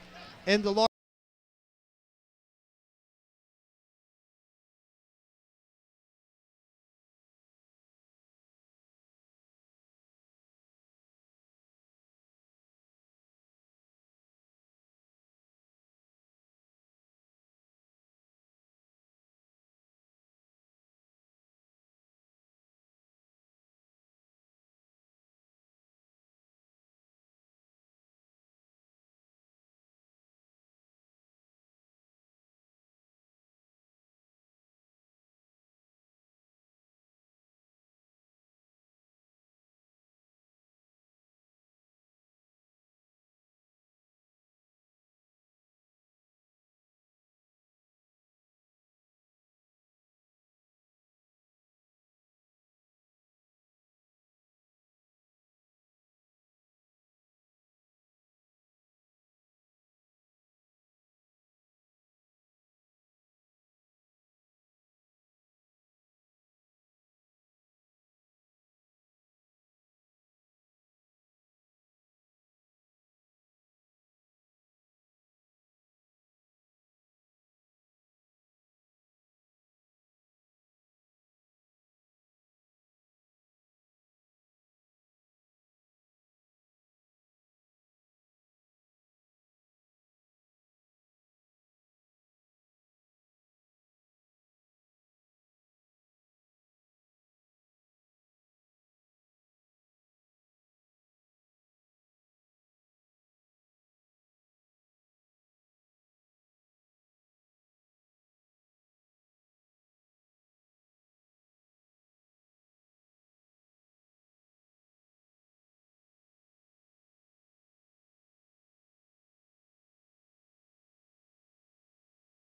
in the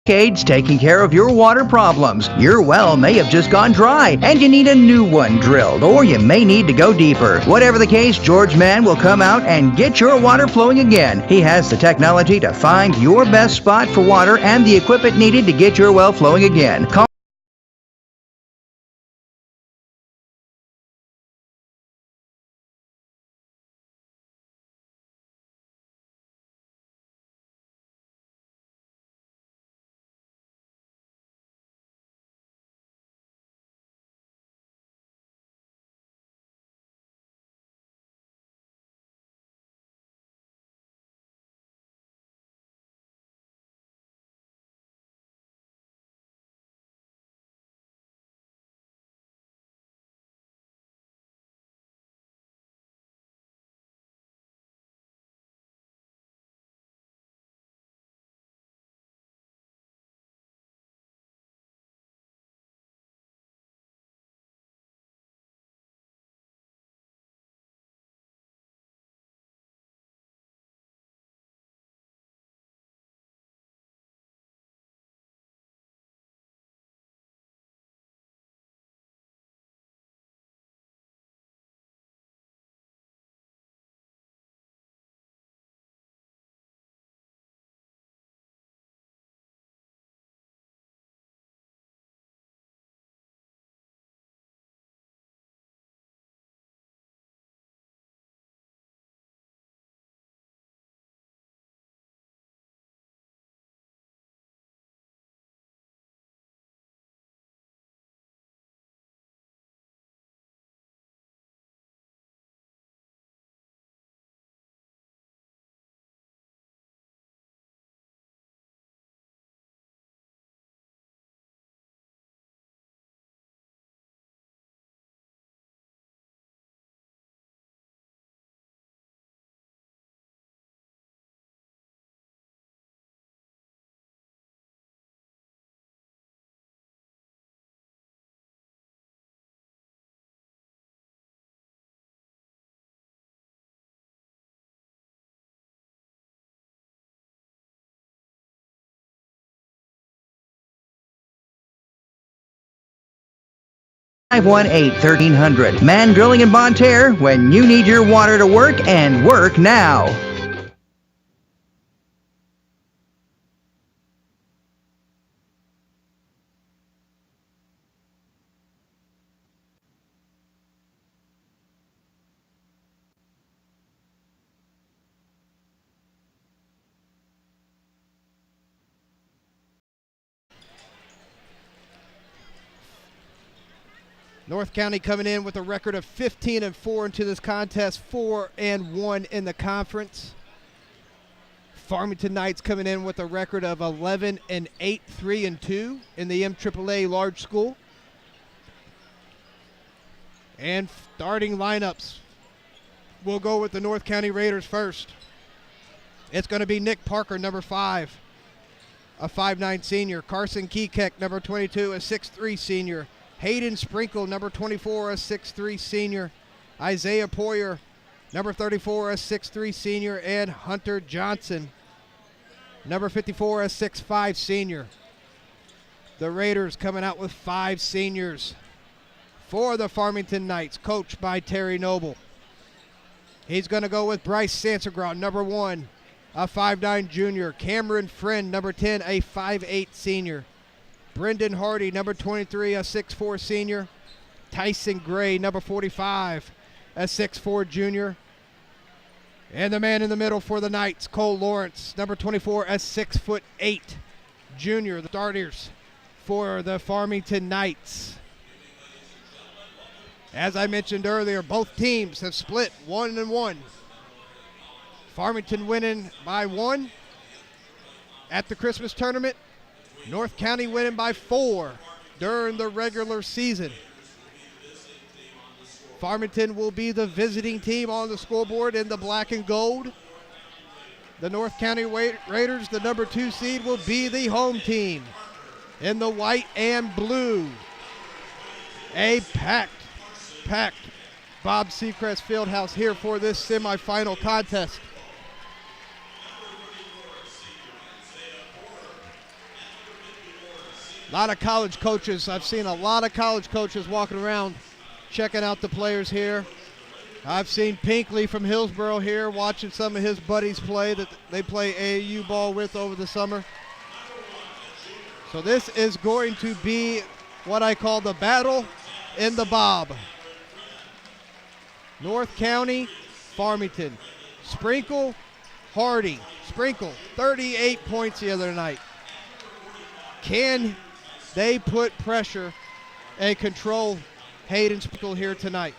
decades taking care of your water problems. Your well may have just gone dry and you need a new one drilled, or you may need to go deeper. Whatever the case, George Mann will come out and get your water flowing again. He has the technology to find your best spot for water and the equipment needed to get your well flowing again. Call one 1300 Mann Drilling in Bonne Terre when you need your water to work and work now. North County coming in with a record of 15-4 into this contest, 4-1 in the conference. Farmington Knights coming in with a record of 11-8, 3-2 in the M.A.A.A large school. And starting lineups, we'll go with the North County Raiders first. It's going to be Nick Parker, number 5, a 5'9 senior. Carson Kekek, number 22, a 6'3 senior. Hayden Sprinkle, number 24, a 6'3 senior. Isaiah Poyer, number 34, a 6'3 senior. And Hunter Johnson, number 54, a 6'5 senior. The Raiders coming out with 5 seniors for the Farmington Knights, coached by Terry Noble. He's going to go with Bryce Sansagraw, number 1, a 5'9 junior. Cameron Friend, number 10, a 5'8 senior. Brendan Hardy, number 23, a 6'4 senior. Tyson Gray, number 45, a 6'4 junior. And the man in the middle for the Knights, Cole Lawrence, number 24, a 6'8 junior. The starters for the Farmington Knights. As I mentioned earlier, both teams have split 1-1. Farmington winning by 1 at the Christmas tournament. North County winning by 4 during the regular season. Farmington will be the visiting team on the scoreboard in the black and gold. The North County Raiders, the number 2 seed, will be the home team in the white and blue. A packed Bob Seacrest Fieldhouse here for this semifinal contest. A lot of college coaches. I've seen a lot of college coaches walking around checking out the players here. I've seen Pinkley from Hillsboro here watching some of his buddies play that they play AAU ball with over the summer. So this is going to be what I call the battle in the Bob. North County, Farmington. Sprinkle, Hardy. Sprinkle, 38 points the other night. Can they put pressure and control Hayden Sprinkle here tonight?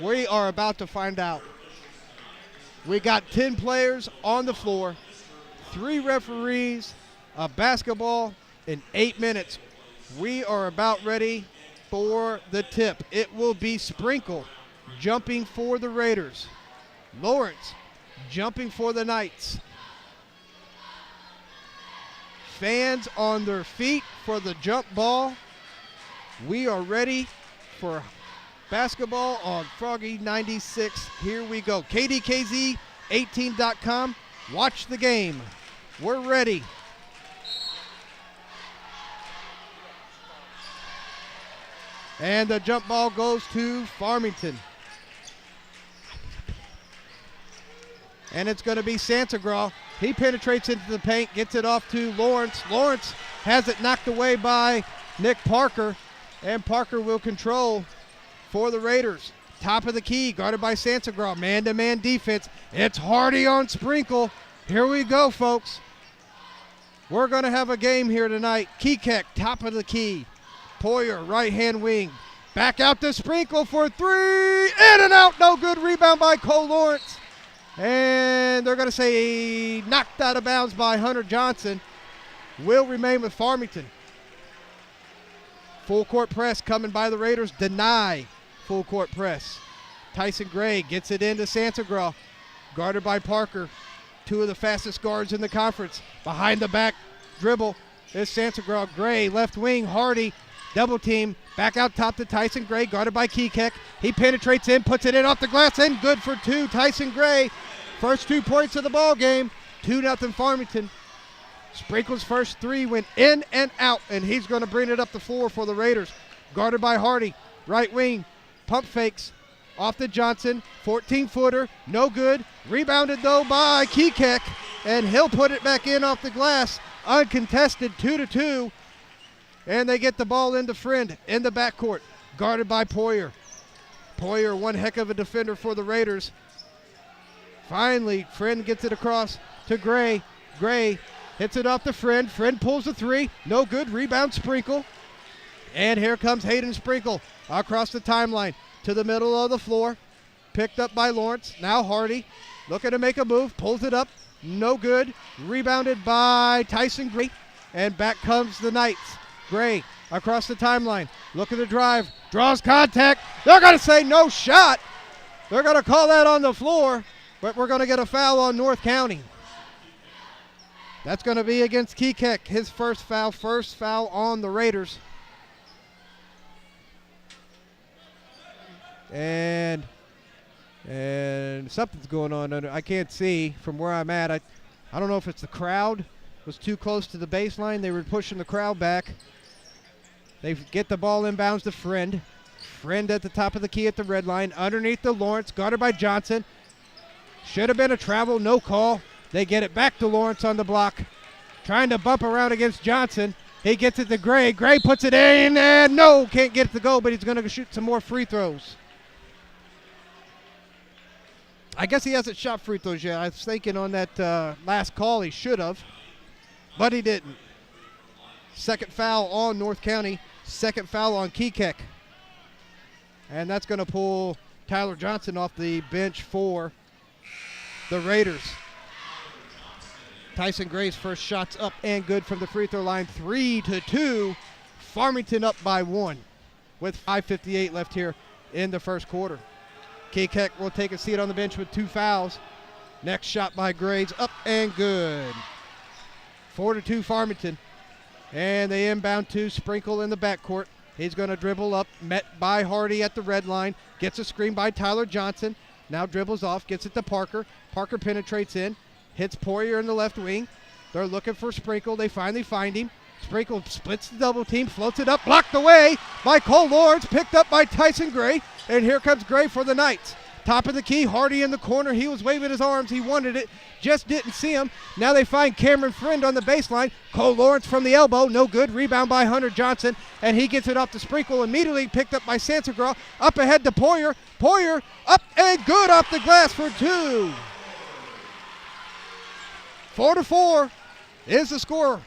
We are about to find out. We got 10 players on the floor, 3 referees, a basketball in 8 minutes. We are about ready for the tip. It will be Sprinkle jumping for the Raiders. Lawrence jumping for the Knights. Fans on their feet for the jump ball. We are ready for basketball on Froggy 96. Here we go. KDKZ18.com. Watch the game. We're ready. And the jump ball goes to Farmington. And it's going to be Santagraw. He penetrates into the paint, gets it off to Lawrence. Lawrence has it knocked away by Nick Parker. And Parker will control for the Raiders. Top of the key, guarded by Santagraw. Man-to-man defense. It's Hardy on Sprinkle. Here we go, folks. We're going to have a game here tonight. Kekek, top of the key. Poyer, right-hand wing. Back out to Sprinkle for 3. In and out. No good. Rebound by Cole Lawrence. And they're going to say knocked out of bounds by Hunter Johnson. Will remain with Farmington. Full court press coming by the Raiders. Deny full court press. Tyson Gray gets it into Santagraw. Guarded by Parker. 2 of the fastest guards in the conference. Behind the back dribble is Santagraw. Gray, left wing. Hardy, double team. Back out top to Tyson Gray, guarded by Kekek. He penetrates in, puts it in off the glass, and good for 2. Tyson Gray, first 2 points of the ball game. 2-0 Farmington. Sprinkle's first 3 went in and out, and he's going to bring it up the floor for the Raiders. Guarded by Hardy, right wing. Pump fakes off to Johnson. 14-footer, no good. Rebounded, though, by Kekek, and he'll put it back in off the glass. Uncontested, 2-2. And they get the ball into Friend in the backcourt, guarded by Poyer. Poyer, one heck of a defender for the Raiders. Finally, Friend gets it across to Gray. Gray hits it off to Friend. Friend pulls the 3. No good. Rebound, Sprinkle. And here comes Hayden Sprinkle across the timeline to the middle of the floor. Picked up by Lawrence. Now Hardy looking to make a move. Pulls it up. No good. Rebounded by Tyson Gray. And back comes the Knights. Gray across the timeline. Looking to drive. Draws contact. They're going to say no shot. They're going to call that on the floor. But we're going to get a foul on North County. That's going to be against Kekek. His first foul on the Raiders. And something's going on under. I can't see from where I'm at. I don't know if it's the crowd was too close to the baseline. They were pushing the crowd back. They get the ball inbounds to Friend. Friend at the top of the key at the red line. Underneath the Lawrence. Guarded by Johnson. Should have been a travel. No call. They get it back to Lawrence on the block. Trying to bump around against Johnson. He gets it to Gray. Gray puts it in and no, can't get it to go, but he's going to shoot some more free throws. I guess he hasn't shot free throws yet. I was thinking on that last call he should have, but he didn't. Second foul on North County. Second foul on Kekek. And that's going to pull Tyler Johnson off the bench for the Raiders. Tyson Gray's first shot's up and good from the free throw line. 3-2. Farmington up by 1 with 5:58 left here in the first quarter. Kekek will take a seat on the bench with 2 fouls. Next shot by Gray's up and good. 4-2 Farmington. And they inbound to Sprinkle in the backcourt. He's going to dribble up, met by Hardy at the red line. Gets a screen by Tyler Johnson. Now dribbles off, gets it to Parker. Parker penetrates in, hits Poirier in the left wing. They're looking for Sprinkle. They finally find him. Sprinkle splits the double team, floats it up, blocked away by Cole Lawrence, picked up by Tyson Gray. And here comes Gray for the Knights. Top of the key, Hardy in the corner. He was waving his arms. He wanted it, just didn't see him. Now they find Cameron Friend on the baseline. Cole Lawrence from the elbow, no good. Rebound by Hunter Johnson, and he gets it off to Sprinkle. Immediately picked up by Sansagraw. Up ahead to Poirier. Poirier up and good off the glass for 2. 4-4 is the score.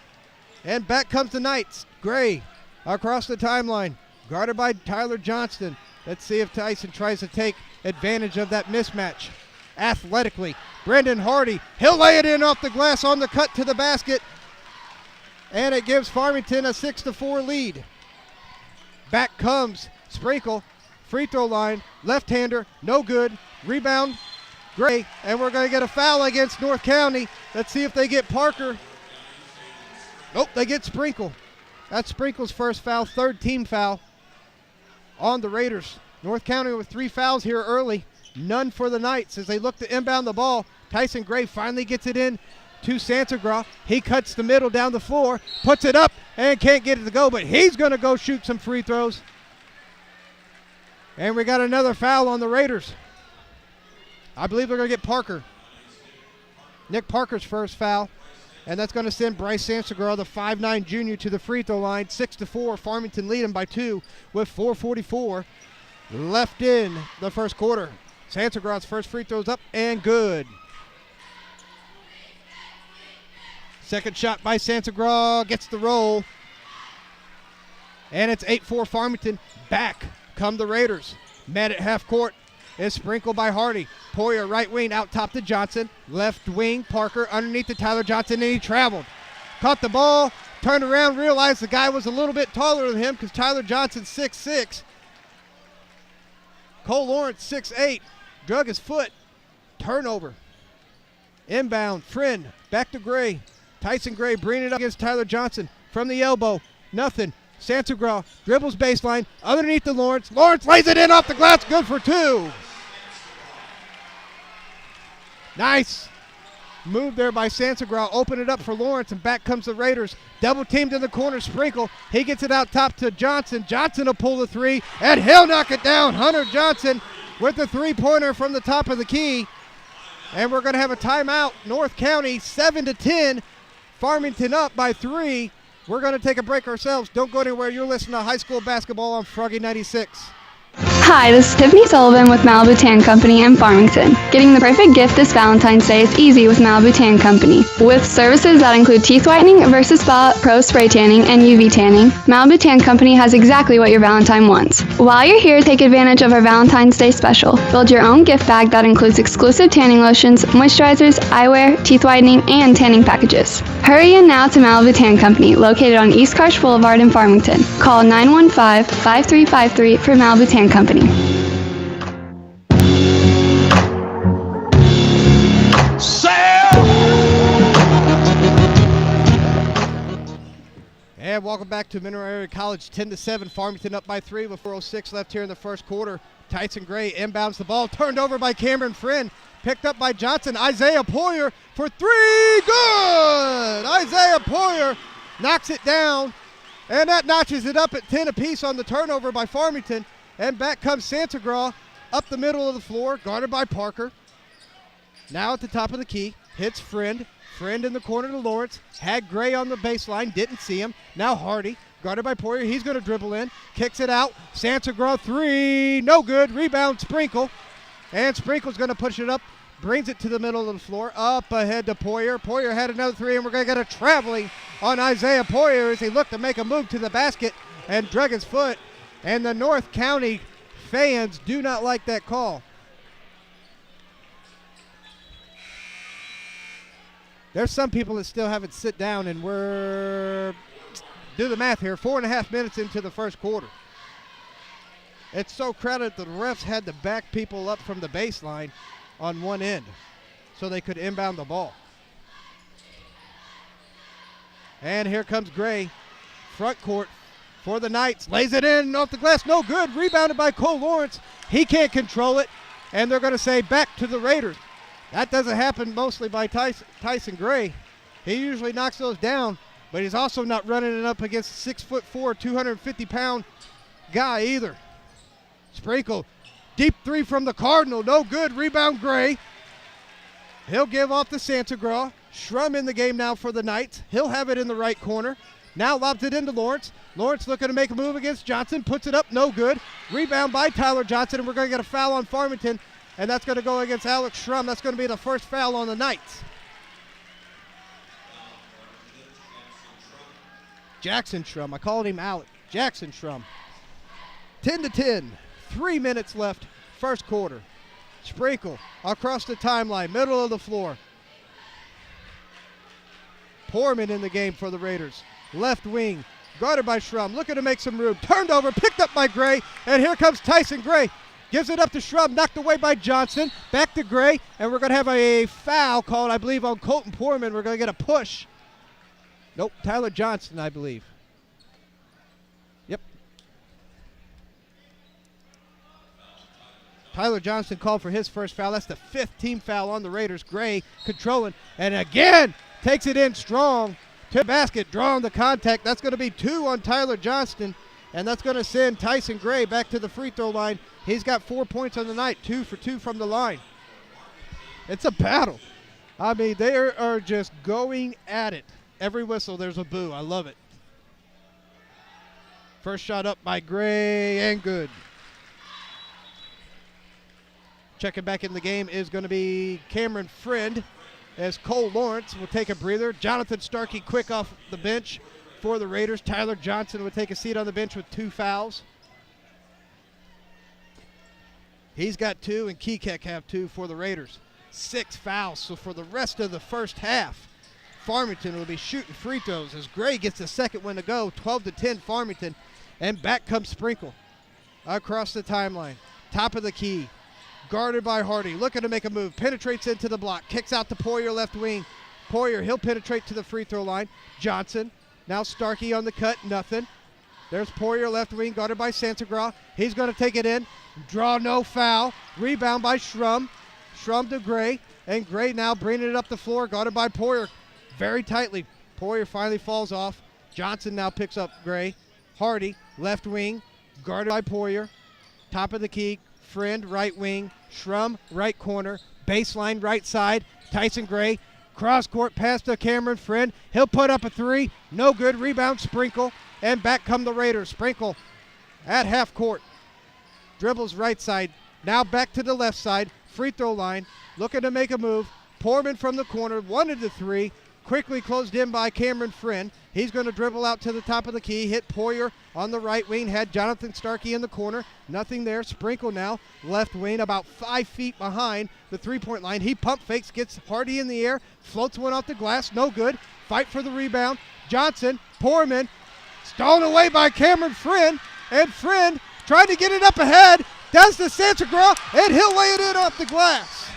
And back comes the Knights. Gray across the timeline, guarded by Tyler Johnston. Let's see if Tyson tries to take advantage of that mismatch. Athletically, Brendan Hardy, he'll lay it in off the glass on the cut to the basket. And it gives Farmington a 6-4 lead. Back comes Sprinkle, free throw line, left-hander, no good. Rebound, Gray, and we're going to get a foul against North County. Let's see if they get Parker. Nope, they get Sprinkle. That's Sprinkle's first foul, third team foul on the Raiders. North County with 3 fouls here early. None for the Knights as they look to inbound the ball. Tyson Gray finally gets it in to Sansagraw. He cuts the middle down the floor, puts it up, and can't get it to go, but he's going to go shoot some free throws. And we got another foul on the Raiders. I believe they're going to get Parker. Nick Parker's first foul. And that's going to send Bryce Sansagraw, the 5'9 junior, to the free throw line. 6-4. Farmington lead them by 2 with 4:44 left in the first quarter. Sansagraw's first free throw's up and good. Second shot by Sansagraw gets the roll. And it's 8-4 Farmington. Back come the Raiders. Met at half court is sprinkled by Hardy. Poirier right wing out top to Johnson. Left wing Parker underneath to Tyler Johnson, and he traveled. Caught the ball, turned around, realized the guy was a little bit taller than him because Tyler Johnson's 6'6". Cole Lawrence 6'8". Drug his foot. Turnover. Inbound. Friend. Back to Gray. Tyson Gray bringing it up against Tyler Johnson. From the elbow. Nothing. Sansagraw dribbles baseline. Underneath to Lawrence. Lawrence lays it in off the glass. Good for 2. Nice move there by Sansagraw. Open it up for Lawrence, and back comes the Raiders. Double teamed in the corner. Sprinkle. He gets it out top to Johnson. Johnson will pull the 3, and he'll knock it down. Hunter Johnson with the 3-pointer from the top of the key. And we're going to have a timeout. North County 7-10. Farmington up by 3. We're going to take a break ourselves. Don't go anywhere. You're listening to high school basketball on Froggy 96. Hi, this is Tiffany Sullivan with Malibu Tan Company in Farmington. Getting the perfect gift this Valentine's Day is easy with Malibu Tan Company. With services that include teeth whitening, Versus Spa, Pro Spray Tanning, and UV Tanning, Malibu Tan Company has exactly what your Valentine wants. While you're here, take advantage of our Valentine's Day special. Build your own gift bag that includes exclusive tanning lotions, moisturizers, eyewear, teeth whitening, and tanning packages. Hurry in now to Malibu Tan Company, located on East Karsh Boulevard in Farmington. Call 915-5353 for Malibu Tan Company. And welcome back to Mineral Area College, 10-7. Farmington up by 3 with 4:06 left here in the first quarter. Tyson Gray inbounds the ball, turned over by Cameron Friend, picked up by Johnson. Isaiah Poyer for 3, good! Isaiah Poyer knocks it down, and that notches it up at 10 apiece on the turnover by Farmington. And back comes Santagraw up the middle of the floor, guarded by Parker. Now at the top of the key, hits Friend. Friend in the corner to Lawrence. Had Gray on the baseline, didn't see him. Now Hardy, guarded by Poyer. He's going to dribble in, kicks it out. Santagraw 3, no good. Rebound Sprinkle. And Sprinkle's going to push it up, brings it to the middle of the floor. Up ahead to Poyer. Poyer had another 3, and we're going to get a traveling on Isaiah Poyer as he looked to make a move to the basket and drug his foot. And the North County fans do not like that call. There's some people that still haven't sit down, and do the math here, 4.5 minutes into the first quarter. It's so crowded that the refs had to back people up from the baseline on one end so they could inbound the ball. And here comes Gray, front court for the Knights. Lays it in off the glass, no good. Rebounded by Cole Lawrence. He can't control it, and they're going to say back to the Raiders. That doesn't happen mostly by Tyson Gray. He usually knocks those down, but he's also not running it up against a 6'4", 250-pound guy either. Sprinkle, deep 3 from the Cardinal, no good. Rebound Gray. He'll give off to Santagraw. Shrum in the game now for the Knights. He'll have it in the right corner. Now lobs it into Lawrence. Lawrence looking to make a move against Johnson. Puts it up, no good. Rebound by Tyler Johnson, and we're going to get a foul on Farmington. And that's going to go against Alex Shrum. That's going to be the first foul on the Knights. Jackson Shrum. I called him Alex. Jackson Shrum. 10-10. 3 minutes left. First quarter. Sprinkle across the timeline. Middle of the floor. Poorman in the game for the Raiders. Left wing. Guarded by Shrum. Looking to make some room. Turned over. Picked up by Gray. And here comes Tyson Gray. Gives it up to Shrum, knocked away by Johnson. Back to Gray, and we're going to have a foul called, I believe, on Colton Poorman. We're going to get a push. Nope, Tyler Johnson, I believe. Yep. Tyler Johnson called for his first foul. That's the 5th team foul on the Raiders. Gray controlling, and again takes it in strong to the basket, drawing the contact. That's going to be 2 on Tyler Johnston, and that's going to send Tyson Gray back to the free throw line. He's got 4 points on the night, 2 for 2 from the line. It's a battle. I mean, they are just going at it. Every whistle, there's a boo. I love it. First shot up by Gray, and good. Checking back in the game is going to be Cameron Friend, as Cole Lawrence will take a breather. Jonathan Starkey quick off the bench for the Raiders. Tyler Johnson would take a seat on the bench with 2 fouls. He's got 2, and Kekek have 2 for the Raiders. 6 fouls. So for the rest of the first half, Farmington will be shooting free throws as Gray gets the second one to go. 12-10 Farmington. And back comes Sprinkle across the timeline. Top of the key. Guarded by Hardy. Looking to make a move. Penetrates into the block. Kicks out to Poyer left wing. Poyer, he'll penetrate to the free throw line. Johnson. Now Starkey on the cut. Nothing. There's Poyer left wing, guarded by Santagraw. He's going to take it in. Draw no foul. Rebound by Shrum. Shrum to Gray. And Gray now bringing it up the floor, guarded by Poyer very tightly. Poyer finally falls off. Johnson now picks up Gray. Hardy, left wing, guarded by Poyer. Top of the key. Friend, right wing. Shrum, right corner. Baseline, right side. Tyson Gray. Cross court pass to Cameron Friend. He'll put up a 3. No good. Rebound, Sprinkle. And back come the Raiders. Sprinkle at half court. dribbles right side. Now back to the left side. Free throw line. Looking to make a move. Poorman from the corner. 1-3. Quickly closed in by Cameron Friend. He's going to dribble out to the top of the key. Hit Poyer on the right wing. Had Jonathan Starkey in the corner. Nothing there. Sprinkle now. Left wing about 5 feet behind the three-point line. He pump fakes. Gets Hardy in the air. Floats one off the glass. No good. Fight for the rebound. Johnson. Poorman. Stolen away by Cameron Friend. And Friend trying to get it up ahead. Does the Santagra. And he'll lay it in off the glass.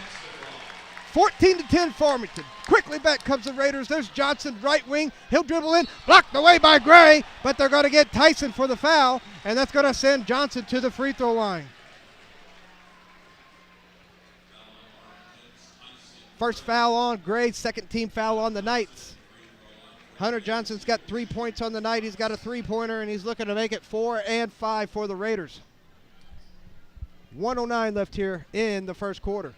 14-10 Farmington. Quickly back comes the Raiders. There's Johnson, right wing. He'll dribble in. Blocked away by Gray, but they're going to get Tyson for the foul, and that's going to send Johnson to the free throw line. First foul on Gray, second team foul on the Knights. Hunter Johnson's got 3 points on the night. He's got a three-pointer, and he's looking to make it 4 and 5 for the Raiders. 1:09 left here in the first quarter.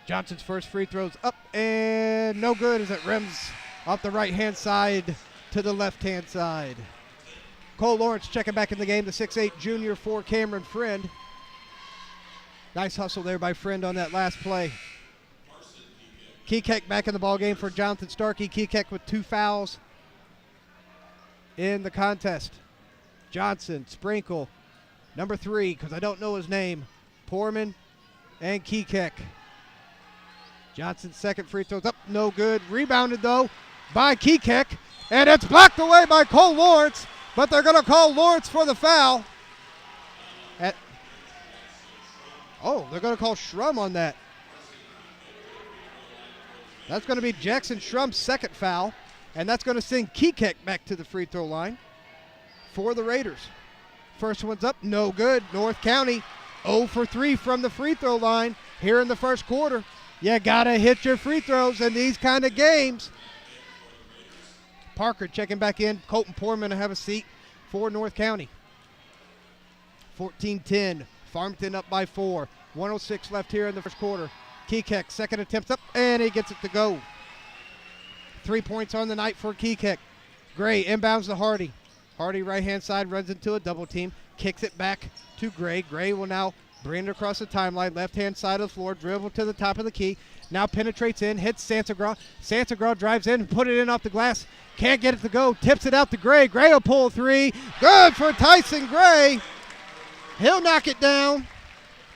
Johnson's first free throw's up and no good as it rims off the right-hand side to the left-hand side. Cole Lawrence checking back in the game, the 6'8 junior for Cameron Friend. Nice hustle there by Friend on that last play. Kekek back in the ballgame for Jonathan Starkey. Kekek with 2 fouls in the contest. Johnson, Sprinkle, number 3, because I don't know his name, Poorman and Kekek. Johnson's second free throw's up, no good. Rebounded, though, by Kekek, and it's blocked away by Cole Lawrence, but they're going to call Lawrence for the foul. They're going to call Schrum on that. That's going to be Jackson Schrum's second foul, and that's going to send Kekek back to the free throw line for the Raiders. First one's up, no good. North County 0 for 3 from the free throw line here in the first quarter. You gotta hit your free throws in these kind of games. Parker checking back in. Colton Poorman to have a seat for North County. 14-10. Farmington up by 4. 1:06 left here in the first quarter. Kekek, second attempt up, and he gets it to go. 3 points on the night for Kekek. Gray inbounds to Hardy. Hardy right-hand side runs into a double team. Kicks it back to Gray. Gray will now bring it across the timeline, left-hand side of the floor, dribble to the top of the key. Now penetrates in, hits Santagra. Santagra drives in, put it in off the glass. Can't get it to go, tips it out to Gray. Gray will pull a 3. Good for Tyson Gray. He'll knock it down.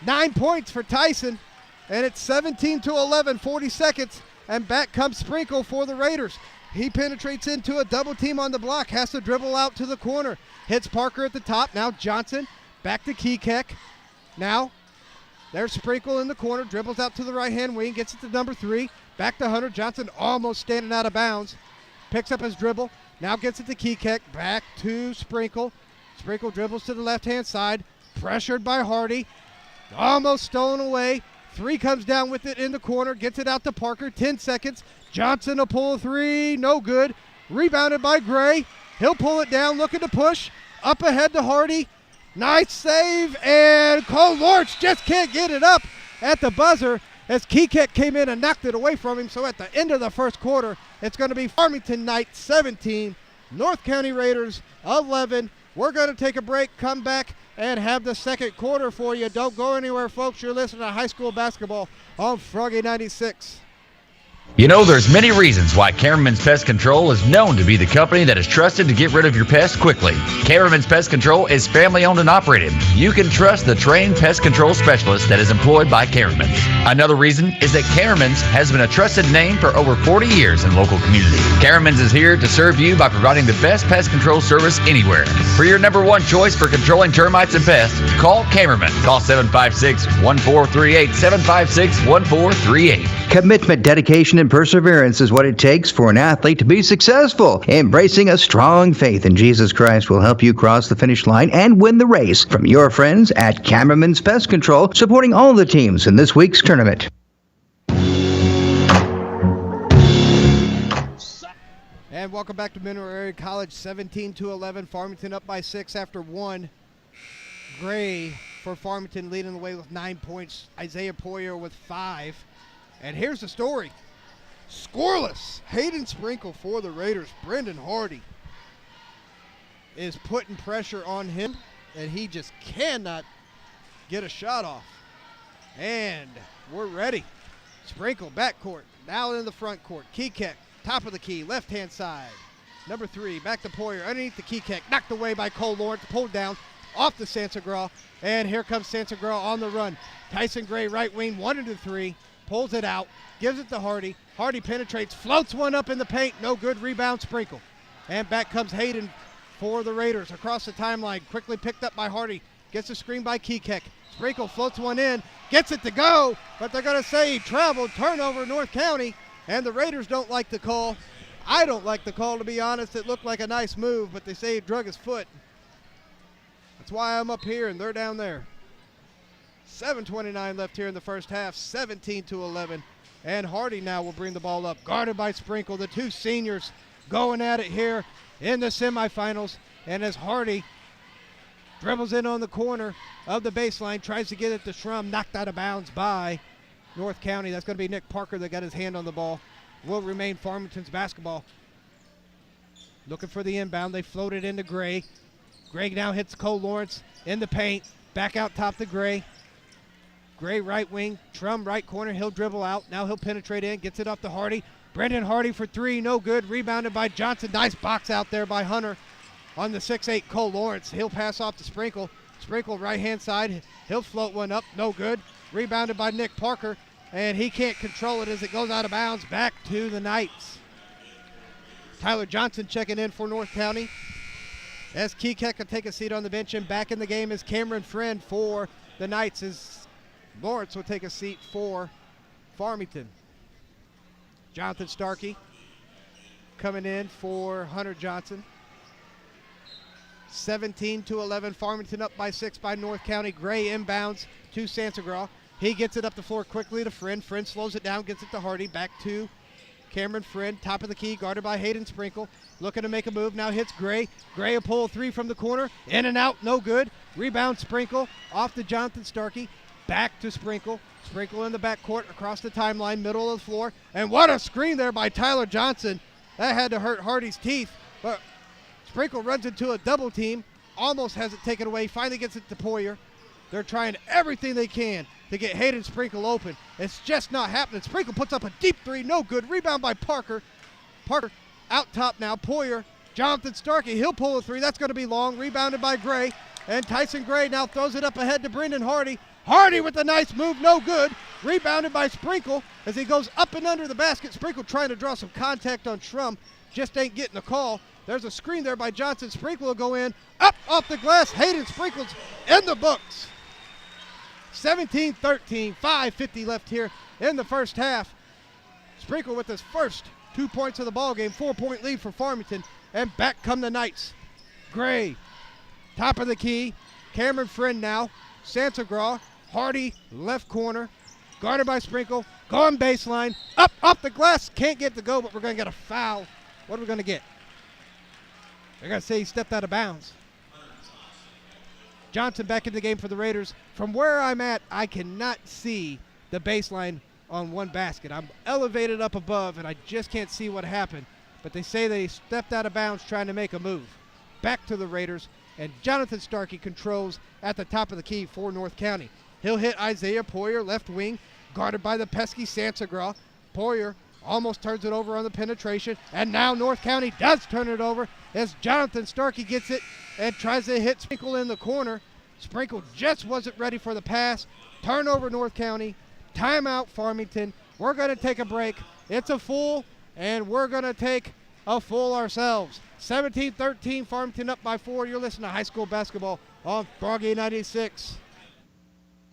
9 points for Tyson. And it's 17-11, 40 seconds. And back comes Sprinkle for the Raiders. He penetrates into a double team on the block, has to dribble out to the corner. Hits Parker at the top. Now Johnson, back to Kekek. Now, there's Sprinkle in the corner, dribbles out to the right-hand wing, gets it to number 3. Back to Hunter Johnson, almost standing out of bounds. Picks up his dribble, now gets it to Kekek, back to Sprinkle. Sprinkle dribbles to the left-hand side, pressured by Hardy. Almost stolen away. 3 comes down with it in the corner, gets it out to Parker, 10 seconds. Johnson will pull a 3, no good. Rebounded by Gray. He'll pull it down, looking to push. Up ahead to Hardy. Nice save, and Cole Lawrence just can't get it up at the buzzer as Kekek came in and knocked it away from him. So at the end of the first quarter, it's going to be Farmington Knights 17, North County Raiders 11. We're going to take a break, come back, and have the second quarter for you. Don't go anywhere, folks. You're listening to high school basketball on Froggy 96. You know, there's many reasons why Cameraman's Pest Control is known to be the company that is trusted to get rid of your pests quickly. Cameraman's Pest Control is family-owned and operated. You can trust the trained pest control specialist that is employed by Cameraman's. Another reason is that Cameraman's has been a trusted name for over 40 years in local community. Cameraman's is here to serve you by providing the best pest control service anywhere. For your number one choice for controlling termites and pests, call Cameraman. Call 756-1438, 756-1438. Commitment, dedication, and perseverance is what it takes for an athlete to be successful. Embracing a strong faith in Jesus Christ will help you cross the finish line and win the race. From your friends at Cameraman's Pest Control, supporting all the teams in this week's tournament. And welcome back to Mineral Area College, 17-11. Farmington up by 6 after 1. Gray for Farmington leading the way with 9 points. Isaiah Poyer with 5. And here's the story. Scoreless. Hayden Sprinkle for the Raiders. Brendan Hardy is putting pressure on him, and he just cannot get a shot off. And we're ready. Sprinkle, backcourt, now in the front court. Kekek, top of the key, left-hand side. Number 3, back to Poyer, underneath the Kekek, knocked away by Cole Lawrence, pulled down, off the Sansagraw, and here comes Sansagraw on the run. Tyson Gray, right wing, 1-3, pulls it out, gives it to Hardy. Hardy penetrates, floats one up in the paint, no good, rebound, Sprinkle. And back comes Hayden for the Raiders, across the timeline, quickly picked up by Hardy, gets a screen by Kekek. Sprinkle floats one in, gets it to go, but they're going to say he traveled, turnover North County, and the Raiders don't like the call. I don't like the call, to be honest. It looked like a nice move, but they say he drug his foot. That's why I'm up here and they're down there. 7:29 left here in the first half, 17-11, and Hardy now will bring the ball up, guarded by Sprinkle. The two seniors going at it here in the semifinals, and as Hardy dribbles in on the corner of the baseline, tries to get it to Schrum, knocked out of bounds by North County. That's going to be Nick Parker that got his hand on the ball. Will remain Farmington's basketball. Looking for the inbound. They float it into Gray. Gray now hits Cole Lawrence in the paint. Back out top to Gray. Gray right wing. Schrum right corner. He'll dribble out. Now he'll penetrate in. Gets it up to Hardy. Brendan Hardy for 3. No good. Rebounded by Johnson. Nice box out there by Hunter. On the 6'8", Cole Lawrence. He'll pass off to Sprinkle. Sprinkle right-hand side. He'll float one up. No good. Rebounded by Nick Parker. And he can't control it as it goes out of bounds. Back to the Knights. Tyler Johnson checking in for North County. As Kekek will take a seat on the bench. And back in the game is Cameron Friend for the Knights. As Lawrence will take a seat for Farmington. Jonathan Starkey coming in for Hunter Johnson. 17-11, Farmington up by 6 by North County. Gray inbounds to Sansagraw. He gets it up the floor quickly to Friend. Friend slows it down, gets it to Hardy. Back to Cameron Friend, top of the key, guarded by Hayden Sprinkle. Looking to make a move, now hits Gray. Gray a pull 3 from the corner, in and out, no good. Rebound Sprinkle, off to Jonathan Starkey. Back to Sprinkle. Sprinkle in the backcourt, across the timeline, middle of the floor. And what a screen there by Tyler Johnson. That had to hurt Hardy's teeth, but Sprinkle runs into a double team, almost has it taken away, finally gets it to Poyer. They're trying everything they can to get Hayden Sprinkle open. It's just not happening. Sprinkle puts up a deep 3, no good. Rebound by Parker. Parker out top now. Poyer, Jonathan Starkey, he'll pull a 3. That's going to be long. Rebounded by Gray. And Tyson Gray now throws it up ahead to Brendan Hardy. Hardy with a nice move, no good. Rebounded by Sprinkle as he goes up and under the basket. Sprinkle trying to draw some contact on Schrum. Just ain't getting a call. There's a screen there by Johnson. Sprinkle will go in. Up off the glass. Hayden Sprinkle's in the books. 17-13, 5:50 left here in the first half. Sprinkle with his first 2 points of the ball game. 4-point lead for Farmington. And back come the Knights. Gray, top of the key. Cameron Friend now. Sansagraw. Hardy, left corner. Guarded by Sprinkle. Going baseline. Up off the glass. Can't get to go, but we're going to get a foul. What are we going to get? They're going to say he stepped out of bounds. Johnson back in the game for the Raiders. From where I'm at, I cannot see the baseline on one basket. I'm elevated up above, and I just can't see what happened. But they say they stepped out of bounds trying to make a move. Back to the Raiders, and Jonathan Starkey controls at the top of the key for North County. He'll hit Isaiah Poyer, left wing, guarded by the pesky Sansagraw. Poyer almost turns it over on the penetration, and now North County does turn it over as Jonathan Starkey gets it and tries to hit Sprinkle in the corner. Sprinkle just wasn't ready for the pass. Turnover North County. Timeout Farmington. We're going to take a break. It's a full, and we're going to take a full ourselves. 17-13, Farmington up by 4. You're listening to high school basketball on Froggy 96.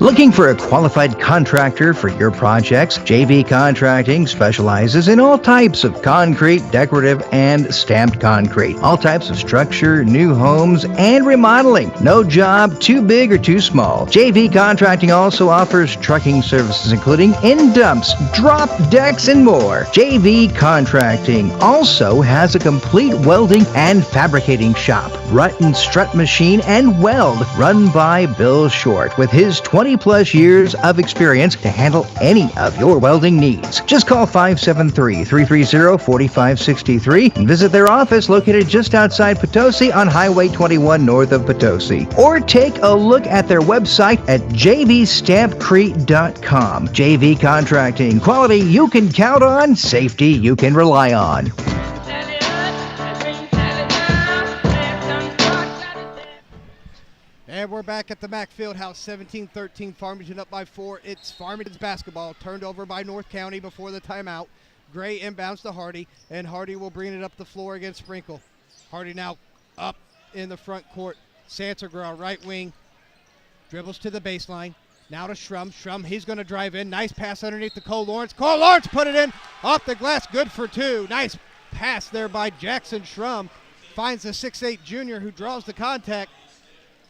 Looking for a qualified contractor for your projects? JV Contracting specializes in all types of concrete, decorative, and stamped concrete. All types of structure, new homes, and remodeling. No job too big or too small. JV Contracting also offers trucking services including in-dumps, drop decks, and more. JV Contracting also has a complete welding and fabricating shop. Rut and strut machine and weld run by Bill Short with his 20 20-plus years of experience to handle any of your welding needs. Just call 573-330-4563 and visit their office located just outside Potosi on Highway 21 north of Potosi. Or take a look at their website at jvstampcrete.com. JV Contracting. Quality you can count on, safety you can rely on. And we're back at the Mack Fieldhouse, 17-13, Farmington up by 4. It's Farmington's basketball, turned over by North County before the timeout. Gray inbounds to Hardy, and Hardy will bring it up the floor against Sprinkle. Hardy now up in the front court. Sansagraw, right wing, dribbles to the baseline. Now to Shrum. Shrum, he's going to drive in. Nice pass underneath to Cole Lawrence. Cole Lawrence put it in off the glass, good for 2. Nice pass there by Jackson Shrum. Finds the 6'8 junior who draws the contact.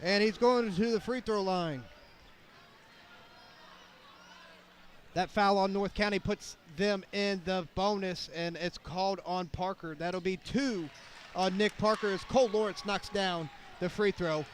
And he's going to the free throw line. That foul on North County puts them in the bonus, and it's called on Parker. That'll be 2 on Nick Parker as Cole Lawrence knocks down the free throw.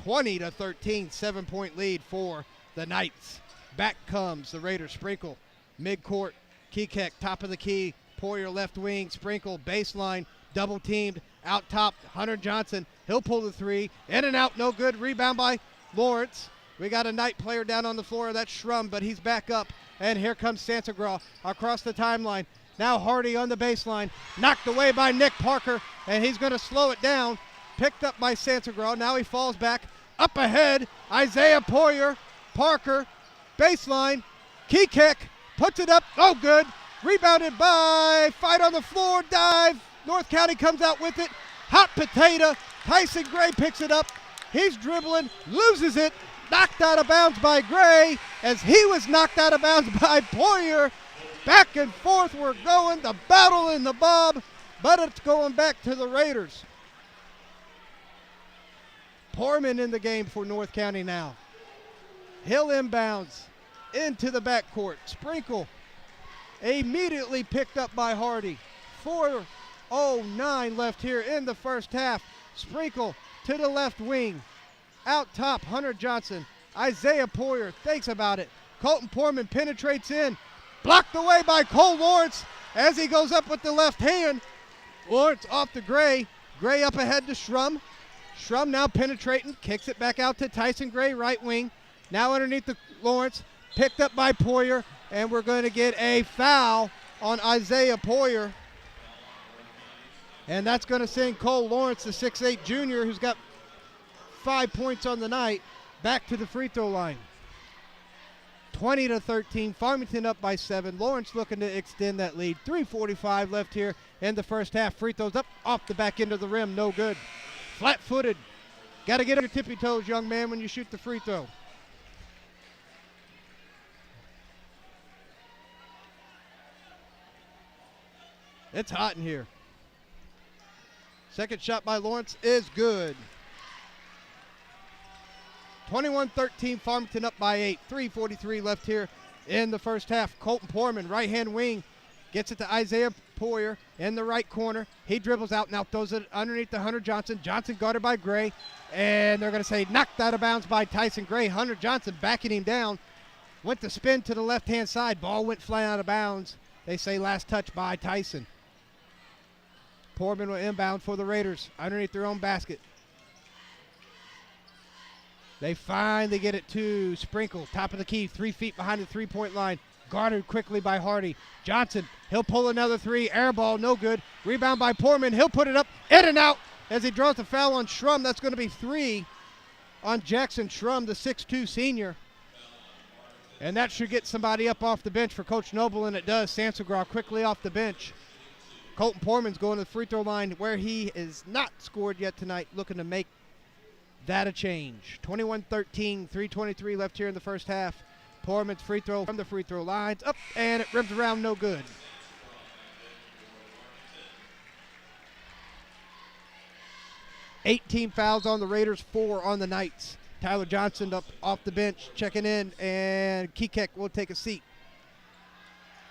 20-13, 7-point lead for the Knights. Back comes the Raiders. Sprinkle, midcourt. Kekek, top of the key. Poyer, left wing. Sprinkle, baseline. Double teamed. Out top, Hunter Johnson. He'll pull the 3. In and out, no good. Rebound by Lawrence. We got a Knight player down on the floor. That's Shrum, but he's back up. And here comes Sansagraw across the timeline. Now Hardy on the baseline. Knocked away by Nick Parker, and he's going to slow it down. Picked up by Sansagraw. Now he falls back. Up ahead, Isaiah Poyer. Parker, baseline. Kekek puts it up. Oh, good. Rebounded by Fight on the floor. Dive. North County comes out with it. Hot potato. Tyson Gray picks it up. He's dribbling, loses it. Knocked out of bounds by Gray as he was knocked out of bounds by Poyer. Back and forth we're going. The battle in the bob, but it's going back to the Raiders. Porman in the game for North County now. Hill inbounds into the backcourt. Sprinkle immediately picked up by Hardy. 4:09 left here in the first half. Sprinkle to the left wing. Out top, Hunter Johnson. Isaiah Poyer thinks about it. Colton Porman penetrates in. Blocked away by Cole Lawrence as he goes up with the left hand. Lawrence off to Gray. Gray up ahead to Shrum. Shrum now penetrating. Kicks it back out to Tyson Gray, right wing. Now underneath the Lawrence. Picked up by Poyer. And we're going to get a foul on Isaiah Poyer. And that's going to send Cole Lawrence, the 6'8 junior, who's got 5 points on the night, back to the free throw line. 20-13, Farmington up by 7. Lawrence looking to extend that lead. 3:45 left here in the first half. Free throws up off the back end of the rim, no good. Flat-footed. Got to get on your tippy toes, young man, when you shoot the free throw. It's hot in here. Second shot by Lawrence is good. 21-13, Farmington up by 8. 3:43 left here in the first half. Colton Porman, right-hand wing, gets it to Isaiah Poyer in the right corner. He dribbles out, now throws it underneath to Hunter Johnson. Johnson guarded by Gray, and they're going to say knocked out of bounds by Tyson Gray. Hunter Johnson backing him down. Went to spin to the left-hand side. Ball went flying out of bounds. They say last touch by Tyson. Porman will inbound for the Raiders underneath their own basket. They finally get it to Sprinkle, top of the key, 3 feet behind the three-point line. Guarded quickly by Hardy. Johnson, he'll pull another 3. Air ball, no good. Rebound by Porman. He'll put it up, in and out as he draws the foul on Shrum. That's going to be 3 on Jackson Shrum, the 6'2 senior. And that should get somebody up off the bench for Coach Noble, and it does. Sansagraw quickly off the bench. Colton Porman's going to the free throw line where he is not scored yet tonight, looking to make that a change. 21-13, 3:23 left here in the first half. Porman's free throw from the free throw lines. Up, and it rims around, no good. Eighteen fouls on the Raiders, 4 on the Knights. Tyler Johnson up off the bench, checking in, and Kekek will take a seat.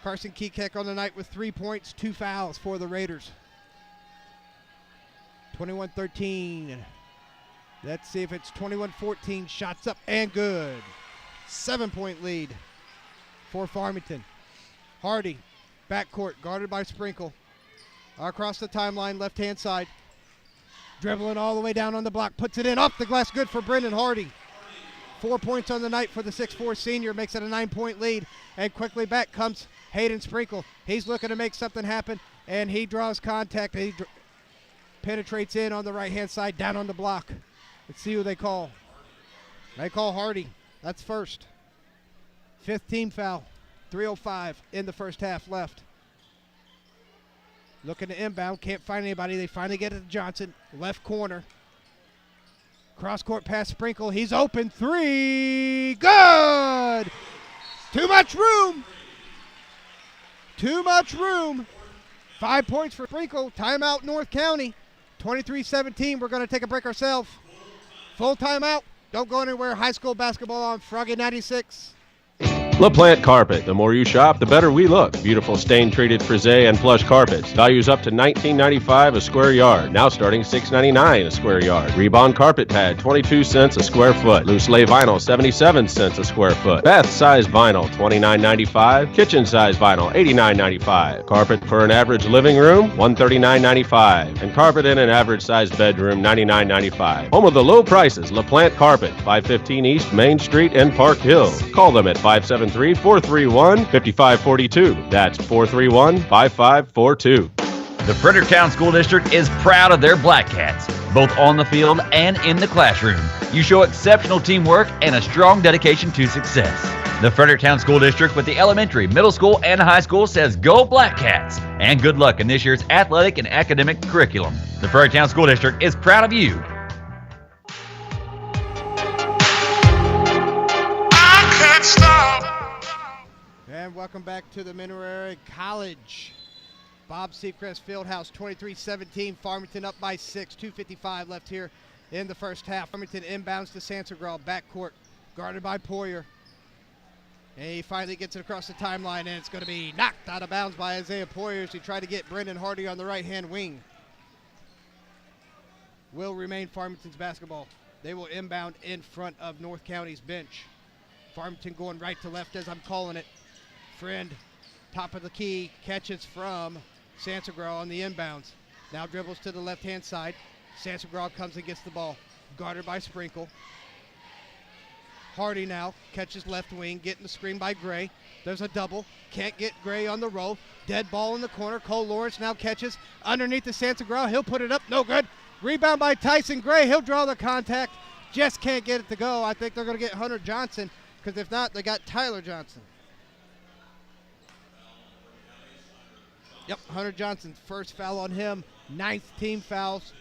Carson Kekek on the night with 3 points, 2 fouls for the Raiders. 21-13. Let's see if it's 21-14. Shots up and good. 7-point lead for Farmington. Hardy, backcourt, guarded by Sprinkle. Across the timeline, left-hand side. Dribbling all the way down on the block, puts it in, off the glass, good for Brendan Hardy. 4 points on the night for the 6'4 senior, makes it a 9-point lead. And quickly back comes Hayden Sprinkle. He's looking to make something happen, and he draws contact. He penetrates in on the right-hand side, down on the block. Let's see who they call. They call Hardy. That's first. 5th team foul. 3:05 in the first half left. Looking to inbound, can't find anybody. They finally get it to Johnson, left corner. Cross-court pass Sprinkle. He's open. 3. Good! Too much room. Too much room. 5 points for Sprinkle. Timeout, North County. 23-17. We're going to take a break ourselves. Full timeout. Don't go anywhere. High school basketball on Froggy 96. LaPlante Carpet. The more you shop, the better we look. Beautiful stain-treated frisé and plush carpets. Values up to $19.95 a square yard. Now starting $6.99 a square yard. Rebond carpet pad, 22 cents a square foot. Loose lay vinyl, 77 cents a square foot. Bath-size vinyl, $29.95. Kitchen-size vinyl, $89.95. Carpet for an average living room, $139.95. And carpet in an average-sized bedroom, $99.95. Home of the low prices, LaPlante Carpet, 515 East Main Street in Park Hill. Call them at 573-431-5542. That's 431-5542. The Fredericktown School District is proud of their Black Cats, both on the field and in the classroom. You show exceptional teamwork and a strong dedication to success. The Fredericktown School District with the elementary, middle school, and high school says go Black Cats, and good luck in this year's athletic and academic curriculum. The Fredericktown School District is proud of you. And welcome back to the M.A.A.A. College. Bob Seacrest Fieldhouse, 23-17. Farmington up by 6. 2:55 left here in the first half. Farmington inbounds to Sansegral, backcourt, guarded by Poyer. And he finally gets it across the timeline, and it's going to be knocked out of bounds by Isaiah Poyer as he tried to get Brendan Hardy on the right-hand wing. Will remain Farmington's basketball. They will inbound in front of North County's bench. Farmington going right to left as I'm calling it. Friend, top of the key, catches from Sansegral on the inbounds. Now dribbles to the left-hand side. Sansegral comes and gets the ball. Guarded by Sprinkle. Hardy now catches left wing, getting the screen by Gray. There's a double. Can't get Gray on the roll. Dead ball in the corner. Cole Lawrence now catches underneath the Sansegral. He'll put it up. No good. Rebound by Tyson Gray. He'll draw the contact. Just can't get it to go. I think they're going to get Hunter Johnson, because if not, they got Tyler Johnson. Yep, Hunter Johnson, first foul on him. 9th team fouls.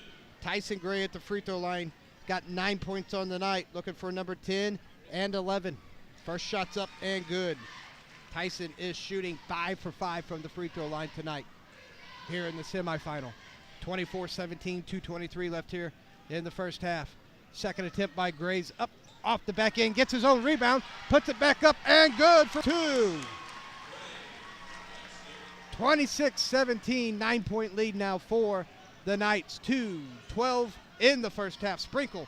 Tyson Gray at the free throw line. Got 9 points on the night. Looking for number 10 and 11. First shot's up and good. Tyson is shooting 5 for 5 from the free throw line tonight here in the semifinal. 24-17, 2:23 left here in the first half. Second attempt by Gray's up off the back end. Gets his own rebound. Puts it back up and good for 2. 26-17, 9-point lead now for the Knights. 2:12 in the first half. Sprinkle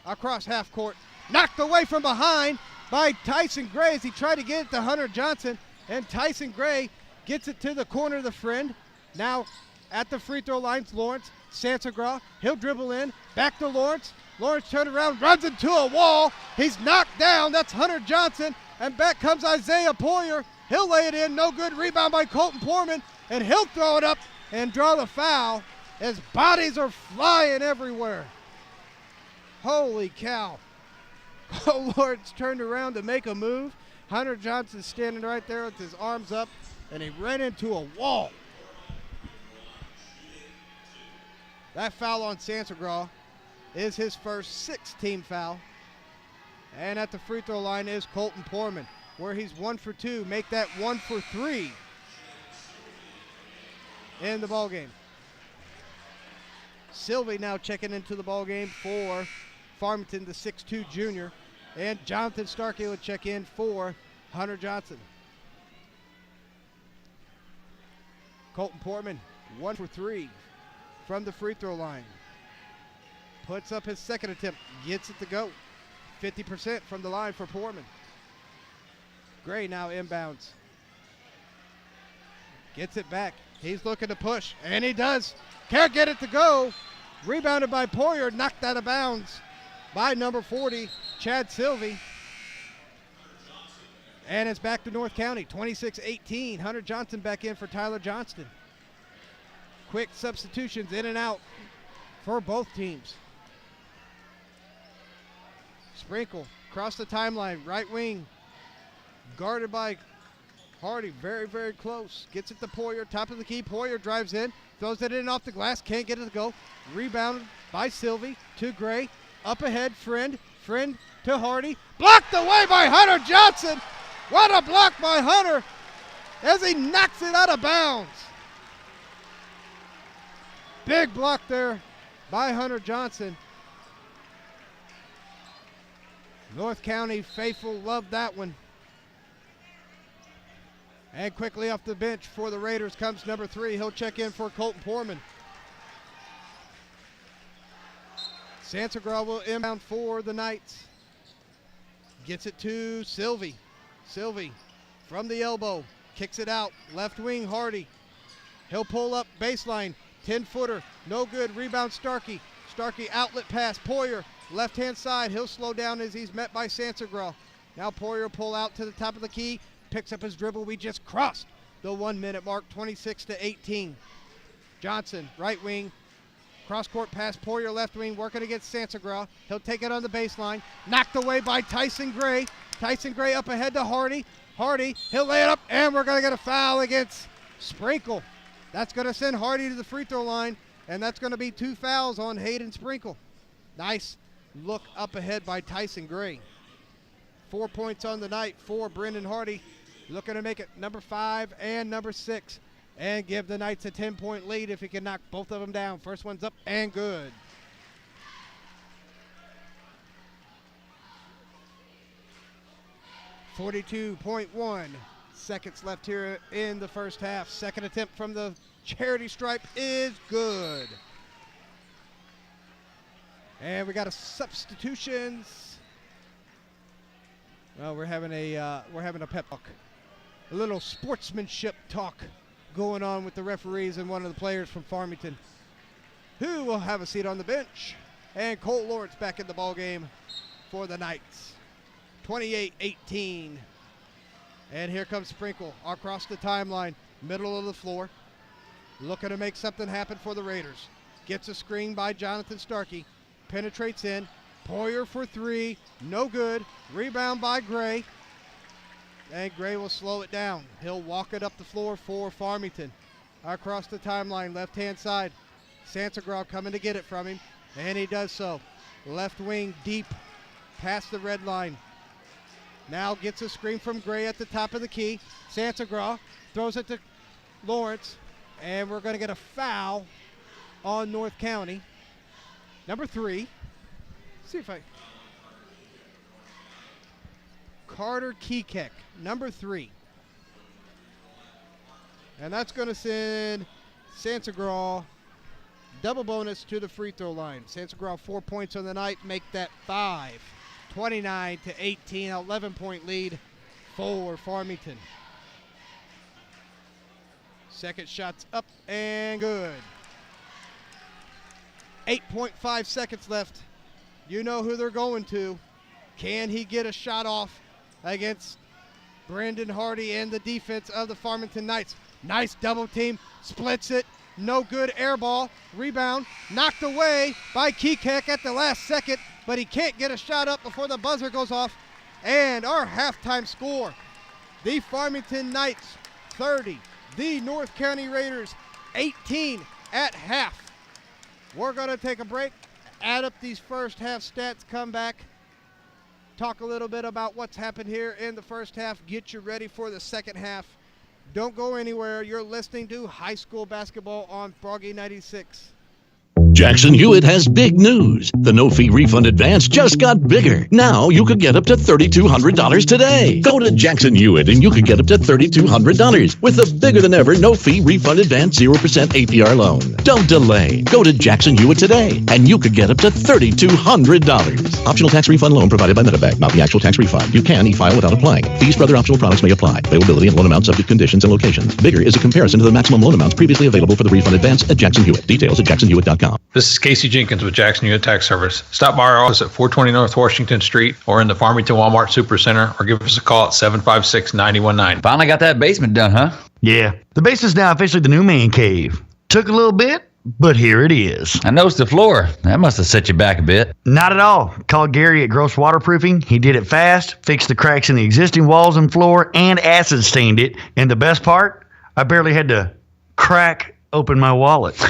across half court. Knocked away from behind by Tyson Gray as he tried to get it to Hunter Johnson. And Tyson Gray gets it to the corner of the friend. Now at the free throw lines, Lawrence. Sansegral, he'll dribble in. Back to Lawrence. Lawrence turned around, runs into a wall. He's knocked down. That's Hunter Johnson. And back comes Isaiah Poyer. He'll lay it in. No good. Rebound by Colton Portman. And he'll throw it up and draw the foul as bodies are flying everywhere. Holy cow. Cole Lawrence turned around to make a move. Hunter Johnson standing right there with his arms up, and he ran into a wall. That foul on Sansegral is his first 6th team foul. And at the free throw line is Colton Portman, where he's 1 for 2. Make that 1 for 3 in the ballgame. Sylvie now checking into the ballgame for Farmington, the 6'2 junior. And Jonathan Starkey will check in for Hunter Johnson. Colton Portman, 1 for 3 from the free throw line. Puts up his second attempt, gets it to go. 50% from the line for Portman. Gray now inbounds. Gets it back. He's looking to push, and he does. Can't get it to go. Rebounded by Poyer, knocked out of bounds by number 40, Chad Sylvie. And it's back to North County, 26-18. Hunter Johnson back in for Tyler Johnston. Quick substitutions in and out for both teams. Sprinkle across the timeline, right wing, guarded by Hardy, very, very close. Gets it to Poyer, top of the key. Poyer drives in, throws it in off the glass, can't get it to go. Rebounded by Sylvie to Gray. Up ahead, Friend to Hardy. Blocked away by Hunter Johnson. What a block by Hunter as he knocks it out of bounds. Big block there by Hunter Johnson. North County faithful loved that one. And quickly off the bench for the Raiders comes number 3. He'll check in for Colton Poorman. Sansagraw will inbound for the Knights. Gets it to Sylvie. Sylvie from the elbow. Kicks it out. Left wing Hardy. He'll pull up baseline. 10-footer. No good. Rebound Starkey. Starkey outlet pass. Poyer. Left-hand side. He'll slow down as he's met by Sansagraw. Now Poyer pull out to the top of the key. Picks up his dribble. We just crossed the 1-minute mark, 26-18. Johnson, right wing. Cross-court pass. Poyer, left wing, working against Sansagraw. He'll take it on the baseline. Knocked away by Tyson Gray. Tyson Gray up ahead to Hardy. Hardy, he'll lay it up, and we're going to get a foul against Sprinkle. That's going to send Hardy to the free throw line, and that's going to be 2 fouls on Hayden Sprinkle. Nice look up ahead by Tyson Gray. 4 points on the night for Brendan Hardy. Looking to make it number 5 and number 6 and give the Knights a 10-point lead if he can knock both of them down. First one's up and good. .1 seconds left here in the first half. Second attempt from the charity stripe is good. And we got a substitutions. Well, we're having a pep talk, a little sportsmanship talk going on with the referees and one of the players from Farmington, who will have a seat on the bench. And Cole Lawrence back in the ball game for the Knights. 28-18. And here comes Sprinkle across the timeline, middle of the floor, looking to make something happen for the Raiders. Gets a screen by Jonathan Starkey, penetrates in. Poyer for 3, no good. Rebound by Gray. And Gray will slow it down. He'll walk it up the floor for Farmington. Across the timeline, left-hand side. Sansagraw coming to get it from him, and he does so. Left wing deep, past the red line. Now gets a screen from Gray at the top of the key. Sansagraw throws it to Lawrence, and we're going to get a foul on North County. Number 3. See if I... Carter Kekek, number 3. And that's going to send Sansagraw double bonus to the free throw line. Sansagraw 4 points on the night, make that 5. 29-18, 11-point lead for Farmington. Second shot's up and good. 8.5 seconds left. You know who they're going to. Can he get a shot off against Brendan Hardy and the defense of the Farmington Knights? Nice double team, splits it, no good, air ball, rebound, knocked away by Kekek at the last second, but he can't get a shot up before the buzzer goes off. And our halftime score, the Farmington Knights 30, the North County Raiders 18 at half. We're going to take a break, add up these first half stats, come back, talk a little bit about what's happened here in the first half, get you ready for the second half. Don't go anywhere. You're listening to high school basketball on Froggy 96. Jackson Hewitt has big news. The no-fee refund advance just got bigger. Now you could get up to $3,200 today. Go to Jackson Hewitt and you could get up to $3,200 with a bigger-than-ever no-fee refund advance 0% APR loan. Don't delay. Go to Jackson Hewitt today and you could get up to $3,200. Optional tax refund loan provided by M.A.A.A, not the actual tax refund. You can e-file without applying. Fees for other optional products may apply. Availability and loan amount subject to conditions and locations. Bigger is a comparison to the maximum loan amounts previously available for the refund advance at Jackson Hewitt. Details at jacksonhewitt.com. This is Casey Jenkins with Jackson Hewitt Tax Service. Stop by our office at 420 North Washington Street or in the Farmington Walmart Supercenter, or give us a call at 756-9019. Finally got that basement done, huh? Yeah. The basement's now officially the new man cave. Took a little bit, but here it is. I noticed the floor. That must have set you back a bit. Not at all. Called Gary at Gross Waterproofing. He did it fast, fixed the cracks in the existing walls and floor, and acid stained it. And the best part, I barely had to crack open my wallet.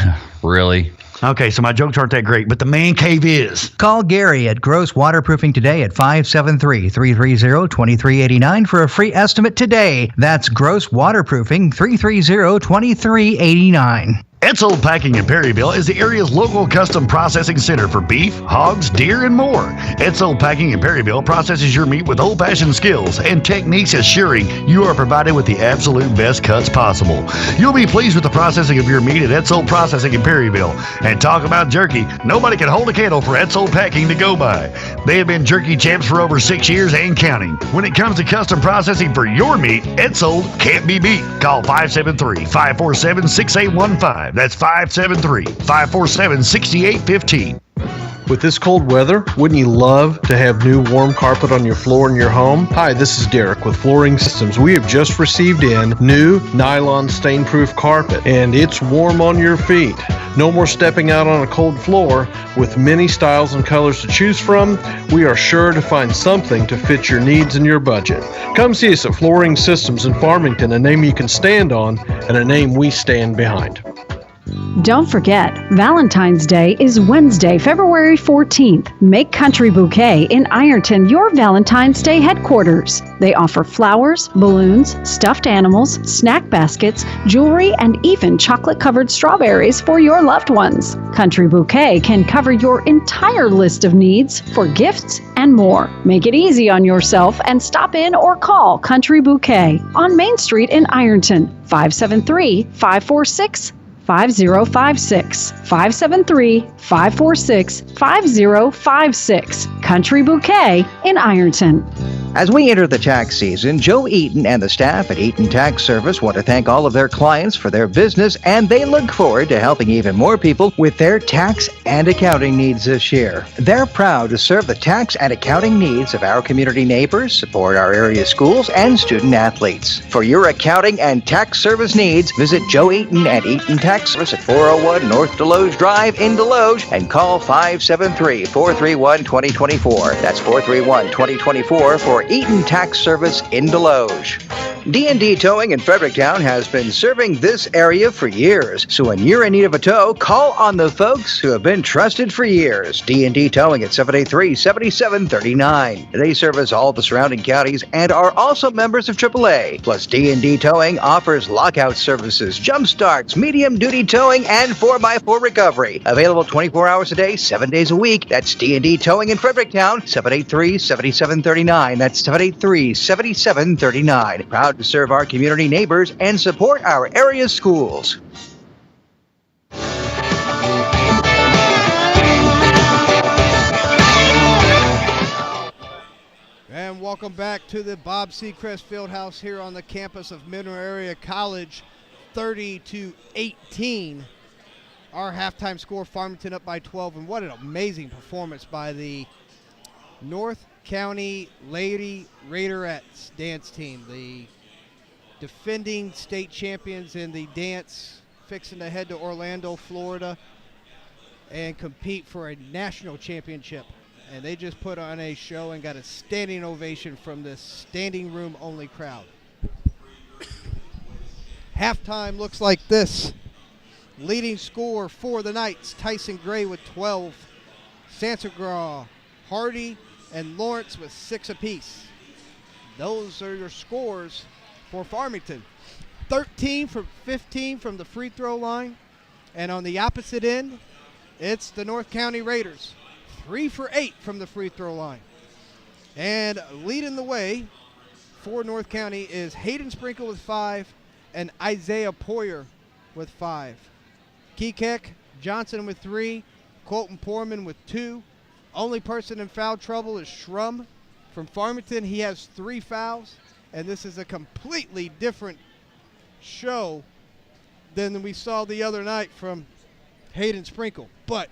Really? Okay, so my jokes aren't that great, but the man cave is. Call Gary at Gross Waterproofing today at 573-330-2389 for a free estimate today. That's Gross Waterproofing, 330-2389. Etzold Packing in Perryville is the area's local custom processing center for beef, hogs, deer, and more. Etzold Packing in Perryville processes your meat with old-fashioned skills and techniques, assuring you are provided with the absolute best cuts possible. You'll be pleased with the processing of your meat at Etzold Processing in Perryville. And talk about jerky, nobody can hold a candle for Etzold Packing to go by. They have been jerky champs for over 6 years and counting. When it comes to custom processing for your meat, Etzold can't be beat. Call 573-547-6815. That's 573-547-6815. With this cold weather, wouldn't you love to have new warm carpet on your floor in your home? Hi, this is Derek with Flooring Systems. We have just received in new nylon stain-proof carpet, and it's warm on your feet. No more stepping out on a cold floor. With many styles and colors to choose from, we are sure to find something to fit your needs and your budget. Come see us at Flooring Systems in Farmington, a name you can stand on and a name we stand behind. Don't forget, Valentine's Day is Wednesday, February 14th. Make Country Bouquet in Ironton your Valentine's Day headquarters. They offer flowers, balloons, stuffed animals, snack baskets, jewelry, and even chocolate-covered strawberries for your loved ones. Country Bouquet can cover your entire list of needs for gifts and more. Make it easy on yourself and stop in or call Country Bouquet on Main Street in Ironton, 573-546-5056. 573-546-5056. Country Bouquet in Ironton. As we enter the tax season, Joe Eaton and the staff at Eaton Tax Service want to thank all of their clients for their business, and they look forward to helping even more people with their tax and accounting needs this year. They're proud to serve the tax and accounting needs of our community neighbors, support our area schools, and student athletes. For your accounting and tax service needs, visit Joe Eaton at Eaton Tax Service at 401 North Deloge Drive in Deloge and call 573-431-2024. That's 431-2024 for Eaton Tax Service in Deloge. D&D Towing in Fredericktown has been serving this area for years. So when you're in need of a tow, call on the folks who have been trusted for years. D&D Towing at 783-7739. They service all the surrounding counties and are also members of AAA. Plus, D&D Towing offers lockout services, jump starts, medium-duty towing, and 4x4 recovery. Available 24 hours a day, 7 days a week. That's D&D Towing in Fredericktown, 783-7739. That's 783-7739. Proud to serve our community neighbors and support our area schools. And welcome back to the Bob Seacrest Fieldhouse here on the campus of MAAA College. 30-18. Our halftime score, Farmington up by 12. And what an amazing performance by the North County Lady Raiderettes dance team. The defending state champions in the dance, fixing to head to Orlando, Florida, and compete for a national championship. And they just put on a show and got a standing ovation from this standing room only crowd. Halftime looks like this. Leading scorer for the Knights, Tyson Gray with 12. Sansagraw, Hardy, and Lawrence with 6 apiece. Those are your scores for Farmington. 13 from 15 from the free throw line. And on the opposite end, It's the North County Raiders. 3 for 8 from the free throw line. And leading the way for North County is Hayden Sprinkle with 5 and Isaiah Poyer with 5. Kekek Johnson with 3, Colton Poorman with 2. Only person in foul trouble is Shrum from Farmington. He has 3 fouls, and this is a completely different show than we saw the other night from Hayden Sprinkle. But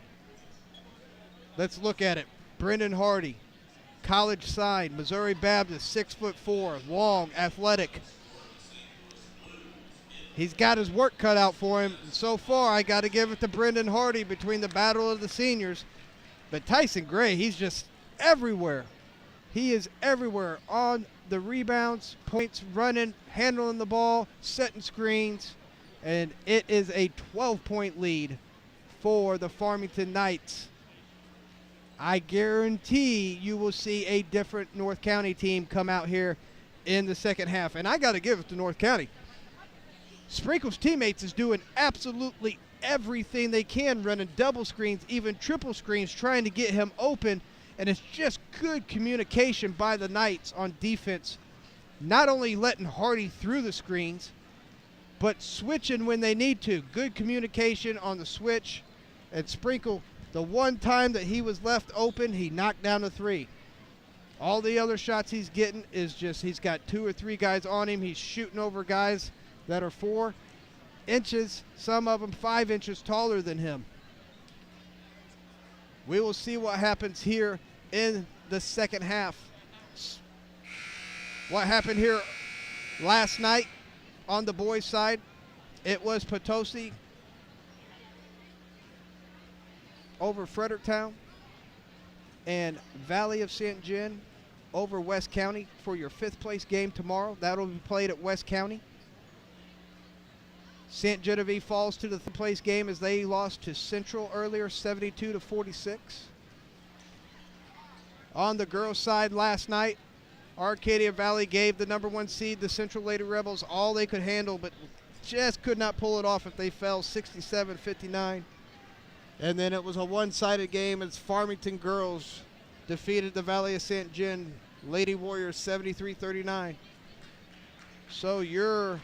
let's look at it. Brendan Hardy, college signed, Missouri Baptist, 6'4", long, athletic. He's got his work cut out for him. And so far, I got to give it to Brendan Hardy between the battle of the seniors. But Tyson Gray, he's just everywhere. He is everywhere on the rebounds, points, running, handling the ball, setting screens. And it is a 12-point lead for the Farmington Knights. I guarantee you will see a different North County team come out here in the second half. And I got to give it to North County. Sprinkle's teammates is doing absolutely everything they can, running double screens, even triple screens, trying to get him open. And it's just good communication by the Knights on defense. Not only letting Hardy through the screens, but switching when they need to. Good communication on the switch. And Sprinkle, the one time that he was left open, he knocked down a 3. All the other shots he's getting is just, he's got 2 or 3 guys on him. He's shooting over guys that are 4 inches, some of them 5 inches taller than him. We will see what happens here in the second half. What happened here last night on the boys' side, it was Potosi over Fredericktown and Valley of St. John over West County for your 5th place game tomorrow. That'll be played at West County. St. Genevieve falls to the 3rd place game as they lost to Central earlier, 72-46. On the girls' side last night, Arcadia Valley gave the number 1 seed, the Central Lady Rebels, all they could handle, but just could not pull it off if they fell 67-59. And then it was a one-sided game as Farmington girls defeated the Valley of St. John Lady Warriors 73-39. So your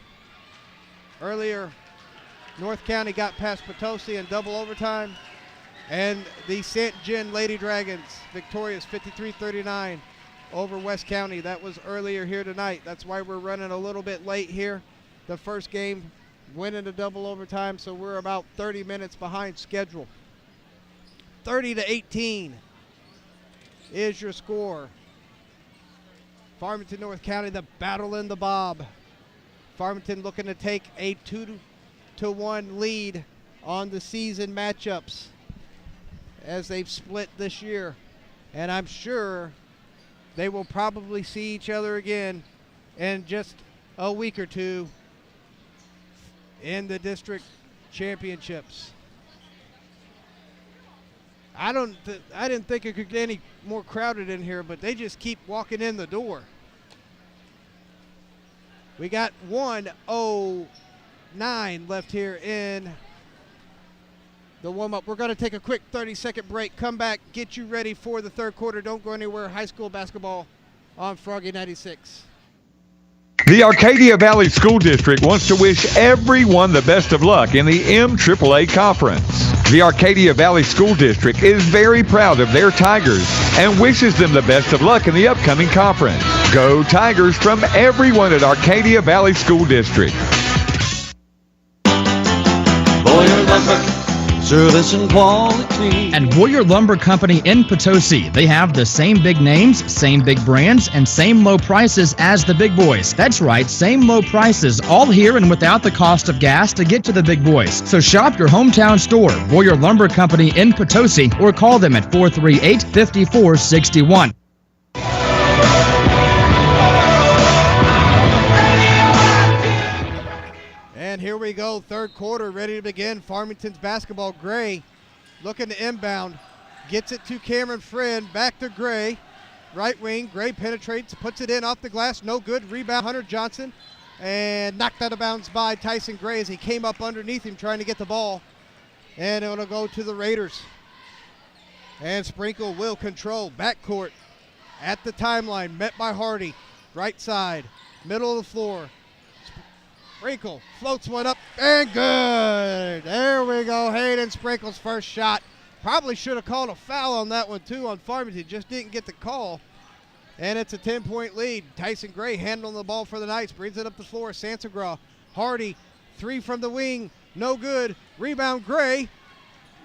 earlier North County got past Potosi in double overtime, and the St. John Lady Dragons victorious 53-39 over West County. That was earlier here tonight. That's why we're running a little bit late here. The first game went into double overtime, so we're about 30 minutes behind schedule. 30-18 is your score. Farmington, North County, the battle in the Bob. Farmington looking to take a 2-1 lead on the season matchups as they've split this year. And I'm sure they will probably see each other again in just a week or two in the district championships. I didn't think it could get any more crowded in here, but they just keep walking in the door. We got 1:09 left here in the warm-up. We're going to take a quick 30-second break, come back, get you ready for the third quarter. Don't go anywhere. High school basketball on Froggy 96. The Arcadia Valley School District wants to wish everyone the best of luck in the MAAA Conference. The Arcadia Valley School District is very proud of their Tigers and wishes them the best of luck in the upcoming conference. Go Tigers from everyone at Arcadia Valley School District. Boyer Lumber, service and quality. And Boyer Lumber Company in Potosi. They have the same big names, same big brands, and same low prices as the big boys. That's right, same low prices, all here and without the cost of gas to get to the big boys. So shop your hometown store, Boyer Lumber Company in Potosi, or call them at 438-5461. And here we go, third quarter, ready to begin. Farmington's basketball. Gray looking to inbound. Gets it to Cameron Friend. Back to Gray. Right wing. Gray penetrates, puts it in off the glass. No good. Rebound, Hunter Johnson. And knocked out of bounds by Tyson Gray as he came up underneath him trying to get the ball. And it'll go to the Raiders. And Sprinkle will control backcourt at the timeline, met by Hardy. Right side, middle of the floor. Sprinkle floats one up and good. There we go. Hayden Sprinkle's first shot. Probably should have called a foul on that one too on Farmington. Just didn't get the call. And it's a 10-point lead. Tyson Gray handling the ball for the Knights. Brings it up the floor. Sansagraw. Hardy. 3 from the wing. No good. Rebound Gray.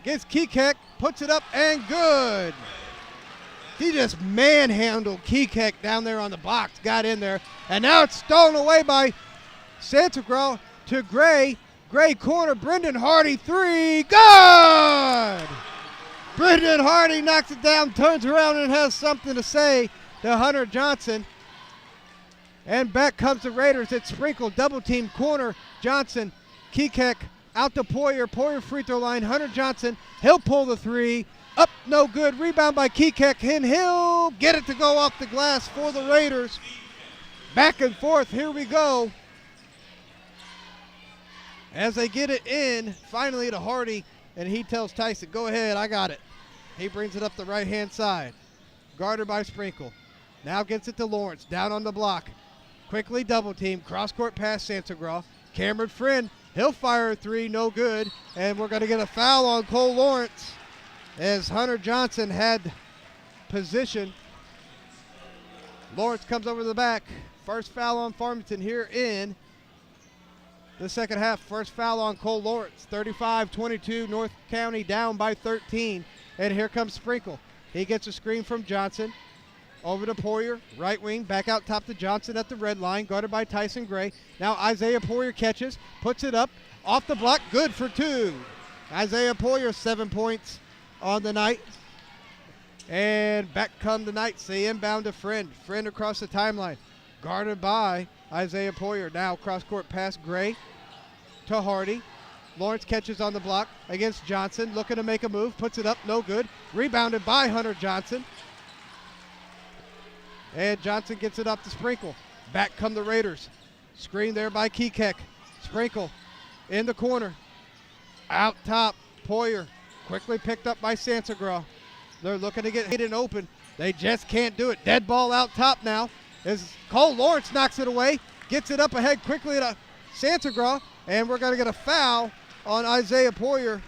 Gets Kekek. Puts it up and good. He just manhandled Kekek down there on the box. Got in there. And now it's stolen away by Sansagraw to Gray. Gray corner. Brendan Hardy 3. Good! Brendan Hardy knocks it down, turns around and has something to say to Hunter Johnson. And back comes the Raiders. It's Sprinkle, double team corner. Johnson, Kekek out to Poyer. Poyer free throw line. Hunter Johnson, he'll pull the 3. Up, no good. Rebound by Kekek, and he'll get it to go off the glass for the Raiders. Back and forth, here we go. As they get it in, finally to Hardy, and he tells Tyson, go ahead, I got it. He brings it up the right-hand side. Guarded by Sprinkle. Now gets it to Lawrence, down on the block. Quickly double team, cross-court pass Sansagraw. Cameron Friend, he'll fire a 3, no good. And we're going to get a foul on Cole Lawrence as Hunter Johnson had position. Lawrence comes over the back. First foul on Farmington here in the second half. First foul on Cole Lawrence. 35-22, North County down by 13. And here comes Sprinkle. He gets a screen from Johnson. Over to Poyer, right wing, back out top to Johnson at the red line, guarded by Tyson Gray. Now Isaiah Poyer catches, puts it up, off the block, good for 2. Isaiah Poyer, 7 points on the night. And back come the Knights. They inbound to Friend. Friend across the timeline, guarded by Isaiah Poyer. Now cross-court pass Gray to Hardy. Lawrence catches on the block against Johnson, looking to make a move, puts it up, no good. Rebounded by Hunter Johnson. And Johnson gets it up to Sprinkle. Back come the Raiders. Screen there by Kekek. Sprinkle in the corner. Out top, Poyer. Quickly picked up by Sansagraw. They're looking to get hidden open. They just can't do it. Dead ball out top now. As Cole Lawrence knocks it away. Gets it up ahead quickly to Sansagraw. And we're going to get a foul on Isaiah Poyer.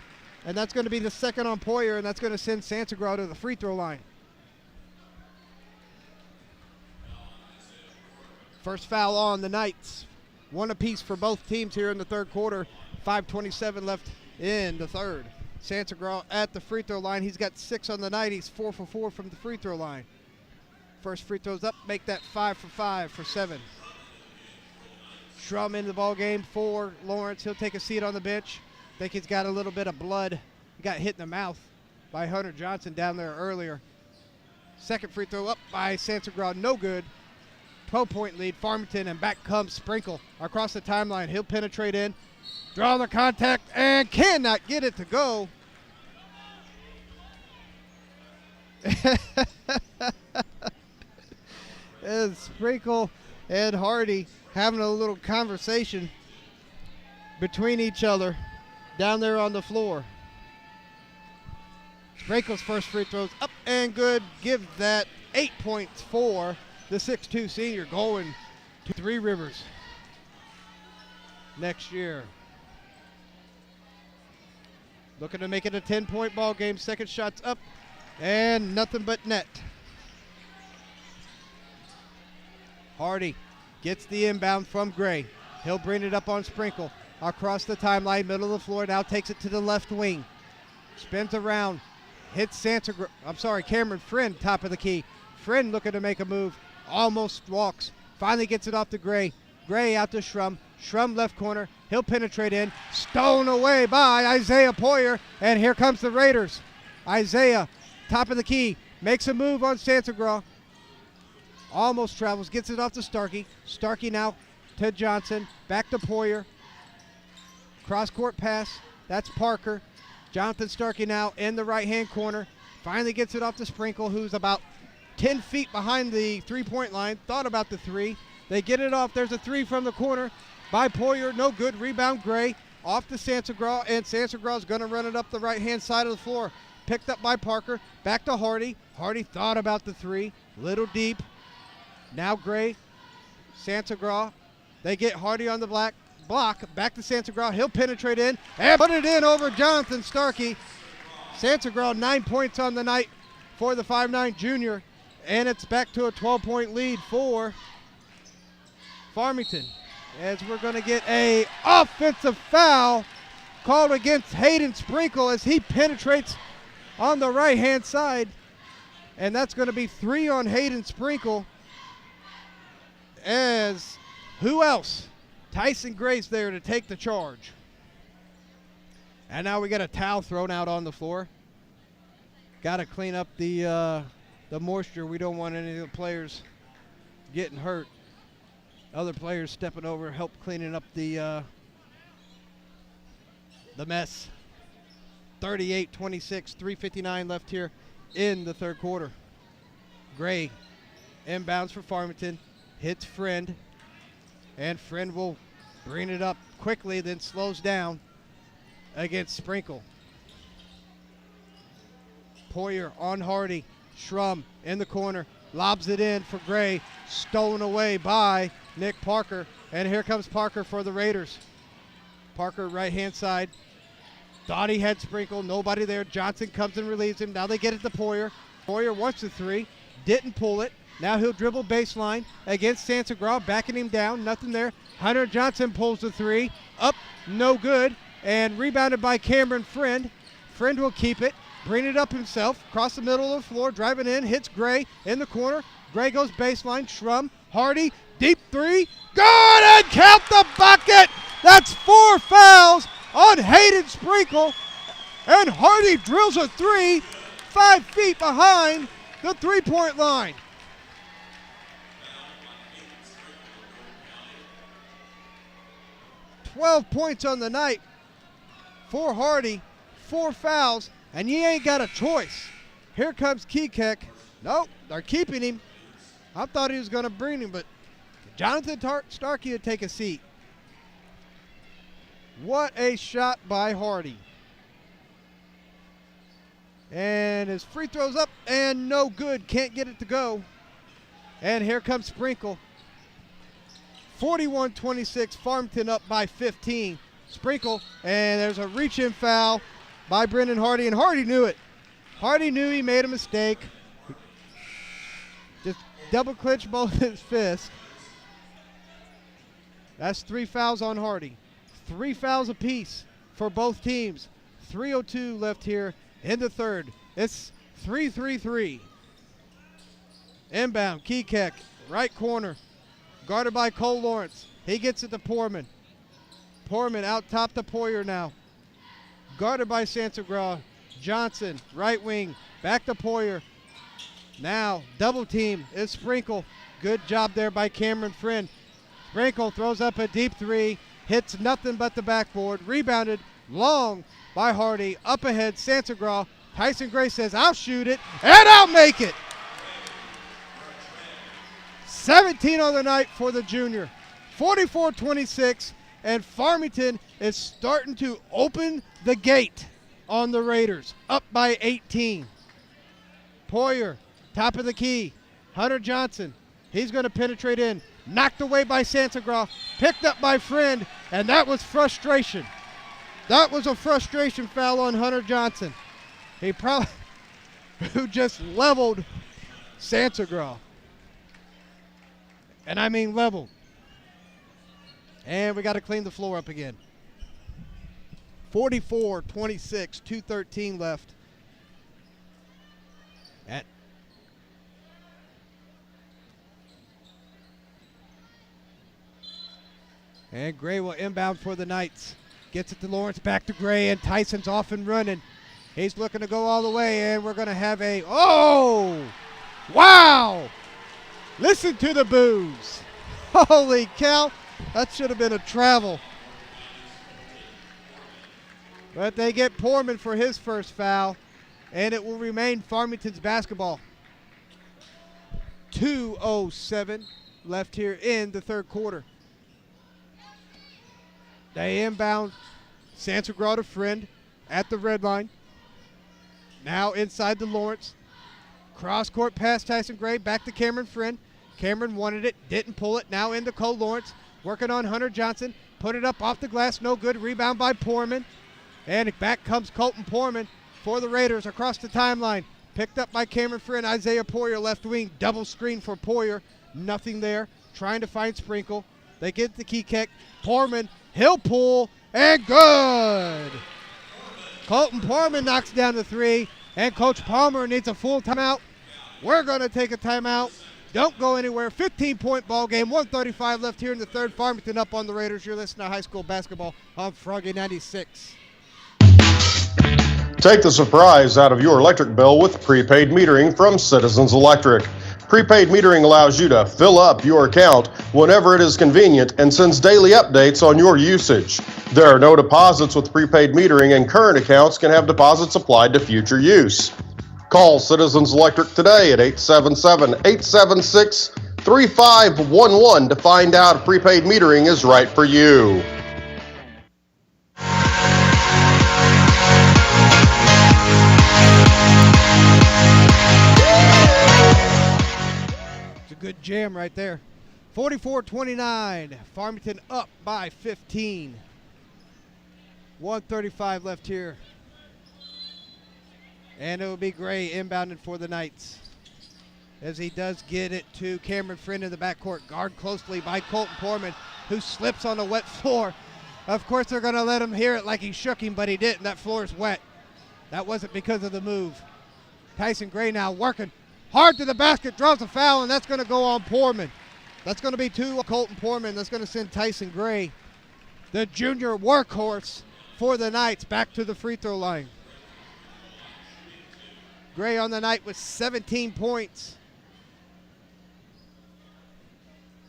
And that's going to be the second on Poyer. And that's going to send Sansagraw to the free throw line. First foul on the Knights. 1 apiece for both teams here in the third quarter. 5:27 left in the third. Sansagraw at the free throw line. He's got 6 on the night. He's 4 for 4 from the free throw line. First free throw's up. Make that 5 for 5 for 7. Schrum in the ball game for Lawrence. He'll take a seat on the bench. Think he's got a little bit of blood. He got hit in the mouth by Hunter Johnson down there earlier. Second free throw up by Sansagraw. No good. 12-point lead, Farmington, and back comes Sprinkle across the timeline. He'll penetrate in, draw the contact, and cannot get it to go. And Sprinkle and Hardy having a little conversation between each other down there on the floor. Sprinkle's first free throw's up and good. Give that 8 points for the 6'2 senior, going to Three Rivers next year. Looking to make it a 10-point ball game. Second shot's up and nothing but net. Hardy gets the inbound from Gray. He'll bring it up on Sprinkle across the timeline, middle of the floor. Now takes it to the left wing. Spins around, hits Cameron Friend, top of the key. Friend looking to make a move. Almost walks. Finally gets it off to Gray. Gray out to Schrum. Schrum left corner. He'll penetrate in. Stolen away by Isaiah Poyer. And here comes the Raiders. Isaiah, top of the key. Makes a move on Sansagraw. Almost travels. Gets it off to Starkey. Starkey now to Johnson. Back to Poyer. Cross-court pass. That's Parker. Jonathan Starkey now in the right-hand corner. Finally gets it off to Sprinkle, who's about 10 feet behind the three-point line. Thought about the 3. They get it off. There's a 3 from the corner by Poyer. No good. Rebound Gray. off to Sansagraw, and Sansagraw's going to run it up the right-hand side of the floor. Picked up by Parker, back to Hardy. Hardy thought about the three, little deep. Now Gray, Sansagraw. They get Hardy on the block, back to Sansagraw. He'll penetrate in and put it in over Jonathan Starkey. Sansagraw 9 points on the night for the 5'9 junior, and it's back to a 12-point lead for Farmington, as we're going to get a offensive foul called against Hayden Sprinkle as he penetrates on the right-hand side, and that's going to be 3 on Hayden Sprinkle. As who else? Tyson Gray's there to take the charge. And now we got a towel thrown out on the floor. Got to clean up the moisture. We don't want any of the players getting hurt. Other players stepping over, help cleaning up the mess. 38-26, 3:59 left here in the third quarter. Gray inbounds for Farmington, hits Friend, and Friend will bring it up quickly, then slows down against Sprinkle. Poyer on Hardy, Schrum in the corner, lobs it in for Gray, stolen away by Nick Parker, and here comes Parker for the Raiders. Parker right-hand side, thought he had Sprinkle, nobody there. Johnson comes and relieves him. Now they get it to Poyer. Poyer wants the three, didn't pull it. Now he'll dribble baseline against Sansagraw, backing him down, nothing there. Hunter Johnson pulls the three, up, no good, and rebounded by Cameron Friend. Friend will keep it, bring it up himself, across the middle of the floor, driving in, hits Gray in the corner. Gray goes baseline, Schrum, Hardy, deep three, good, and count the bucket! That's 4 fouls on Hayden Sprinkle, and Hardy drills a three, 5 feet behind the three-point line. "12 points on the night for Hardy, 4 fouls, and you ain't got a choice. Here comes Kekek. Nope, they're keeping him. I thought he was going to bring him, but Jonathan Starkey would take a seat. What a shot by Hardy. And his free throw's up and no good. Can't get it to go. And here comes Sprinkle. 41-26, Farmington up by 15. Sprinkle, and there's a reach-in foul by Brendan Hardy, and Hardy knew it. Hardy knew he made a mistake. Just double-clinched both his fists. That's 3 fouls on Hardy. 3 fouls apiece for both teams. 3:02 left here in the third. It's 3-3-3. Inbound, Kekek, right corner. Guarded by Cole Lawrence. He gets it to Poorman. Poorman out top to Poyer now. Guarded by Sansagraw. Johnson, right wing, back to Poyer. Now, double team is Sprinkle. Good job there by Cameron Friend. Sprinkle throws up a deep three. Hits nothing but the backboard. Rebounded long by Hardy. Up ahead, Sansagraw. Tyson Gray says, I'll shoot it, and I'll make it. 17 on the night for the junior. 44-26, and Farmington is starting to open the gate on the Raiders. Up by 18. Poyer, top of the key. Hunter Johnson, he's going to penetrate in. Knocked away by Sansagraw. Picked up by Friend, and that was frustration. That was a frustration foul on Hunter Johnson. He probably who just leveled Sansagraw. And I mean leveled. And we got to clean the floor up again. 44-26, 2:13 left. And Gray will inbound for the Knights. Gets it to Lawrence, back to Gray, and Tyson's off and running. He's looking to go all the way, and we're going to have a, oh, wow. Listen to the boos. Holy cow, that should have been a travel. But they get Poorman for his first foul, and it will remain Farmington's basketball. 2:07 left here in the third quarter. They inbound Santa Graw to Friend at the red line. Now inside to Lawrence. Cross-court pass Tyson Gray, back to Cameron Friend. Cameron wanted it, didn't pull it. Now into Cole Lawrence, working on Hunter Johnson. Put it up off the glass, no good. Rebound by Poorman. And back comes Colton Poorman for the Raiders across the timeline. Picked up by Cameron Friend. Isaiah Poyer left wing, double screen for Poyer. Nothing there. Trying to find Sprinkle. They get the key kick. Poorman, he'll pull, and good. Colton Poorman knocks down the three, and Coach Palmer needs a full timeout. We're going to take a timeout. Don't go anywhere. 15-point ball game. 1:35 left here in the third. Farmington up on the Raiders. You're listening to high school basketball on Froggy 96. Take the surprise out of your electric bill with prepaid metering from Citizens Electric. Prepaid metering allows you to fill up your account whenever it is convenient and sends daily updates on your usage. There are no deposits with prepaid metering, and current accounts can have deposits applied to future use. Call Citizens Electric today at 877-876-3511 to find out if prepaid metering is right for you. Good jam right there. 44-29. Farmington up by 15. 1:35 left here. And it will be Gray inbounded for the Knights, as he does get it to Cameron Friend in the backcourt. Guard closely by Colton Poorman, who slips on the wet floor. Of course, they're going to let him hear it like he shook him, but he didn't. That floor is wet. That wasn't because of the move. Tyson Gray now working hard to the basket, draws a foul, and that's going to go on Poorman. That's going to be two Colton Poorman. That's going to send Tyson Gray, the junior workhorse for the Knights, back to the free throw line. Gray on the night with 17 points.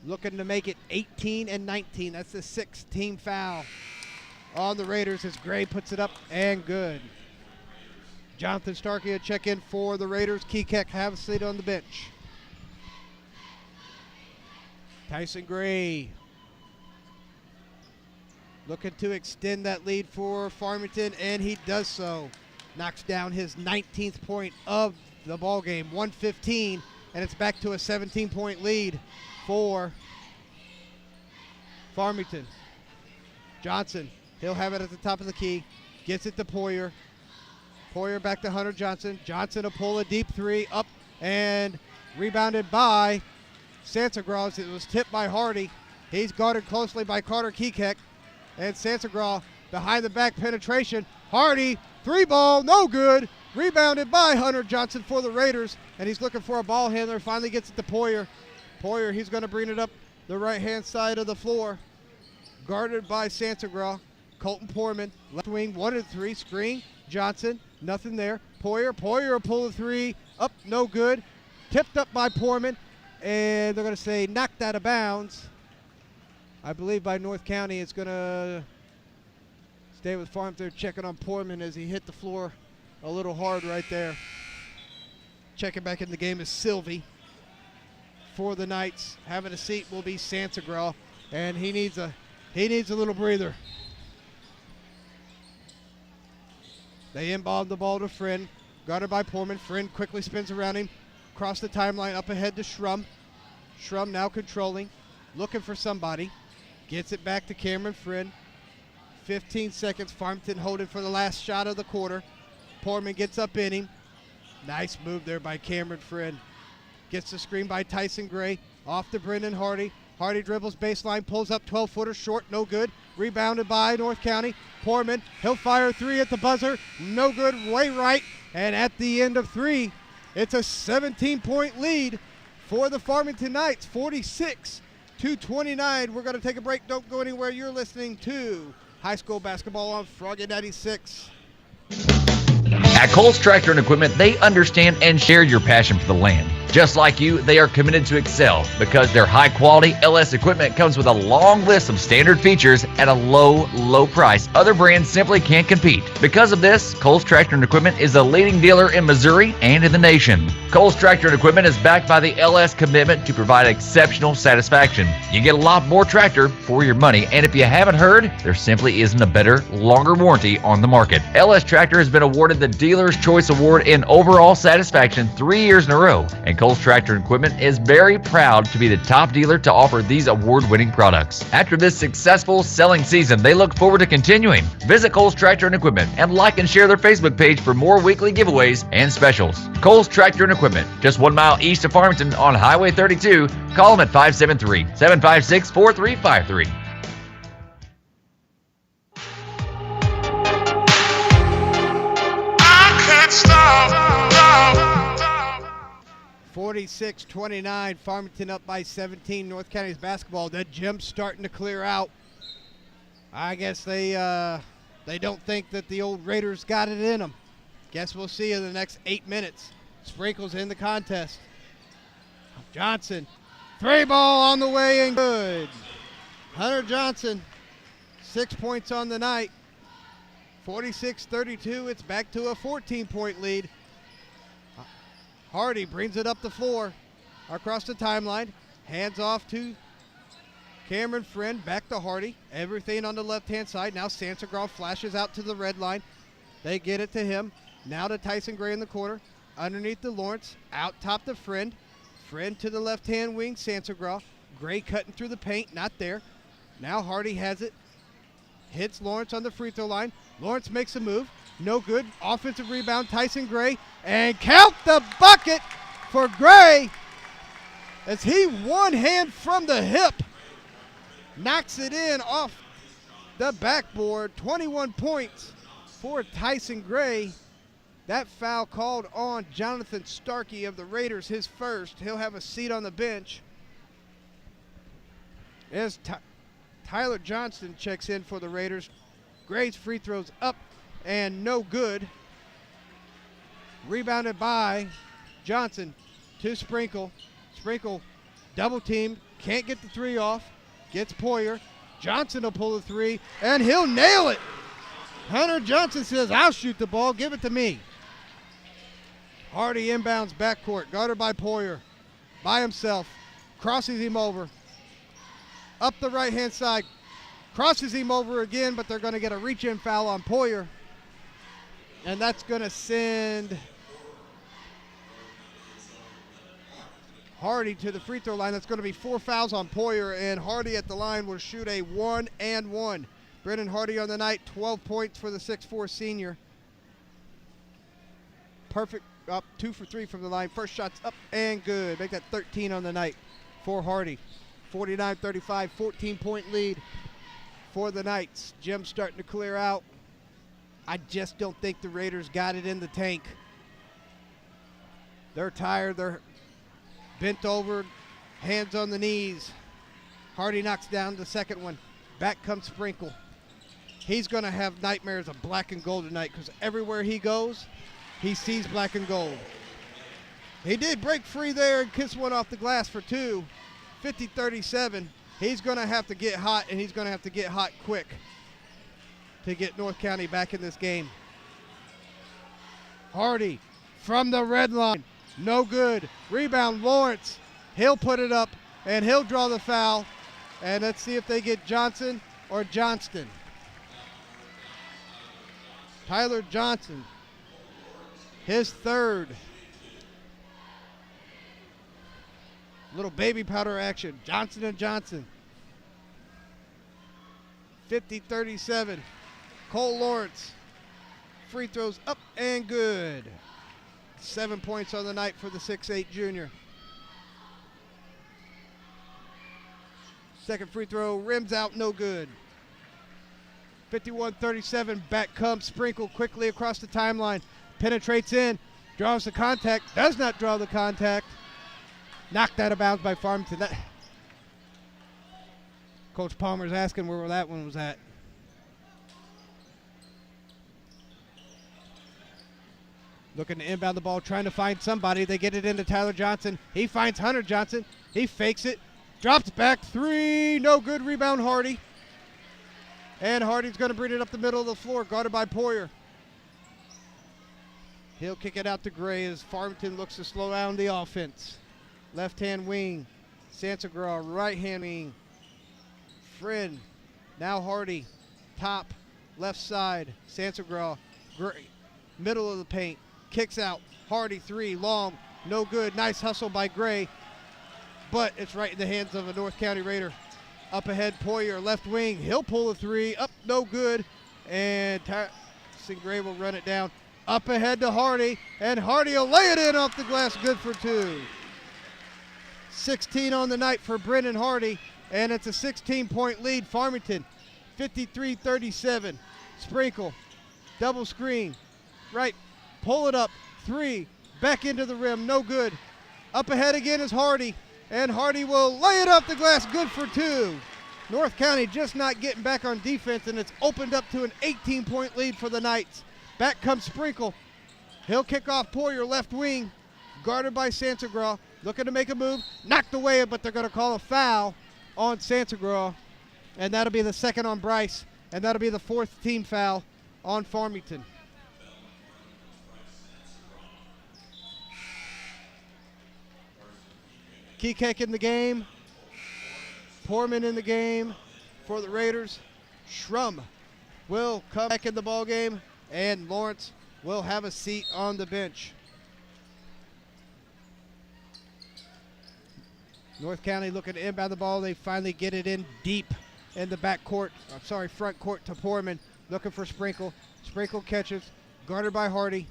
Looking to make it 18 and 19. That's the 6th team foul on the Raiders as Gray puts it up and good. Jonathan Starkey a check in for the Raiders. Kekek have a seat on the bench. Tyson Gray looking to extend that lead for Farmington, and he does so. Knocks down his 19th point of the ball game. 1:15, and it's back to a 17-point lead for Farmington. Johnson, he'll have it at the top of the key. Gets it to Poyer. Poyer back to Hunter Johnson. Johnson will pull a deep three up and rebounded by Sansagraw. It was tipped by Hardy. He's guarded closely by Carter Kekek. And Sansagraw behind the back penetration. Hardy, three ball, no good. Rebounded by Hunter Johnson for the Raiders. And he's looking for a ball handler. Finally gets it to Poyer. Poyer, he's going to bring it up the right-hand side of the floor. Guarded by Sansagraw. Colton Poorman, left wing, 1-3, screen. Johnson, nothing there. Poyer will pull the three, up, no good. Tipped up by Poorman, and they're going to say knocked out of bounds. I believe by North County. It's going to stay with Farmington. Checking on Poorman as he hit the floor a little hard right there. Checking back in the game is Sylvie for the Knights. Having a seat will be Sansagraw, and he needs a little breather. They inbound the ball to Friend, guarded by Poorman. Friend quickly spins around him, across the timeline, up ahead to Schrum. Schrum now controlling, looking for somebody. Gets it back to Cameron Friend. 15 seconds, Farmington holding for the last shot of the quarter. Poorman gets up in him. Nice move there by Cameron Friend. Gets the screen by Tyson Gray, off to Brendan Hardy. Hardy dribbles baseline, pulls up 12-footer, short, no good. Rebounded by North County. Poorman, he'll fire three at the buzzer, no good, way right. And at the end of three, it's a 17-point lead for the Farmington Knights, 46-29. We're going to take a break. Don't go anywhere. You're listening to high school basketball on Froggy 96. At Coles Tractor and Equipment, they understand and share your passion for the land. Just like you, they are committed to excel because their high-quality LS equipment comes with a long list of standard features at a low price other brands simply can't compete. Because of this, Coles Tractor and Equipment is the leading dealer in Missouri and in the nation. Coles Tractor and Equipment is backed by the LS commitment to provide exceptional satisfaction. You get a lot more tractor for your money, and if you haven't heard, there simply isn't a better, longer warranty on the market. LS Tractor has been awarded the Dealer's Choice Award in overall satisfaction 3 years in a row, and Coles Tractor and Equipment is very proud to be the top dealer to offer these award-winning products. After this successful selling season, they look forward to continuing. Visit Coles Tractor and Equipment and like and share their Facebook page for more weekly giveaways and specials. Coles Tractor and Equipment, just 1 mile east of Farmington on Highway 32. Call them at 573-756-4353. I can't stop. 46-29, Farmington up by 17. North County's basketball. The gym's starting to clear out. I guess they don't think that the old Raiders got it in them. Guess we'll see in the next 8 minutes. Sprinkles in the contest. Johnson, 3 ball on the way and good. Hunter Johnson, 6 points on the night. 46-32, it's back to a 14-point lead. Hardy brings it up the floor, across the timeline, hands off to Cameron Friend, back to Hardy. Everything on the left-hand side. Now Sansagraw flashes out to the red line. They get it to him. Now to Tyson Gray in the corner. Underneath to Lawrence, out top to Friend. Friend to the left-hand wing, Sansagraw. Gray cutting through the paint, not there. Now Hardy has it. Hits Lawrence on the free throw line. Lawrence makes a move. No good. Offensive rebound, Tyson Gray. And count the bucket for Gray as he one hand from the hip knocks it in off the backboard. 21 points for Tyson Gray. That foul called on Jonathan Starkey of the Raiders, his first. He'll have a seat on the bench. As Tyler Johnston checks in for the Raiders. Gray's free throws up and no good. Rebounded by Johnson to Sprinkle. Sprinkle double teamed, can't get the 3 off. Gets Poyer. Johnson will pull the 3 and he'll nail it. Hunter Johnson says, I'll shoot the ball, give it to me. Hardy inbounds backcourt, guarded by Poyer. By himself, crosses him over. Up the right-hand side, crosses him over again, but they're going to get a reach-in foul on Poyer. And that's going to send Hardy to the free throw line. That's going to be 4 fouls on Poyer, and Hardy at the line will shoot a 1-and-1. Brennan Hardy on the night, 12 points for the 6'4 senior. Perfect, up 2 for 3 from the line. First shot's up and good. Make that 13 on the night for Hardy. 49-35, 14-point lead for the Knights. Jim's starting to clear out. I just don't think the Raiders got it in the tank. They're tired. They're bent over, hands on the knees. Hardy knocks down the second one. Back comes Sprinkle. He's going to have nightmares of black and gold tonight because everywhere he goes, he sees black and gold. He did break free there and kiss one off the glass for 2. 50-37. He's going to have to get hot, and he's going to have to get hot quick to get North County back in this game. Hardy from the red line. No good. Rebound, Lawrence. He'll put it up, and he'll draw the foul. And let's see if they get Johnson or Johnston. Tyler Johnson, his third. Little baby powder action. Johnson and Johnson. 50-37. Cole Lawrence. Free throws up and good. 7 points on the night for the 6'8 junior. Second free throw, rims out, no good. 51-37, back comes Sprinkle quickly across the timeline. Penetrates in, draws the contact, does not draw the contact. Knocked out of bounds by Farmington. Coach Palmer's asking where that one was at. looking to inbound the ball, trying to find somebody. They get it into Tyler Johnson. He finds Hunter Johnson. He fakes it, drops back, 3, no good. Rebound Hardy. And Hardy's going to bring it up the middle of the floor, guarded by Poyer. He'll kick it out to Gray as Farmington looks to slow down the offense. Left-hand wing, Sansagraw, right-hand wing. Friend, now Hardy, top, left side, Sansagraw, Gray, middle of the paint, kicks out, Hardy, 3, long, no good. Nice hustle by Gray, but it's right in the hands of a North County Raider. Up ahead, Poyer, left wing, he'll pull a 3, up, no good, and Gray will run it down. Up ahead to Hardy, and Hardy will lay it in off the glass, good for 2. 16 on the night for Brendan Hardy, and it's a 16-point lead. Farmington, 53-37. Sprinkle, double screen, right, pull it up, 3, back into the rim, no good. Up ahead again is Hardy, and Hardy will lay it off the glass, good for 2. North County just not getting back on defense, and it's opened up to an 18-point lead for the Knights. Back comes Sprinkle. He'll kick off Poyer, left wing, guarded by Sansagraw. Looking to make a move, knocked away, but they're going to call a foul on Sansagraw, and that'll be the second on Bryce, and that'll be the 4th team foul on Farmington. Kekek in the game, Poorman in the game for the Raiders. Schrum will come back in the ball game, and Lawrence will have a seat on the bench. North County looking to inbound the ball. They finally get it in deep in the front court to Poorman, looking for Sprinkle. Sprinkle catches, guarded by Hardy.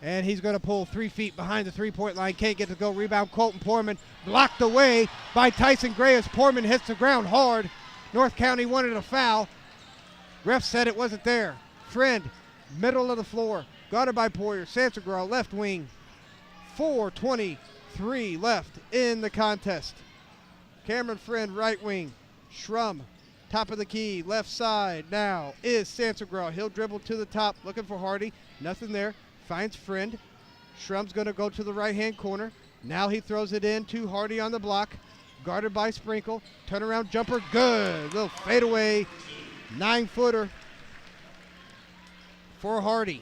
And he's going to pull 3 feet behind the three-point line. Can't get to go. Rebound, Colton Poorman. Blocked away by Tyson Gray as Poorman hits the ground hard. North County wanted a foul. Ref said it wasn't there. Friend, middle of the floor, guarded by Poyer. Sansagraw, left wing. 4:23 left in the contest. Cameron Friend, right wing. Schrum, top of the key, left side now is Sansagraw. He'll dribble to the top, looking for Hardy. Nothing there. Finds Friend. Schrum's going to go to the right-hand corner. Now he throws it in to Hardy on the block. Guarded by Sprinkle. Turnaround jumper, good. Little fadeaway 9-footer for Hardy.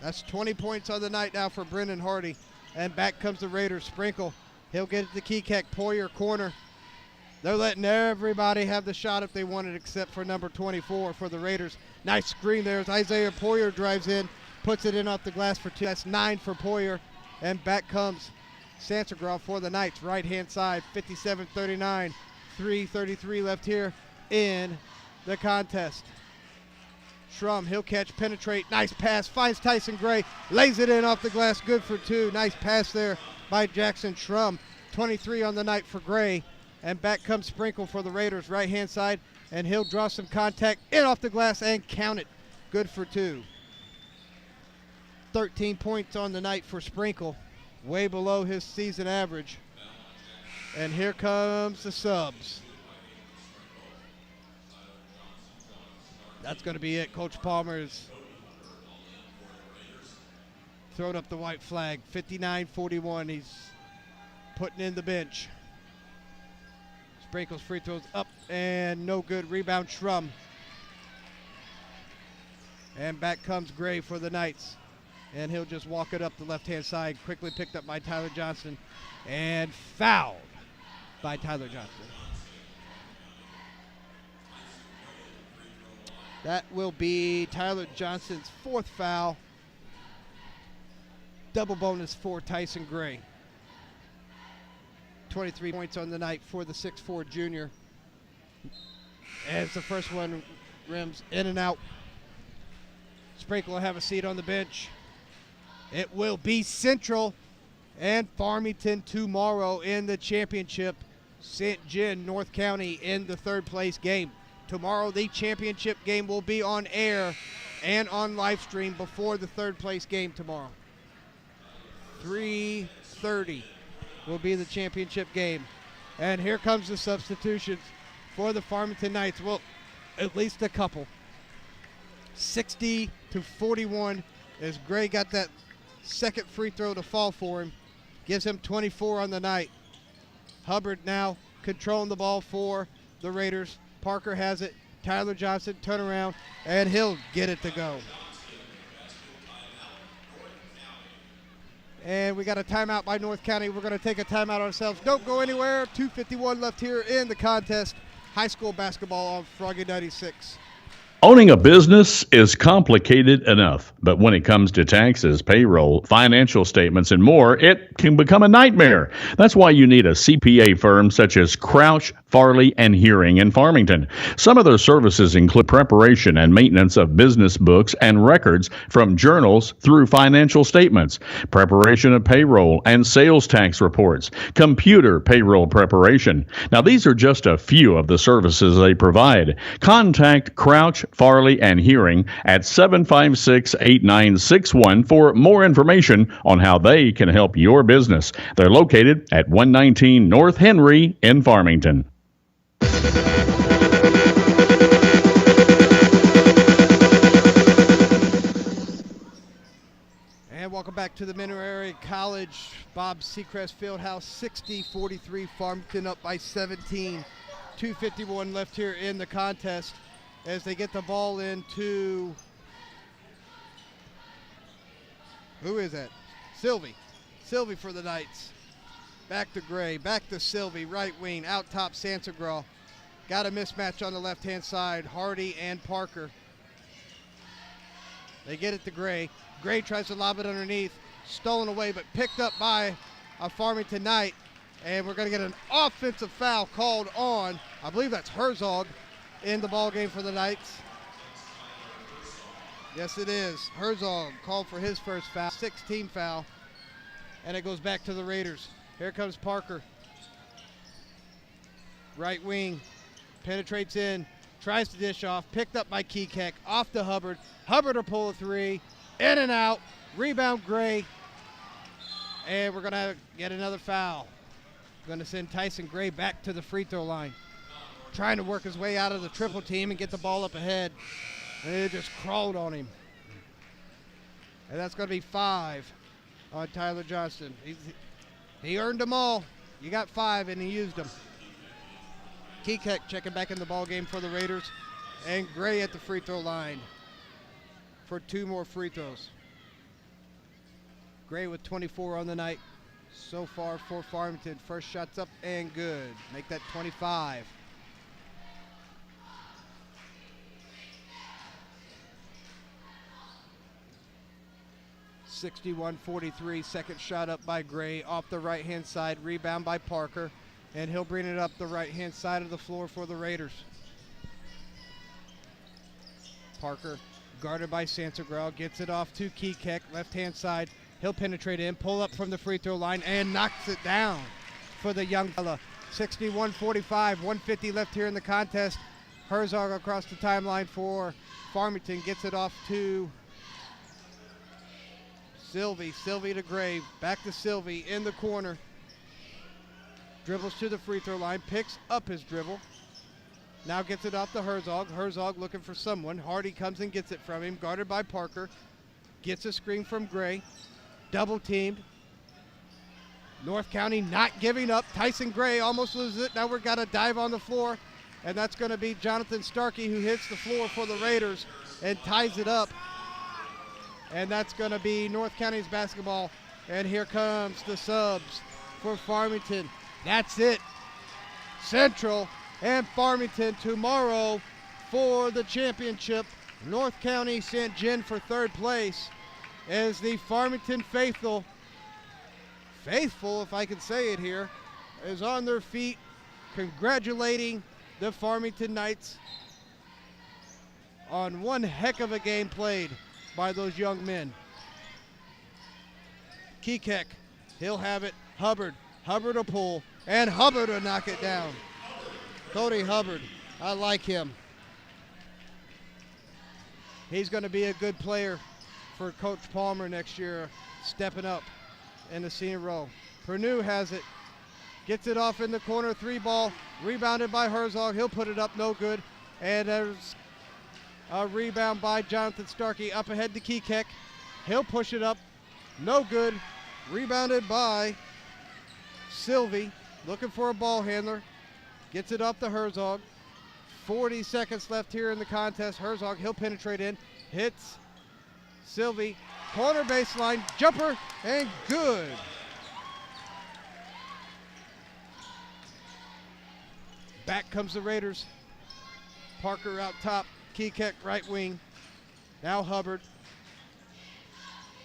That's 20 points on the night now for Brendan Hardy. And back comes the Raiders. Sprinkle. He'll get it to Kekek. Poyer corner. They're letting everybody have the shot if they want it, except for number 24 for the Raiders. Nice screen there as Isaiah Poyer drives in, puts it in off the glass for 2. That's 9 for Poyer. And back comes Sansagraw for the Knights. Right-hand side, 57-39. 3:33 left here in the contest. Schrum, he'll catch, penetrate, nice pass, finds Tyson Gray, lays it in off the glass, good for 2. Nice pass there by Jackson Schrum. 23 on the night for Gray. And back comes Sprinkle for the Raiders, right-hand side, and he'll draw some contact in off the glass and count it. Good for 2. 13 points on the night for Sprinkle, way below his season average. And here comes the subs. That's going to be it. Coach Palmer's thrown up the white flag. 59-41. He's putting in the bench. Sprinkle's free throws up and no good. Rebound, Schrum. And back comes Gray for the Knights. And he'll just walk it up the left-hand side. Quickly picked up by Tyler Johnson. And fouled by Tyler Johnson. That will be Tyler Johnson's 4th foul. Double bonus for Tyson Gray. 23 points on the night for the 6'4 junior. As the first one rims in and out. Sprinkle will have a seat on the bench. It will be Central and Farmington tomorrow in the championship. St. John, North County in the 3rd place game. Tomorrow the championship game will be on air and on live stream before the 3rd place game tomorrow. 3:30 will be the championship game. And here comes the substitutions for the Farmington Knights. Well, at least a couple. 60-41 as Gray got that second free throw to fall for him. Gives him 24 on the night. Hubbard now controlling the ball for the Raiders. Parker has it. Tyler Johnson turn around, and he'll get it to go. And we got a timeout by North County. We're going to take a timeout ourselves. Don't go anywhere. 2:51 left here in the contest. High school basketball on Froggy 96. Owning a business is complicated enough, but when it comes to taxes, payroll, financial statements, and more, it can become a nightmare. That's why you need a CPA firm such as Crouch, Farley, and Hearing in Farmington. Some of their services include preparation and maintenance of business books and records from journals through financial statements, preparation of payroll and sales tax reports, computer payroll preparation. Now, these are just a few of the services they provide. Contact Crouch, Farley, and Hearing at 756-8961 for more information on how they can help your business. They're located at 119 North Henry in Farmington. And welcome back to the Mineral College Bob Seacrest Fieldhouse. 60-43, Farmington up by 17. 2:51 left here in the contest as they get the ball into, who is that? Sylvie for the Knights. Back to Gray, back to Sylvie, right wing, out top Sansagraw. Got a mismatch on the left-hand side, Hardy and Parker. They get it to Gray. Gray tries to lob it underneath, stolen away, but picked up by a Farmington Knight. And we're going to get an offensive foul called on, I believe that's Herzog, in the ball game for the Knights. Yes, it is. Herzog called for his first foul, 16 foul, and it goes back to the Raiders. Here comes Parker. Right wing, penetrates in, tries to dish off, picked up by Kekek, off to Hubbard. Hubbard will pull a three, in and out, rebound Gray, and we're going to get another foul. Going to send Tyson Gray back to the free throw line. Trying to work his way out of the triple team and get the ball up ahead. And it just crawled on him. And that's going to be 5 on Tyler Johnston. He earned them all. You got 5 and he used them. Kekek checking back in the ball game for the Raiders. And Gray at the free throw line for 2 more free throws. Gray with 24 on the night so far for Farmington. First shot's up and good. Make that 25. (61-43), second shot up by Gray off the right-hand side, rebound by Parker, and he'll bring it up the right-hand side of the floor for the Raiders. Parker, guarded by Sansagraw, gets it off to Kekek, left-hand side. He'll penetrate in, pull up from the free throw line, and knocks it down for the young fella. 61-45, 150 left here in the contest. Herzog across the timeline for Farmington, gets it off to Sylvie to Gray, back to Sylvie in the corner. Dribbles to the free throw line, picks up his dribble. Now gets it off to Herzog. Herzog looking for someone. Hardy comes and gets it from him, guarded by Parker. Gets a screen from Gray. Double teamed. North County not giving up. Tyson Gray almost loses it. Now we've got a dive on the floor, and that's going to be Jonathan Starkey who hits the floor for the Raiders and ties it up. And that's going to be North County's basketball. And here comes the subs for Farmington. That's it. Central and Farmington tomorrow for the championship. North County St. John for third place as the Farmington faithful if I can say it here, is on their feet congratulating the Farmington Knights on one heck of a game played by those young men. Kekek, he'll have it. Hubbard will pull, and Hubbard will knock it down. Cody Hubbard, I like him. He's going to be a good player for Coach Palmer next year, stepping up in the senior role. Pernue has it, gets it off in the corner, 3-ball, rebounded by Herzog. He'll put it up, no good. And there's a rebound by Jonathan Starkey, up ahead to Kekek. He'll push it up. No good. Rebounded by Sylvie. Looking for a ball handler. Gets it up to Herzog. 40 seconds left here in the contest. Herzog, he'll penetrate in. Hits Sylvie. Corner baseline. Jumper. And good. Back comes the Raiders. Parker out top. Kekek right wing. Now Hubbard.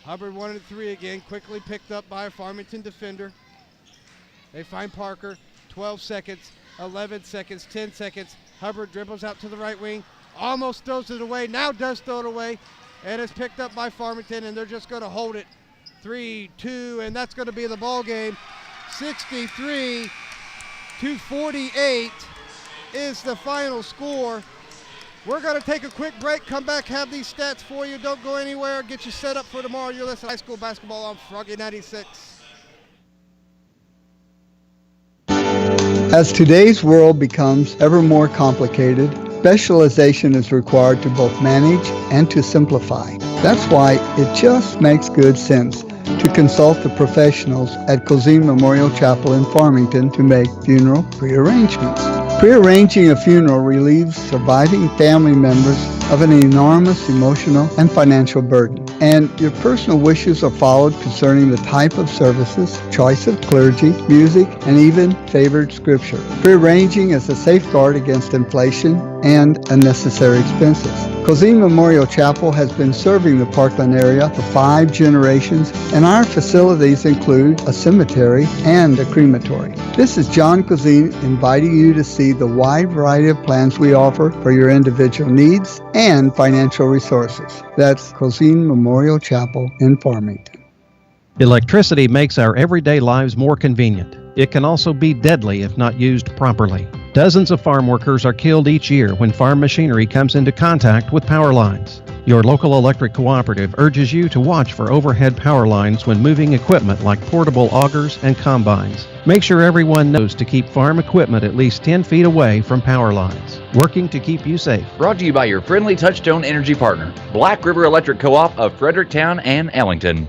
Hubbard 1 and 3 again. Quickly picked up by a Farmington defender. They find Parker. 12 seconds. 11 seconds. 10 seconds. Hubbard dribbles out to the right wing. Almost throws it away. Now does throw it away. And it's picked up by Farmington, and they're just going to hold it. 3-2, and that's going to be the ball game. 63-48 is the final score. We're going to take a quick break, come back, have these stats for you. Don't go anywhere. Get you set up for tomorrow. You're listening to High School Basketball on Froggy 96. As today's world becomes ever more complicated, specialization is required to both manage and to simplify. That's why it just makes good sense to consult the professionals at Cozine Memorial Chapel in Farmington to make funeral prearrangements. Prearranging a funeral relieves surviving family members of an enormous emotional and financial burden, and your personal wishes are followed concerning the type of services, choice of clergy, music, and even favored scripture. Prearranging is a safeguard against inflation and unnecessary expenses. Cozine Memorial Chapel has been serving the Parkland area for 5 generations, and our facilities include a cemetery and a crematory. This is John Cozine inviting you to see the wide variety of plans we offer for your individual needs and financial resources. That's Cozine Memorial Chapel in Farmington. Electricity makes our everyday lives more convenient. It can also be deadly if not used properly. Dozens of farm workers are killed each year when farm machinery comes into contact with power lines. Your local electric cooperative urges you to watch for overhead power lines when moving equipment like portable augers and combines. Make sure everyone knows to keep farm equipment at least 10 feet away from power lines. Working to keep you safe. Brought to you by your friendly Touchstone Energy partner, Black River Electric Co-op of Fredericktown and Ellington.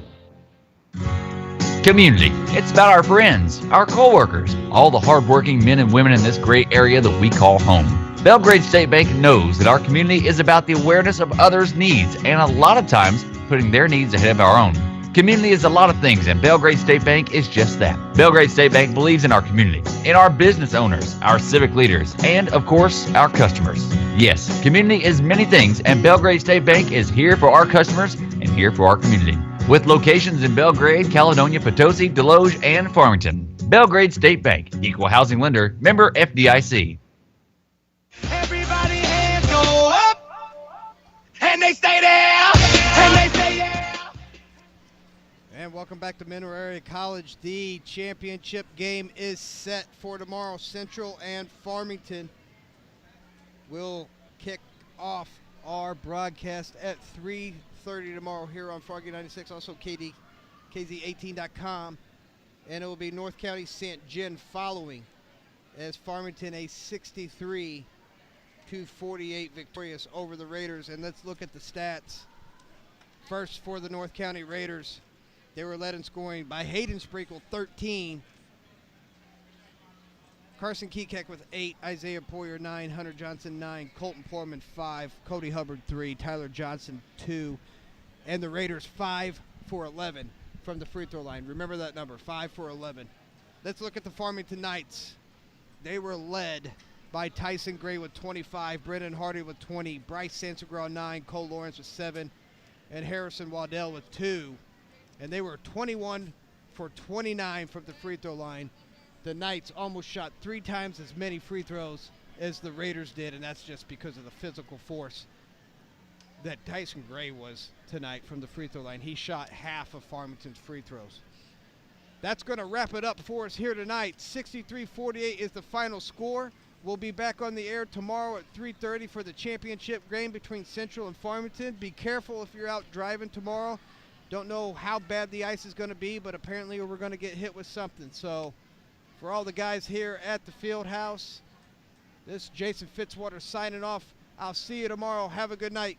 Community. It's about our friends, our co-workers, all the hardworking men and women in this great area that we call home. Belgrade State Bank knows that our community is about the awareness of others' needs and a lot of times putting their needs ahead of our own. Community is a lot of things, and Belgrade State Bank is just that. Belgrade State Bank believes in our community, in our business owners, our civic leaders, and, of course, our customers. Yes, community is many things, and Belgrade State Bank is here for our customers and here for our community. With locations in Belgrade, Caledonia, Potosi, Deloge, and Farmington. Belgrade State Bank, equal housing lender, member FDIC. Everybody hands go up, and they stay there, and they stay there. And welcome back to Mineral Area College. The championship game is set for tomorrow. Central and Farmington will kick off our broadcast at 3:30 tomorrow here on Froggy 96, also KZ18.com. And it will be North County St. John following as Farmington a 63-48 victorious over the Raiders. And let's look at the stats. First for the North County Raiders, they were led in scoring by Hayden Sprinkle, 13. Carson Kekek with 8, Isaiah Poyer 9, Hunter Johnson 9, Colton Plorman 5, Cody Hubbard 3, Tyler Johnson 2, and the Raiders 5 for 11 from the free throw line. Remember that number, 5 for 11. Let's look at the Farmington Knights. They were led by Tyson Gray with 25, Brennan Hardy with 20, Bryce Sansagraw 9, Cole Lawrence with 7, and Harrison Waddell with 2. And they were 21 for 29 from the free throw line. The Knights almost shot 3 times as many free throws as the Raiders did, and that's just because of the physical force that Tyson Gray was tonight from the free throw line. He shot half of Farmington's free throws. That's going to wrap it up for us here tonight. 63-48 is the final score. We'll be back on the air tomorrow at 3:30 for the championship game between Central and Farmington. Be careful if you're out driving tomorrow. Don't know how bad the ice is going to be, but apparently we're going to get hit with something. So for all the guys here at the field house, this is Jason Fitzwater signing off. I'll see you tomorrow. Have a good night.